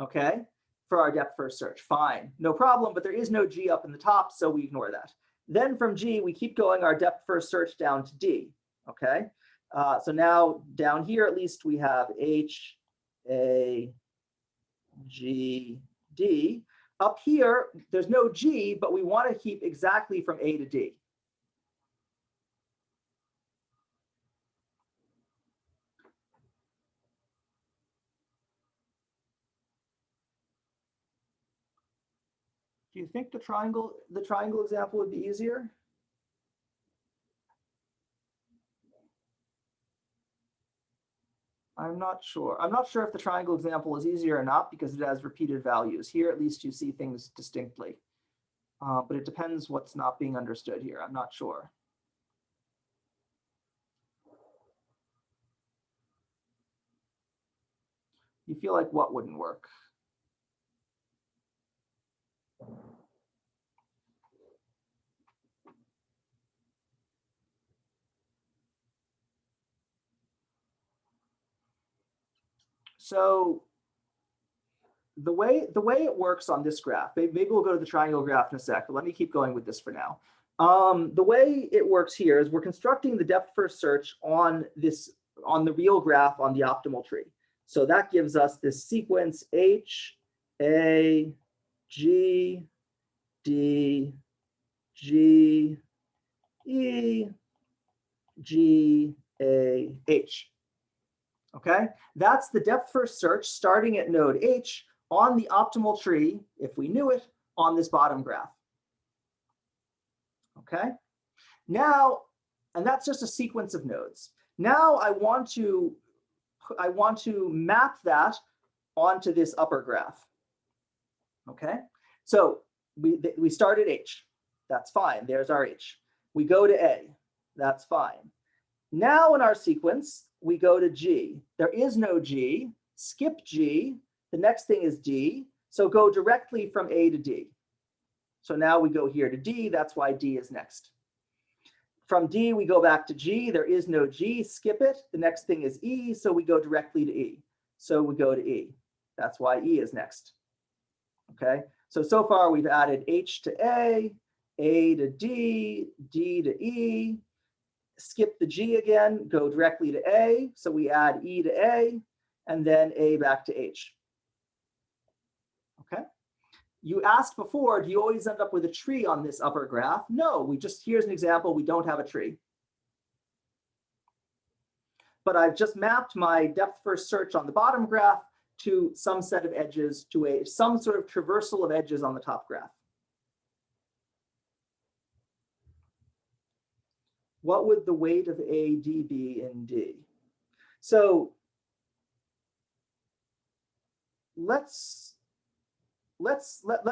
okay, for our depth first search. Fine, no problem, but there is no G up in the top, so we ignore that. Then from G, we keep going our depth first search down to D, okay? So now down here, at least we have H, A, G, D. Up here, there's no G, but we want to keep exactly from A to D. Do you think the triangle example would be easier? I'm not sure. I'm not sure if the triangle example is easier or not because it has repeated values. Here, at least you see things distinctly. But it depends what's not being understood here. I'm not sure. You feel like what wouldn't work? So the way it works on this graph, maybe we'll go to the triangle graph in a sec, but let me keep going with this for now. The way it works here is we're constructing the depth first search on the real graph on the optimal tree. So that gives us this sequence H, A, G, D, G, E, G, A, H. Okay, that's the depth first search starting at node H on the optimal tree, if we knew it, on this bottom graph. okay? Now, and that's just a sequence of nodes. Now I want to map that onto this upper graph, okay? So we start at H, that's fine, there's our H. We go to A, that's fine. Now in our sequence, we go to G. There is no G, skip G, the next thing is D, so go directly from A to D. So now we go here to D, that's why D is next. From D, we go back to G, there is no G, skip it, the next thing is E, so we go directly to E. So we go to E, that's why E is next, okay? So far we've added H to A to D, D to E, skip the G again, go directly to A, so we add E to A, and then A back to H, okay? You asked before, do you always end up with a tree on this upper graph? No, here's an example, we don't have a tree. But I've just mapped my depth first search on the bottom graph to some set of edges, to some sort of traversal of edges on the top graph. What would the weight of A, D be in D? So let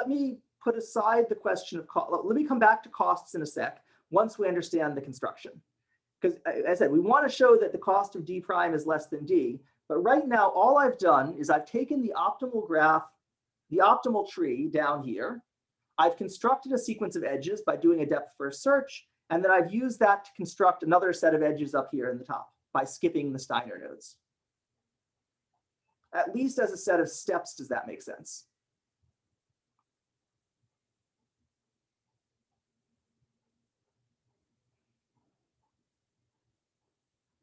me put aside the question of cost. Let me come back to costs in a sec once we understand the construction. Because as I said, we want to show that the cost of D prime is less than D. But right now, all I've done is I've taken the optimal graph, the optimal tree down here. I've constructed a sequence of edges by doing a depth first search. And then I've used that to construct another set of edges up here in the top by skipping the Steiner nodes. At least as a set of steps, does that make sense?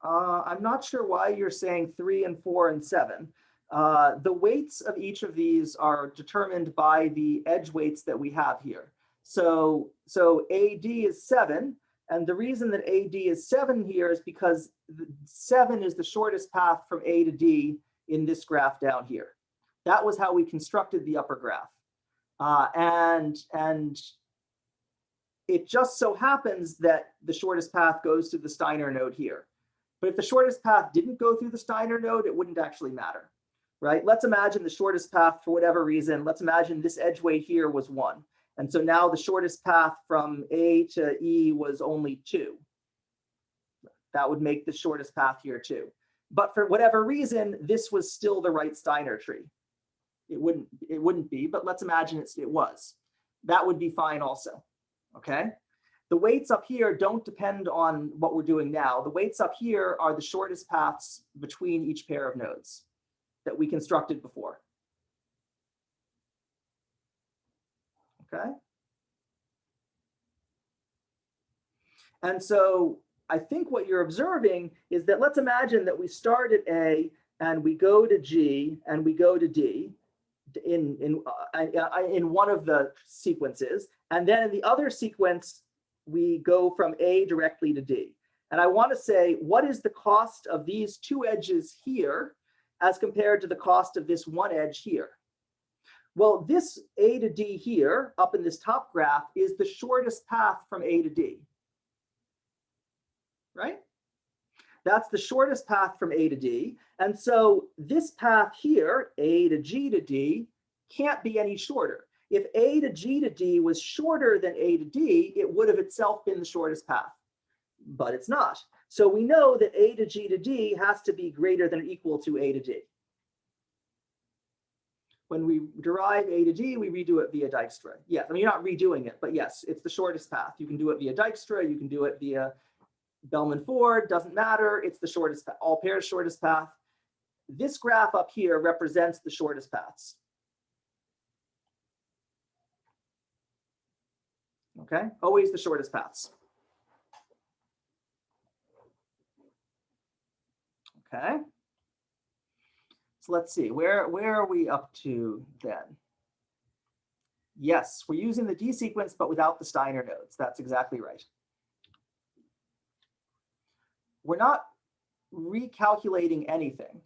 I'm not sure why you're saying 3 and 4 and 7. The weights of each of these are determined by the edge weights that we have here. So AD is 7. And the reason that AD is 7 here is because 7 is the shortest path from A to D in this graph down here. That was how we constructed the upper graph. And it just so happens that the shortest path goes to the Steiner node here. But if the shortest path didn't go through the Steiner node, it wouldn't actually matter, right? Let's imagine the shortest path for whatever reason. Let's imagine this edge weight here was 1. And so now the shortest path from A to E was only 2. That would make the shortest path here 2. But for whatever reason, this was still the right Steiner tree. It wouldn't be, but let's imagine it was. That would be fine also, okay? The weights up here don't depend on what we're doing now. The weights up here are the shortest paths between each pair of nodes that we constructed before. Okay. And so I think what you're observing is that let's imagine that we start at A and we go to G and we go to D in one of the sequences. And then in the other sequence, we go from A directly to D. And I want to say, what is the cost of these 2 edges here as compared to the cost of this 1 edge here? Well, this A to D here, up in this top graph, is the shortest path from A to D, right? That's the shortest path from A to D. And so this path here, A to G to D, can't be any shorter. If A to G to D was shorter than A to D, it would have itself been the shortest path, but it's not. So we know that A to G to D has to be greater than or equal to A to D. When we derive A to D, we redo it via Dijkstra. Yeah, I mean, you're not redoing it, but yes, it's the shortest path. You can do it via Dijkstra, you can do it via Bellman-Ford, doesn't matter. It's the shortest path, all pairs shortest path. This graph up here represents the shortest paths. Okay, always the shortest paths. Okay. So let's see, where are we up to then? Yes, we're using the D sequence, but without the Steiner nodes. That's exactly right. We're not recalculating anything.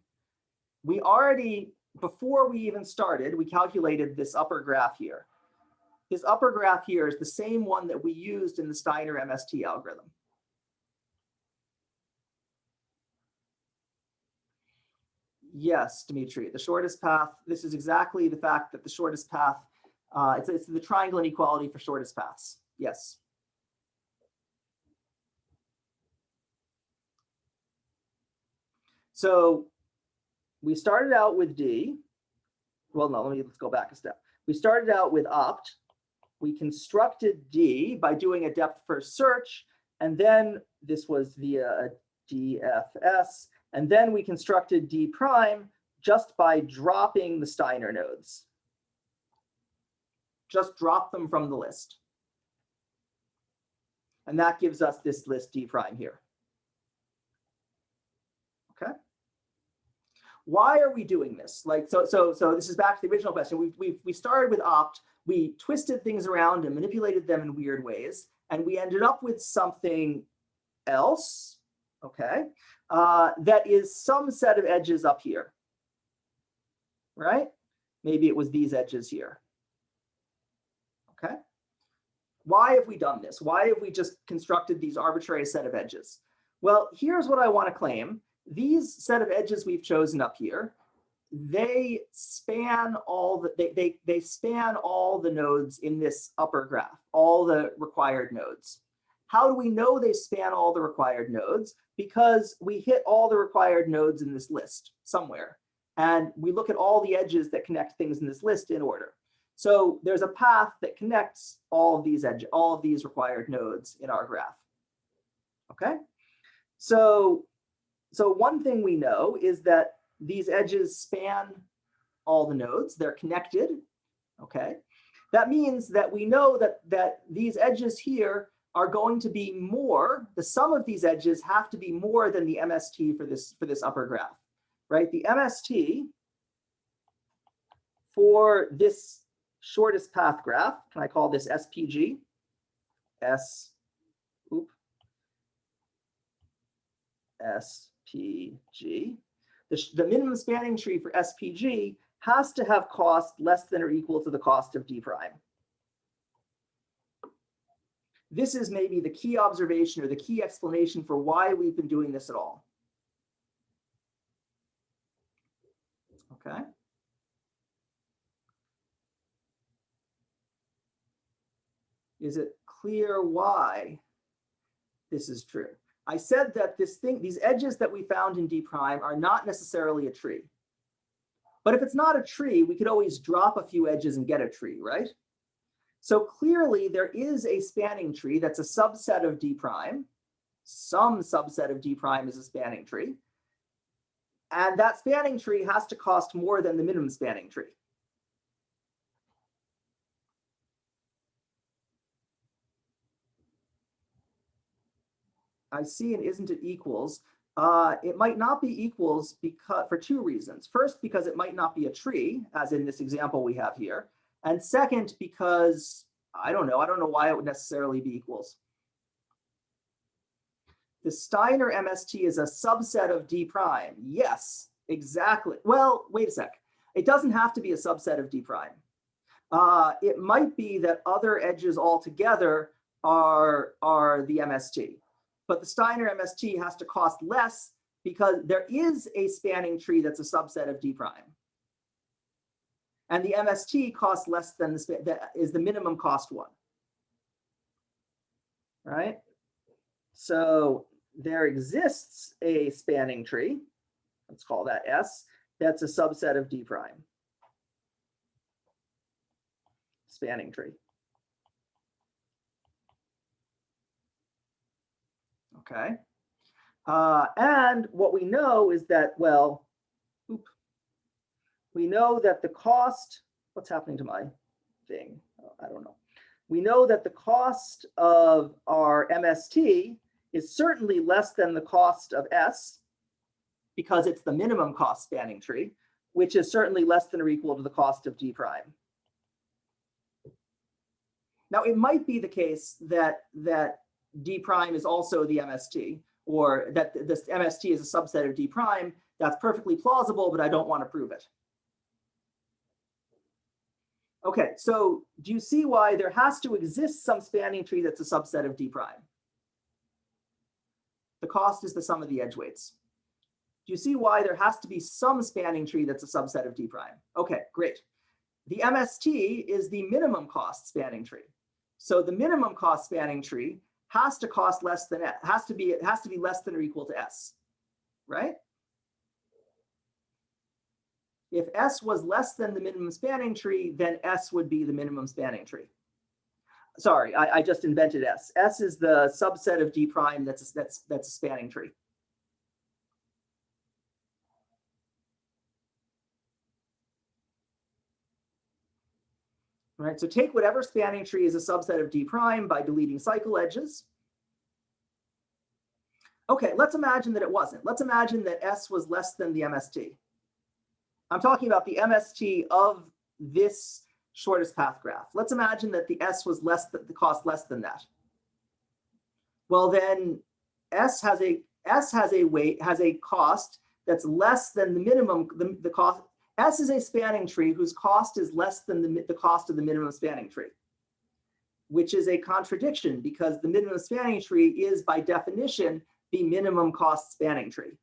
We already, before we even started, we calculated this upper graph here. This upper graph here is the same one that we used in the Steiner MST algorithm. Yes, Dimitri, the shortest path, this is exactly the fact that the shortest path, it's the triangle inequality for shortest paths. Yes. So we started out with D. Well, no, let's go back a step. We started out with opt. We constructed D by doing a depth first search, and then this was via a DFS, and then we constructed D prime just by dropping the Steiner nodes. Just drop them from the list. And that gives us this list D prime here. Okay. Why are we doing this? Like, so this is back to the original question. We started with opt, we twisted things around and manipulated them in weird ways, and we ended up with something else, okay, that is some set of edges up here, right? Maybe it was these edges here, okay? Why have we done this? Why have we just constructed these arbitrary set of edges? Well, here's what I want to claim. These set of edges we've chosen up here, they span all the they span all the nodes in this upper graph, all the required nodes. How do we know they span all the required nodes? Because we hit all the required nodes in this list somewhere, and we look at all the edges that connect things in this list in order. So there's a path that connects all of these edges, all of these required nodes in our graph. Okay, so one thing we know is that these edges span all the nodes, they're connected, okay? That means that we know that these edges here are going to be more, the sum of these edges have to be more than the MST for this upper graph, right? The MST for this shortest path graph, can I call this SPG? SPG. The minimum spanning tree for SPG has to have cost less than or equal to the cost of D prime. This is maybe the key observation or the key explanation for why we've been doing this at all. Okay. Is it clear why this is true? I said that these edges that we found in D prime are not necessarily a tree. But if it's not a tree, we could always drop a few edges and get a tree, right? So clearly there is a spanning tree that's a subset of D prime. Some subset of D prime is a spanning tree. And that spanning tree has to cost more than the minimum spanning tree. I see, and isn't it equals? It might not be equals because for two reasons. First, because it might not be a tree, as in this example we have here. And second, because I don't know why it would necessarily be equals. The Steiner MST is a subset of D prime. Yes, exactly. Well, wait a sec. It doesn't have to be a subset of D prime. It might be that other edges altogether are the MST. But the Steiner MST has to cost less because there is a spanning tree that's a subset of D prime. And the MST costs less than that is the minimum cost one. Right? So there exists a spanning tree, let's call that S, that's a subset of D prime. Spanning tree. Okay. And what we know is that, well, we know that the cost, what's happening to my thing? Oh, I don't know. We know that the cost of our MST is certainly less than the cost of S because it's the minimum cost spanning tree, which is certainly less than or equal to the cost of D prime. Now, it might be the case that D prime is also the MST, or that this MST is a subset of D prime. That's perfectly plausible, but I don't want to prove it. Okay, so do you see why there has to exist some spanning tree that's a subset of D prime? The cost is the sum of the edge weights. Do you see why there has to be some spanning tree that's a subset of D prime? Okay, great. The MST is the minimum cost spanning tree. So the minimum cost spanning tree has to cost less than it has to be less than or equal to S, right? If S was less than the minimum spanning tree, then S would be the minimum spanning tree. Sorry, I just invented S. S is the subset of D prime that's a spanning tree. Right, so take whatever spanning tree is a subset of D prime by deleting cycle edges. Okay, let's imagine that it wasn't. Let's imagine that S was less than the MST. I'm talking about the MST of this shortest path graph. Let's imagine that the S was less than the cost less than that. Well, then S has a cost that's less than the minimum, the cost. S is a spanning tree whose cost is less than the cost of the minimum spanning tree, which is a contradiction because the minimum spanning tree is by definition the minimum cost spanning tree.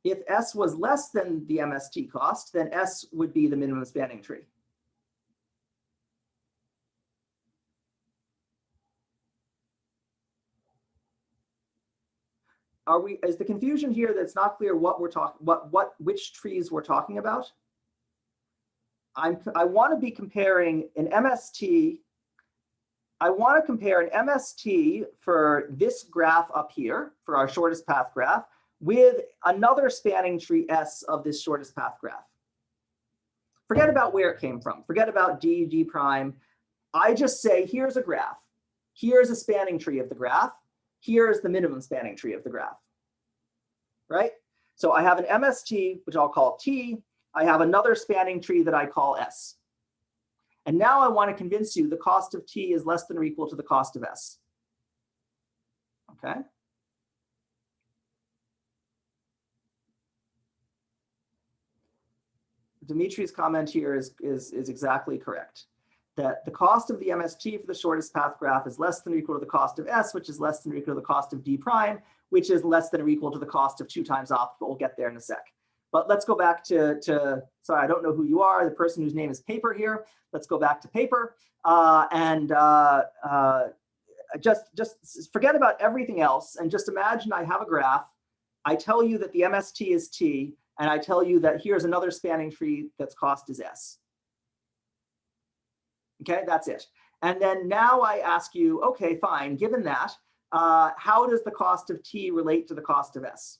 If S was less than the MST cost, then S would be the minimum spanning tree. Is the confusion here that it's not clear what we're talking, which trees we're talking about? I want to be comparing an MST. I want to compare an MST for this graph up here, for our shortest path graph, with another spanning tree S of this shortest path graph. Forget about where it came from. Forget about D prime. I just say, here's a graph. Here's a spanning tree of the graph. Here is the minimum spanning tree of the graph, right? So I have an MST, which I'll call T. I have another spanning tree that I call S. And now I want to convince you the cost of T is less than or equal to the cost of S. Okay. Dimitri's comment here is exactly correct. That the cost of the MST for the shortest path graph is less than or equal to the cost of S, which is less than or equal to the cost of D prime, which is less than or equal to the cost of 2 times opt, but we'll get there in a sec. But let's go back to sorry, I don't know who you are, the person whose name is Paper here. Let's go back to Paper just forget about everything else and just imagine I have a graph. I tell you that the MST is T, and I tell you that here's another spanning tree that's cost is S. Okay, that's it. And then now I ask you, okay, fine, given that, how does the cost of T relate to the cost of S?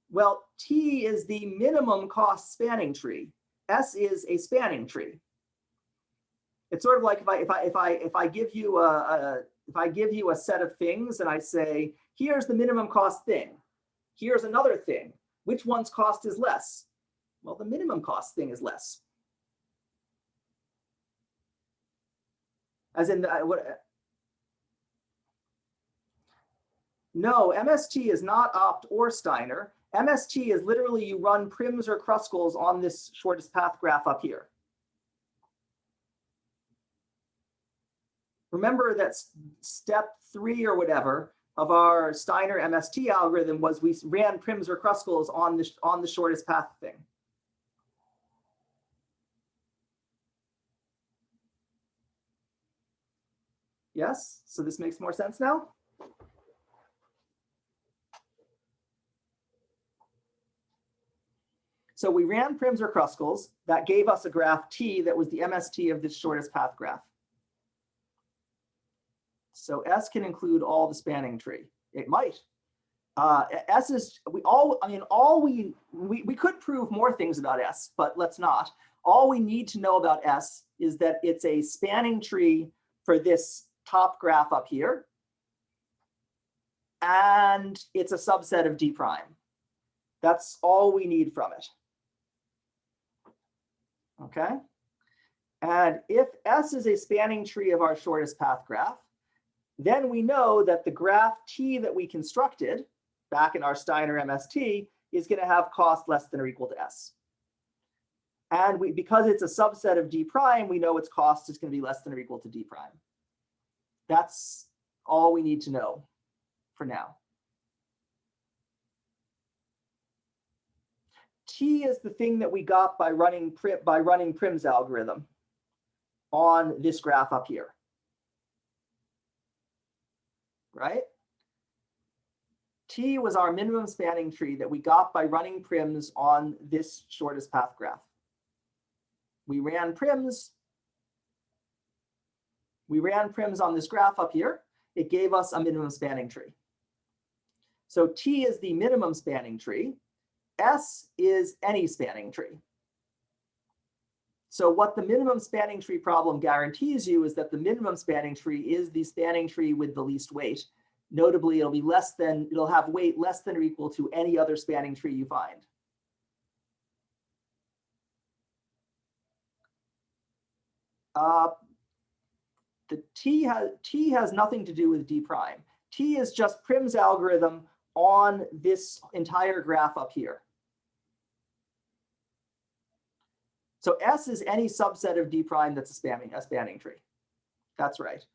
Well, T is the minimum cost spanning tree. S is a spanning tree. It's sort of like if I give you a set of things and I say, here's the minimum cost thing. Here's another thing. Which one's cost is less? Well, the minimum cost thing is less. As in, no, MST is not opt or Steiner. MST is literally you run Prims or Kruskals on this shortest path graph up here. Remember that step 3 or whatever of our Steiner MST algorithm was we ran Prims or Kruskals on the shortest path thing. Yes, so this makes more sense now? So we ran Prims or Kruskals. That gave us a graph T that was the MST of this shortest path graph. So S can include all the spanning tree. It might. S is, we could prove more things about S, but let's not. All we need to know about S is that it's a spanning tree for this top graph up here. And it's a subset of D prime. That's all we need from it. Okay. And if S is a spanning tree of our shortest path graph, then we know that the graph T that we constructed back in our Steiner MST is going to have cost less than or equal to S. And because it's a subset of D prime, we know its cost is going to be less than or equal to D prime. That's all we need to know for now. T is the thing that we got by running Prim's algorithm on this graph up here, right? T was our minimum spanning tree that we got by running Prims on this shortest path graph. We ran Prims on this graph up here. It gave us a minimum spanning tree. So T is the minimum spanning tree. S is any spanning tree. So what the minimum spanning tree problem guarantees you is that the minimum spanning tree is the spanning tree with the least weight. Notably, it'll have weight less than or equal to any other spanning tree you find. The T has nothing to do with D prime. T is just Prim's algorithm on this entire graph up here. So S is any subset of D prime that's a spanning tree. That's right.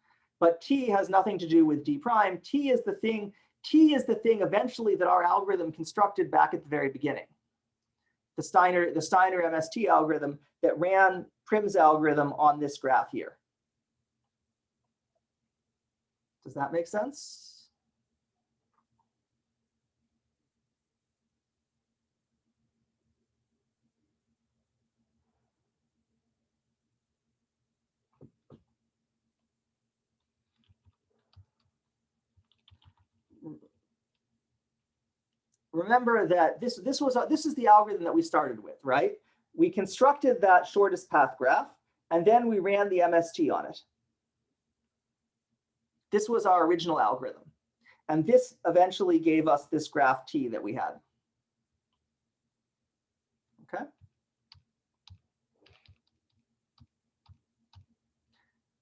But T has nothing to do with D prime. T is the thing eventually that our algorithm constructed back at the very beginning. The Steiner MST algorithm that ran Prim's algorithm on this graph here. Does that make sense? Remember that this is the algorithm that we started with, right? We constructed that shortest path graph, and then we ran the MST on it. This was our original algorithm. And this eventually gave us this graph T that we had. Okay.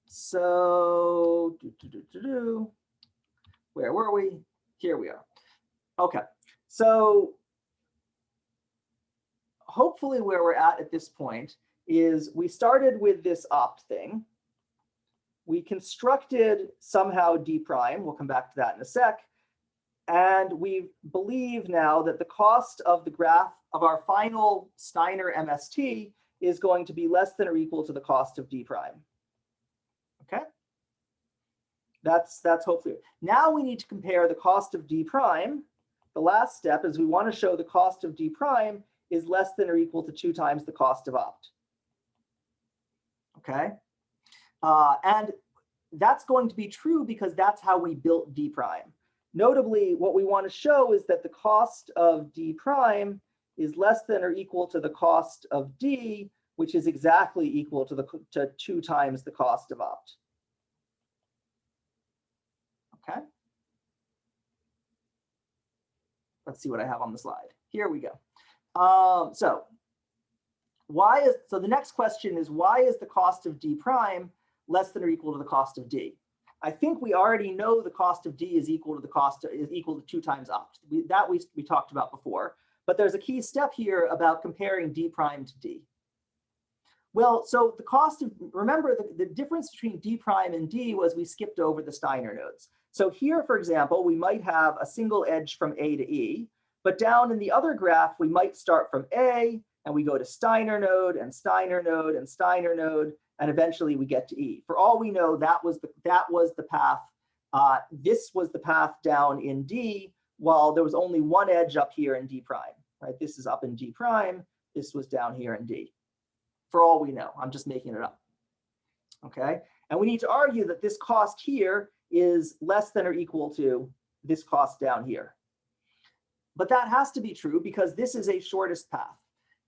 So, where were we? Here we are. Okay. So hopefully where we're at this point is we started with this opt thing. We constructed somehow D prime. We'll come back to that in a sec. And we believe now that the cost of the graph of our final Steiner MST is going to be less than or equal to the cost of D prime. Okay? That's hopefully. Now we need to compare the cost of D prime. The last step is we want to show the cost of D prime is less than or equal to 2 times the cost of opt. Okay? And that's going to be true because that's how we built D prime. Notably, what we want to show is that the cost of D prime is less than or equal to the cost of D, which is exactly equal to 2 times the cost of opt. Okay? Let's see what I have on the slide. Here we go. So the next question is, why is the cost of D prime less than or equal to the cost of D? I think we already know the cost of D is equal to 2 times opt. We talked about before, but there's a key step here about comparing D prime to D. Well, so the cost of, remember the difference between D prime and D was we skipped over the Steiner nodes. So here, for example, we might have a single edge from A to E, but down in the other graph, we might start from A and we go to Steiner node and Steiner node and Steiner node, and eventually we get to E. For all we know, that was the path. This was the path down in D, while there was only one edge up here in D prime. Right? This is up in D prime. This was down here in D. For all we know, I'm just making it up. Okay, and we need to argue that this cost here is less than or equal to this cost down here. But that has to be true because this is a shortest path.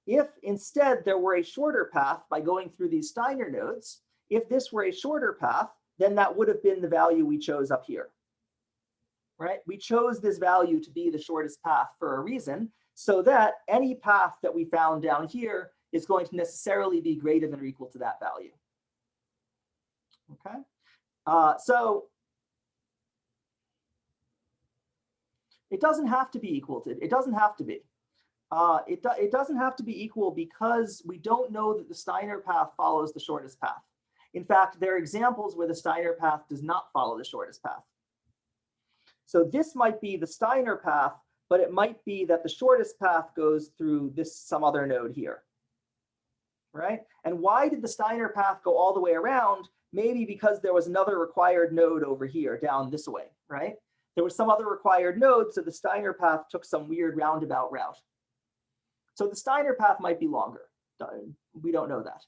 If instead there were a shorter path by going through these Steiner nodes, if this were a shorter path, then that would have been the value we chose up here. Right? We chose this value to be the shortest path for a reason, so that any path that we found down here is going to necessarily be greater than or equal to that value. Okay? So it doesn't have to be equal to, it doesn't have to be. It doesn't have to be equal because we don't know that the Steiner path follows the shortest path. In fact, there are examples where the Steiner path does not follow the shortest path. So this might be the Steiner path, but it might be that the shortest path goes through some other node here, right? And why did the Steiner path go all the way around? Maybe because there was another required node over here down this way, right? There was some other required node, so the Steiner path took some weird roundabout route. So the Steiner path might be longer. We don't know that.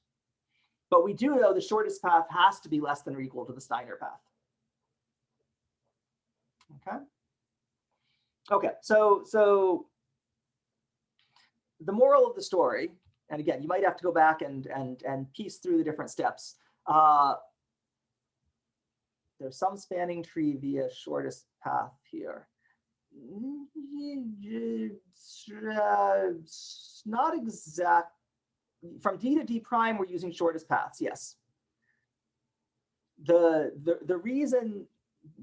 But we do know the shortest path has to be less than or equal to the Steiner path. Okay. Okay, so the moral of the story, and again, you might have to go back and piece through the different steps. There's some spanning tree via shortest path here. Not exact. From D to D prime, we're using shortest paths, yes. The reason,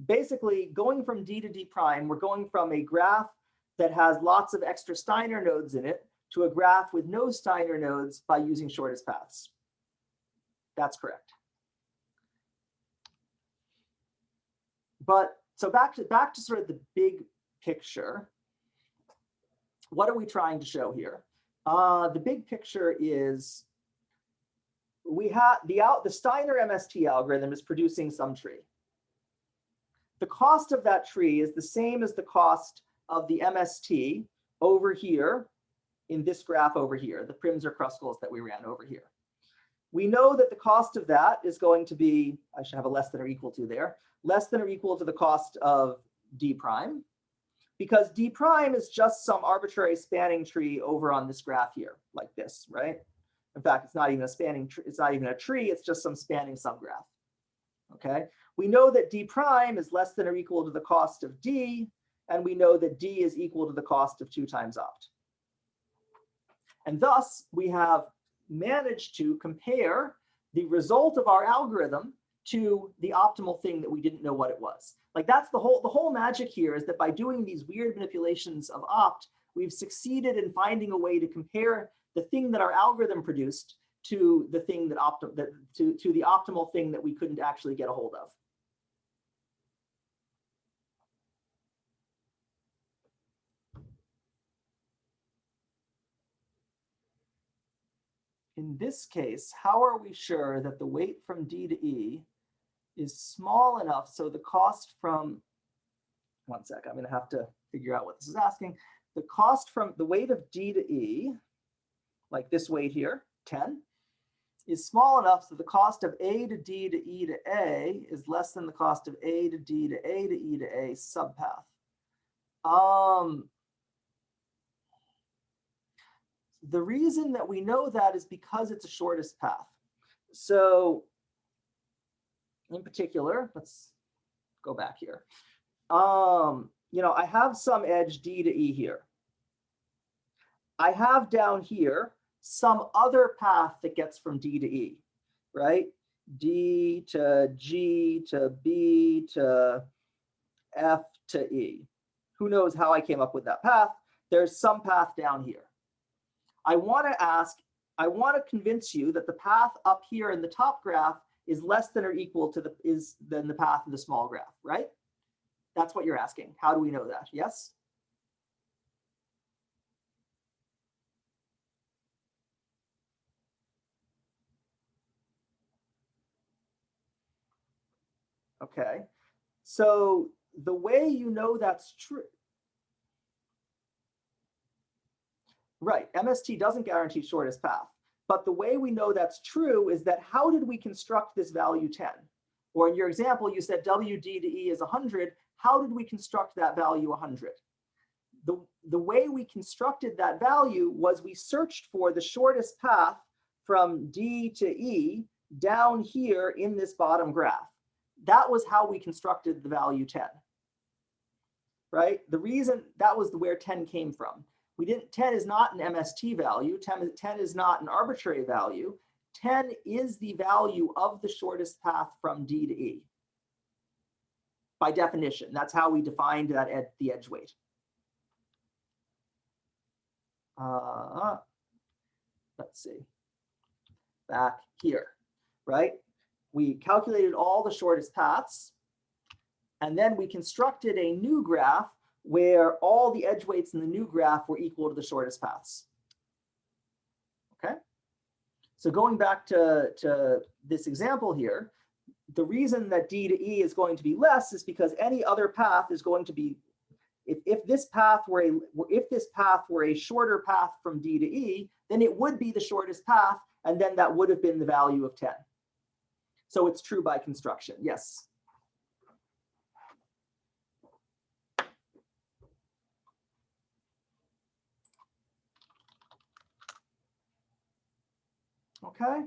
basically going from D to D prime, we're going from a graph that has lots of extra Steiner nodes in it to a graph with no Steiner nodes by using shortest paths. That's correct. But so back to sort of the big picture. What are we trying to show here? The big picture is we have the Steiner MST algorithm is producing some tree. The cost of that tree is the same as the cost of the MST over here in this graph over here, the Prims or Kruskals that we ran over here. We know that the cost of that is going to be, I should have a less than or equal to there, less than or equal to the cost of D prime, because D prime is just some arbitrary spanning tree over on this graph here, like this, right? In fact, it's not even a spanning tree, it's not even a tree, it's just some spanning subgraph. Okay, we know that D prime is less than or equal to the cost of D, and we know that D is equal to the cost of 2 times opt. And thus, we have managed to compare the result of our algorithm to the optimal thing that we didn't know what it was. Like that's the whole magic here, is that by doing these weird manipulations of opt, we've succeeded in finding a way to compare the thing that our algorithm produced to the thing that to the optimal thing that we couldn't actually get a hold of. In this case, how are we sure that the weight from D to E is small enough so the cost from, one sec, I'm going to have to figure out what this is asking. The cost from the weight of D to E, like this weight here, 10, is small enough so the cost of A to D to E to A is less than the cost of A to D to A to E to A subpath. The reason that we know that is because it's a shortest path. So in particular, let's go back here. You know, I have some edge D to E here. I have down here some other path that gets from D to E, right? D to G to B to F to E. Who knows how I came up with that path? There's some path down here. I want to convince you that the path up here in the top graph is less than or equal to than the path in the small graph, right? That's what you're asking. How do we know that? Yes? Okay. So the way you know that's true, right, MST doesn't guarantee shortest path. But the way we know that's true is that how did we construct this value 10? Or in your example, you said WD to E is 100. How did we construct that value 100? The way we constructed that value was we searched for the shortest path from D to E down here in this bottom graph. That was how we constructed the value 10, right? The reason that was where 10 came from. 10 is not an MST value. 10 is not an arbitrary value. 10 is the value of the shortest path from D to E. By definition, that's how we defined that the edge weight. let's see, back here, right? We calculated all the shortest paths, and then we constructed a new graph where all the edge weights in the new graph were equal to the shortest paths. Okay, so going back to this example here, the reason that D to E is going to be less is because any other path is going to be, if this path were a shorter path from D to E, then it would be the shortest path, and then that would have been the value of 10. So it's true by construction, yes. Okay.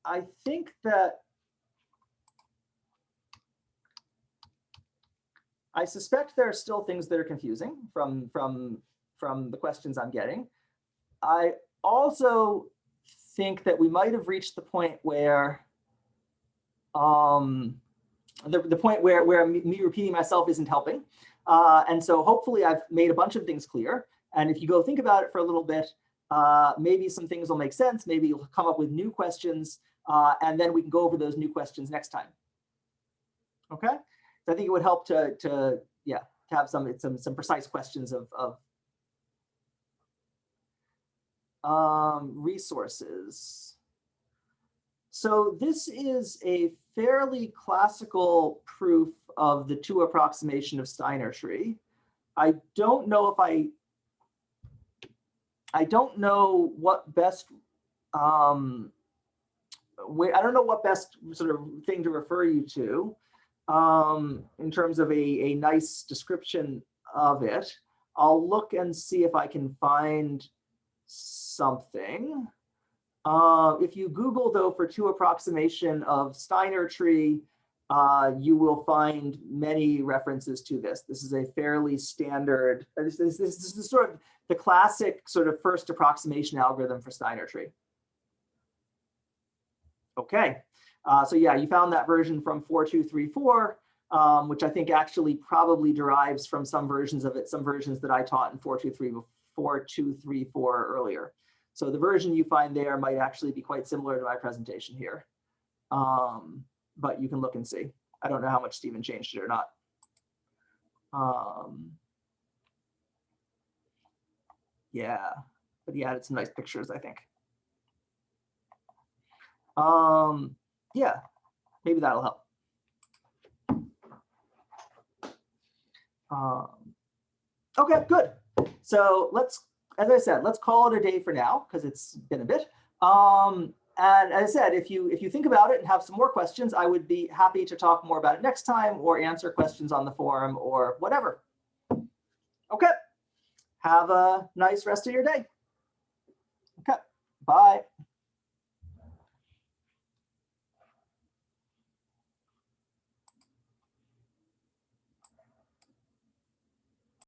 I think that I suspect there are still things that are confusing from the questions I'm getting. I also think that we might have reached the point where the point where me repeating myself isn't helping. And so hopefully I've made a bunch of things clear. And if you go think about it for a little bit, maybe some things will make sense. Maybe you'll come up with new questions, and then we can go over those new questions next time. Okay, so I think it would help to have some precise questions of resources. So this is a fairly classical proof of the two approximation of Steiner tree. I don't know what best I don't know what best sort of thing to refer you to in terms of a nice description of it. I'll look and see if I can find something. If you Google, though, for two approximation of Steiner tree, you will find many references to this. This is a fairly standard, this is sort of the classic sort of first approximation algorithm for Steiner tree. Okay, so yeah, you found that version from 4234, which I think actually probably derives from some versions of it, some versions that I taught in 4234 earlier. So the version you find there might actually be quite similar to my presentation here. But you can look and see. I don't know how much Stephen changed it or not. Yeah, but he added some nice pictures, I think. Yeah, maybe that'll help. Okay, good. So let's, as I said, let's call it a day for now because it's been a bit. And as I said, if you think about it and have some more questions, I would be happy to talk more about it next time or answer questions on the forum or whatever. Okay, have a nice rest of your day. Okay, bye.